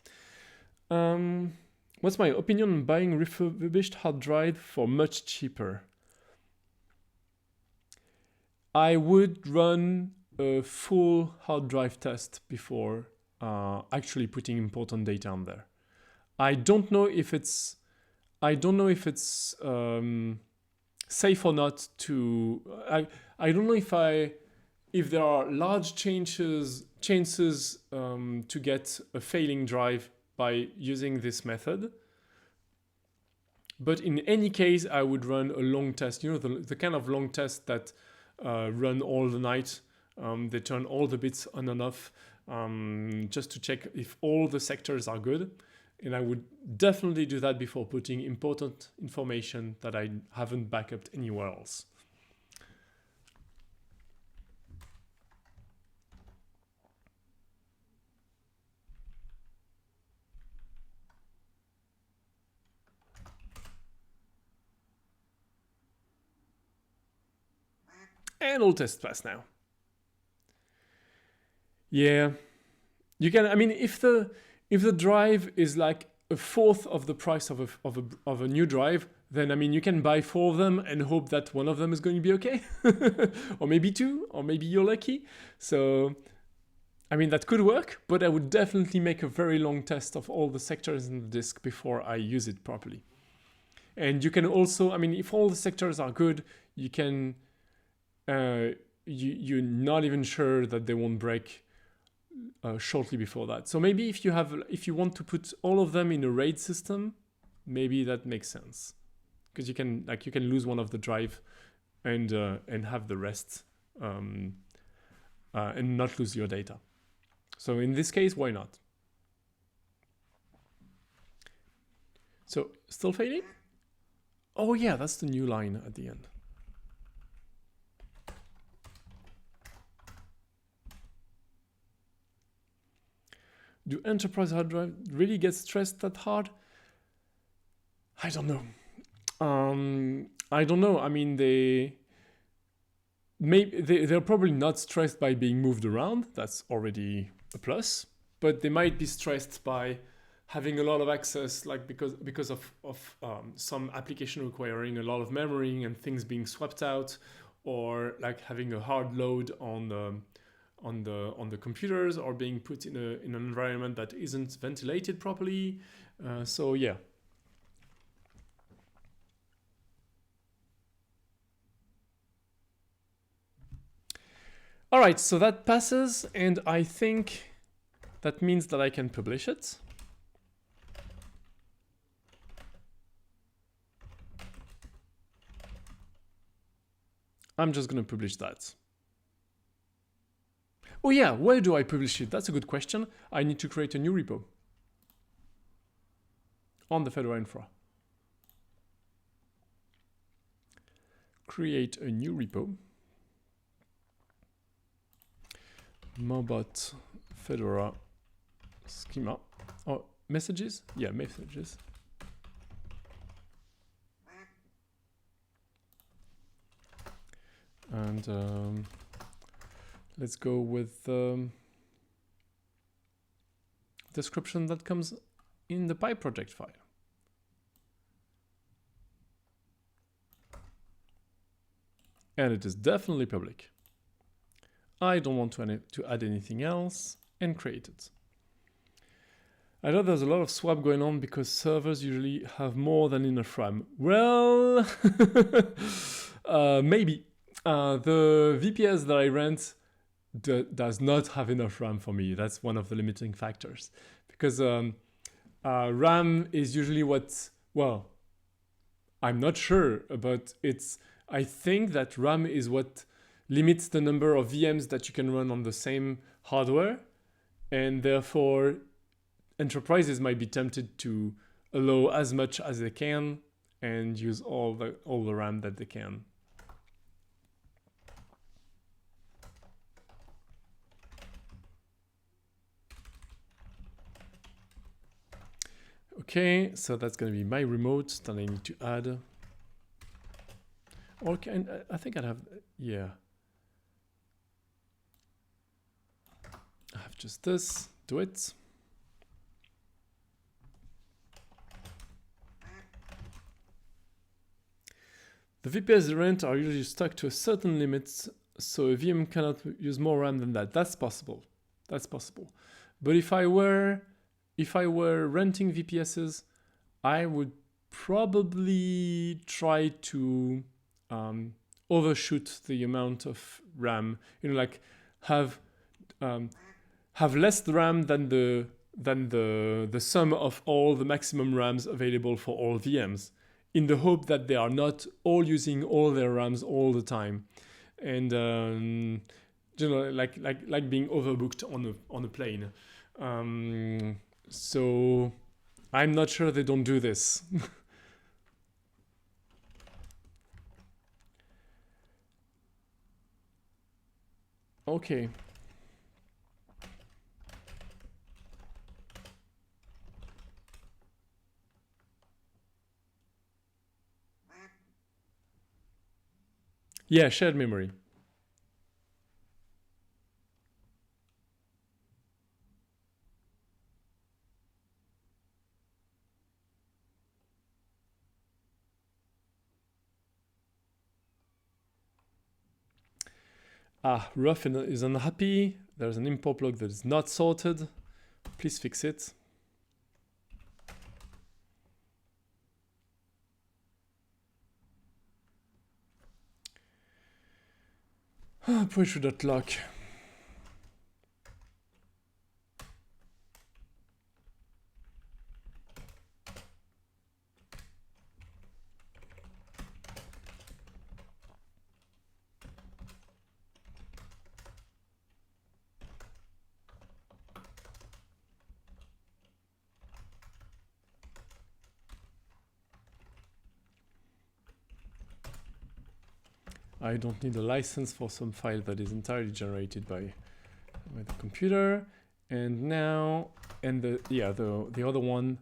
What's my opinion on buying refurbished hard drive for much cheaper? I would run a full hard drive test before actually putting important data on there. I don't know if it's safe or not to. I don't know if there are large chances to get a failing drive by using this method. But in any case, I would run a long test. You know, the kind of long test that run all the night. They turn all the bits on and off just to check if all the sectors are good. And I would definitely do that before putting important information that I haven't backed anywhere else. And all tests pass now. Yeah, you can. I mean, if the drive is like a fourth of the price of a new drive, then I mean you can buy 4 of them and hope that one of them is going to be okay, or maybe 2, or maybe you're lucky. So, I mean that could work, but I would definitely make a very long test of all the sectors in the disk before I use it properly. And you can also, I mean, if all the sectors are good, you can. You're not even sure that they won't break shortly before that. So maybe if you want to put all of them in a RAID system, maybe that makes sense, because you can lose one of the drive and have the rest and not lose your data. So in this case, why not? So still failing? Oh yeah, that's the new line at the end. Do enterprise hard drive really get stressed that hard? I don't know. I don't know. I mean, they're probably not stressed by being moved around. That's already a plus. But they might be stressed by having a lot of access, like because of some application requiring a lot of memory and things being swapped out, or like having a hard load on the computers, or being put in an environment that isn't ventilated properly. So yeah. All right, so that passes, and I think that means that I can publish it. I'm just going to publish that. Oh yeah, where do I publish it? That's a good question. I need to create a new repo on the Fedora Infra. Create a new repo. Maubot Fedora schema. Oh, messages? Yeah, messages. And let's go with the description that comes in the PyProject file. And it is definitely public. I don't want to add anything else, and create it. I know there's a lot of swap going on because servers usually have more than enough RAM. Well, maybe. The VPS that I rent does not have enough RAM for me. That's one of the limiting factors. Because RAM is usually what, well, I'm not sure, but I think that RAM is what limits the number of VMs that you can run on the same hardware, and therefore enterprises might be tempted to allow as much as they can and use all the RAM that they can. Okay, so that's going to be my remote that I need to add. Okay, I think I'd have, yeah. I have just this, do it. The VPS rent are usually stuck to a certain limit, so a VM cannot use more RAM than that. That's possible. That's possible. But if I were renting VPSs, I would probably try to overshoot the amount of RAM. You know, like have less RAM than the sum of all the maximum RAMs available for all VMs, in the hope that they are not all using all their RAMs all the time, and you know, like being overbooked on a plane. So I'm not sure they don't do this. Okay. Yeah, shared memory. Rough is unhappy. There's an import log that is not sorted. Please fix it. Push.lock. I don't need a license for some file that is entirely generated by the computer. And now, and the other one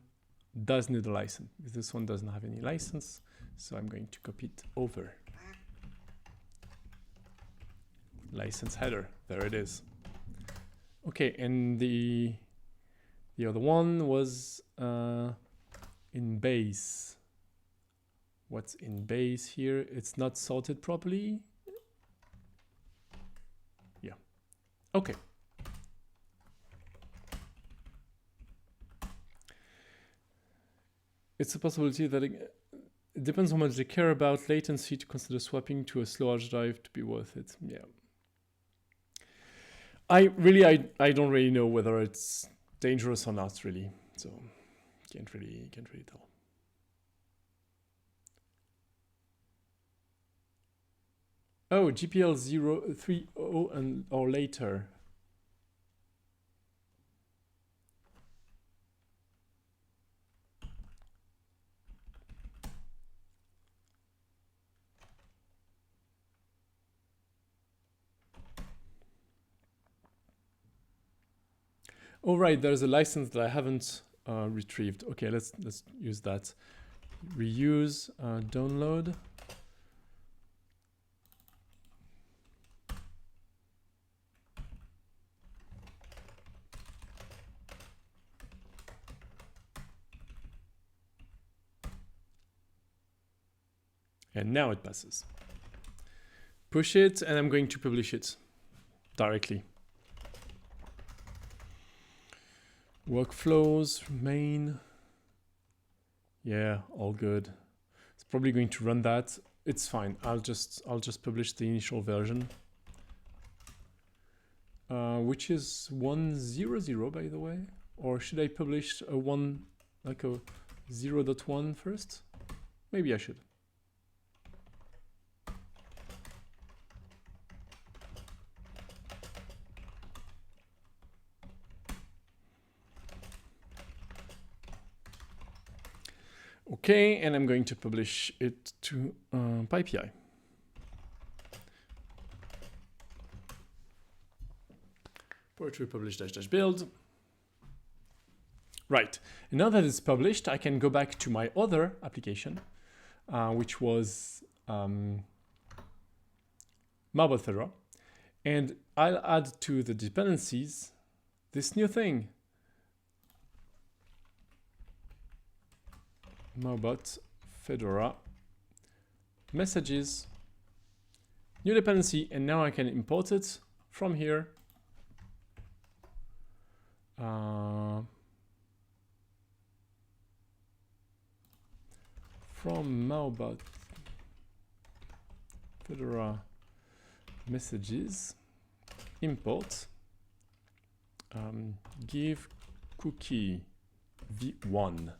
does need a license. This one doesn't have any license, so I'm going to copy it over. License header, there it is. Okay, and the The other one was in base. What's in base here? It's not sorted properly. Yeah. Okay. It's a possibility that it depends how much they care about latency to consider swapping to a slow hard drive to be worth it. Yeah. I don't really know whether it's dangerous or not, really. So can't really tell. Oh, GPL 030 and or later. Oh right, there's a license that I haven't retrieved. Okay, let's use that. Reuse, download. And now it passes. Push it, and I'm going to publish it directly. Workflows, main. Yeah, all good. It's probably going to run that. It's fine. I'll just publish the initial version, which is 1.0.0 by the way. Or should I publish a 0.1 first? Maybe I should. Okay, and I'm going to publish it to PyPI. Poetry publish -- build. Right, and now that it's published, I can go back to my other application, which was Maubot Fedora, and I'll add to the dependencies this new thing. Maubot Fedora messages, new dependency, and now I can import it from here. From Maubot Fedora messages, import give cookie v1.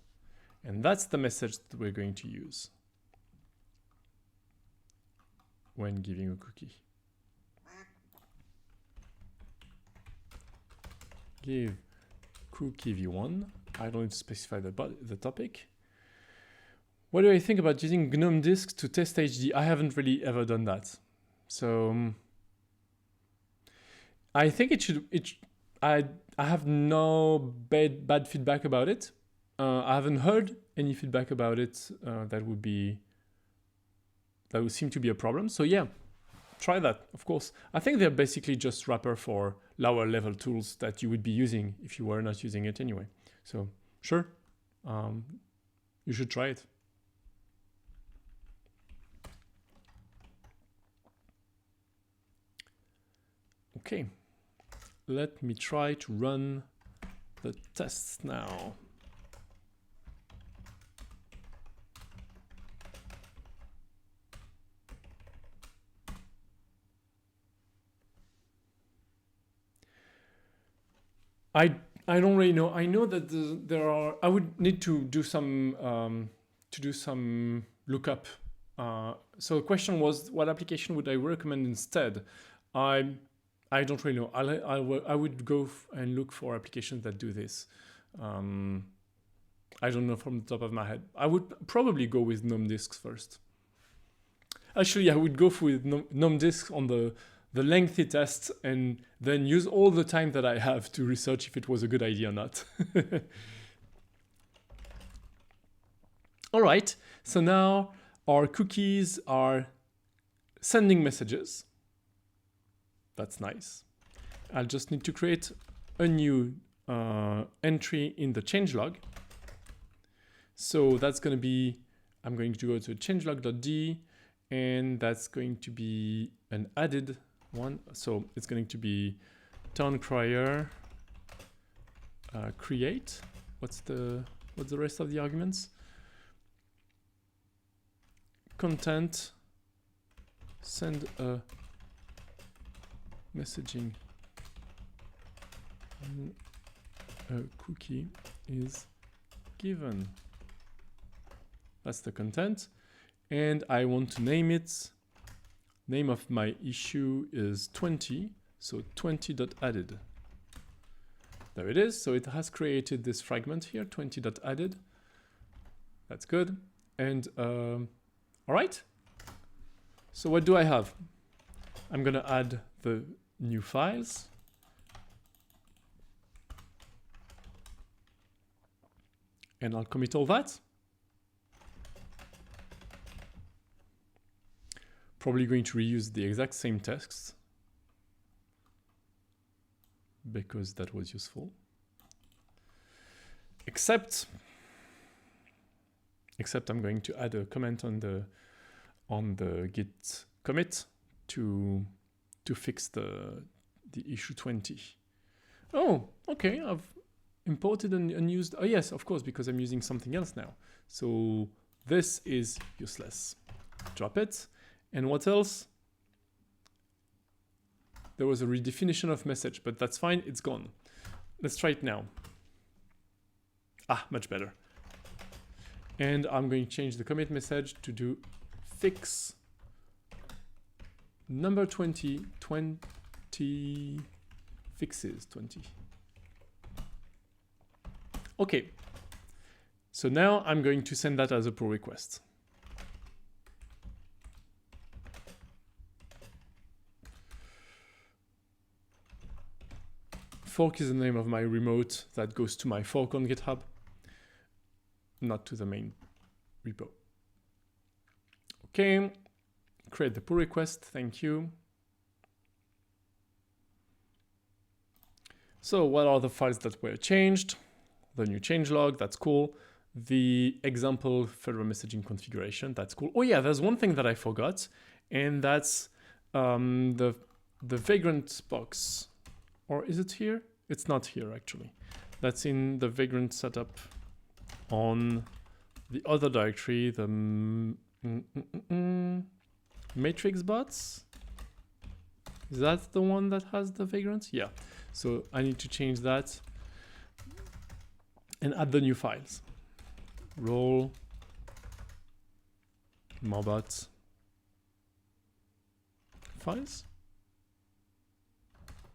And that's the message that we're going to use when giving a cookie. Give cookie v1. I don't need to specify the topic. What do I think about using GNOME disk to test HD? I haven't really ever done that. So I think I have no bad feedback about it. I haven't heard any feedback about it that would seem to be a problem. So yeah, try that, of course. I think they're basically just wrapper for lower level tools that you would be using if you were not using it anyway. So sure, you should try it. Okay, let me try to run the tests now. I don't really know. I know that there are. I would need to do some lookup. So the question was, what application would I recommend instead? I don't really know. I would go and look for applications that do this. I don't know from the top of my head. I would probably go with GNOME disks first. Actually, I would go with GNOME disks on the lengthy test and then use all the time that I have to research if it was a good idea or not. All right, so now our cookies are sending messages. That's nice. I'll just need to create a new entry in the changelog. So that's going to be, I'm going to go to changelog.d, and that's going to be an added one. So it's going to be town crier create. What's the rest of the arguments? Content, send a messaging, a cookie is given. That's the content. And I want to name it. Name of my issue is 20. So 20.added. There it is. So it has created this fragment here, 20.added. That's good. And all right. So what do I have? I'm going to add the new files. And I'll commit all that. Probably going to reuse the exact same text because that was useful. Except I'm going to add a comment on the git commit to fix the issue 20. Oh, okay. I've imported and used. Oh yes, of course, because I'm using something else now. So this is useless. Drop it. And what else? There was a redefinition of message, but that's fine. It's gone. Let's try it now. Ah, much better. And I'm going to change the commit message to do fix number 20 fixes 20. Okay. So now I'm going to send that as a pull request. Fork is the name of my remote that goes to my fork on GitHub, not to the main repo. Okay, create the pull request, thank you. So what are the files that were changed? The new changelog, that's cool. The example fedora-messaging configuration, that's cool. Oh yeah, there's one thing that I forgot, and that's the vagrant box. Or is it here? It's not here, actually. That's in the vagrant setup on the other directory, the matrix bots. Is that the one that has the vagrants? Yeah. So I need to change that and add the new files. Role, Maubot, files,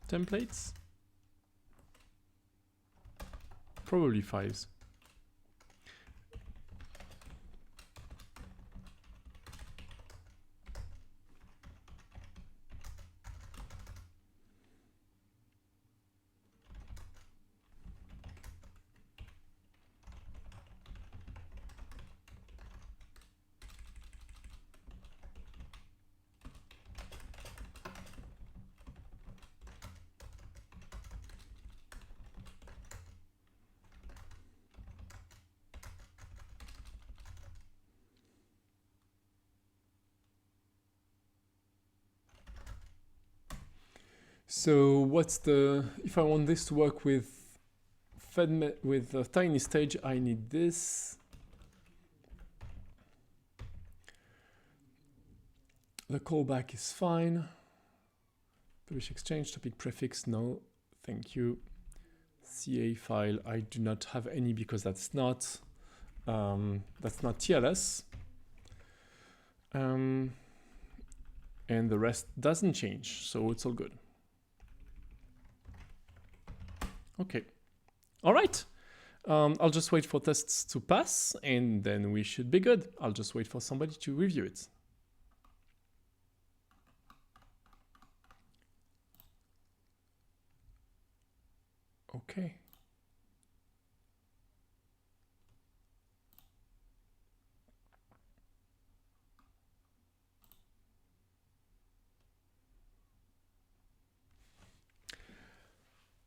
templates, probably files. So what's the, if I want this to work with a tiny stage, I need this. The callback is fine. Publish exchange, topic prefix, no, thank you. CA file, I do not have any because that's not TLS. And the rest doesn't change, so it's all good. Okay, all right. I'll just wait for tests to pass and then we should be good. I'll just wait for somebody to review it. Okay.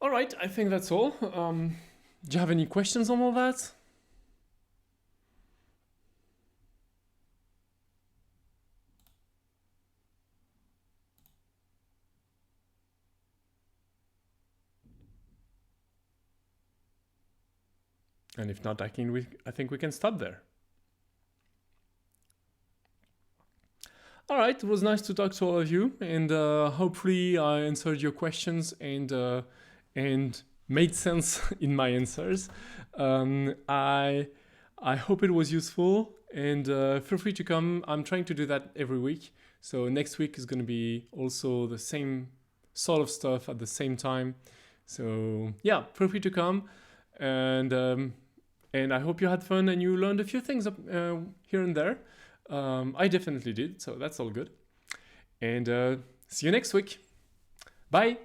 All All right, I think that's all. Do you have any questions on all that? And if not, I think we can stop there. All right, it was nice to talk to all of you, and hopefully I answered your questions and made sense in my answers. I hope it was useful, and feel free to come. I'm trying to do that every week. So next week is going to be also the same sort of stuff at the same time. So yeah, feel free to come, and I hope you had fun and you learned a few things here and there. I definitely did, so that's all good. And see you next week. Bye.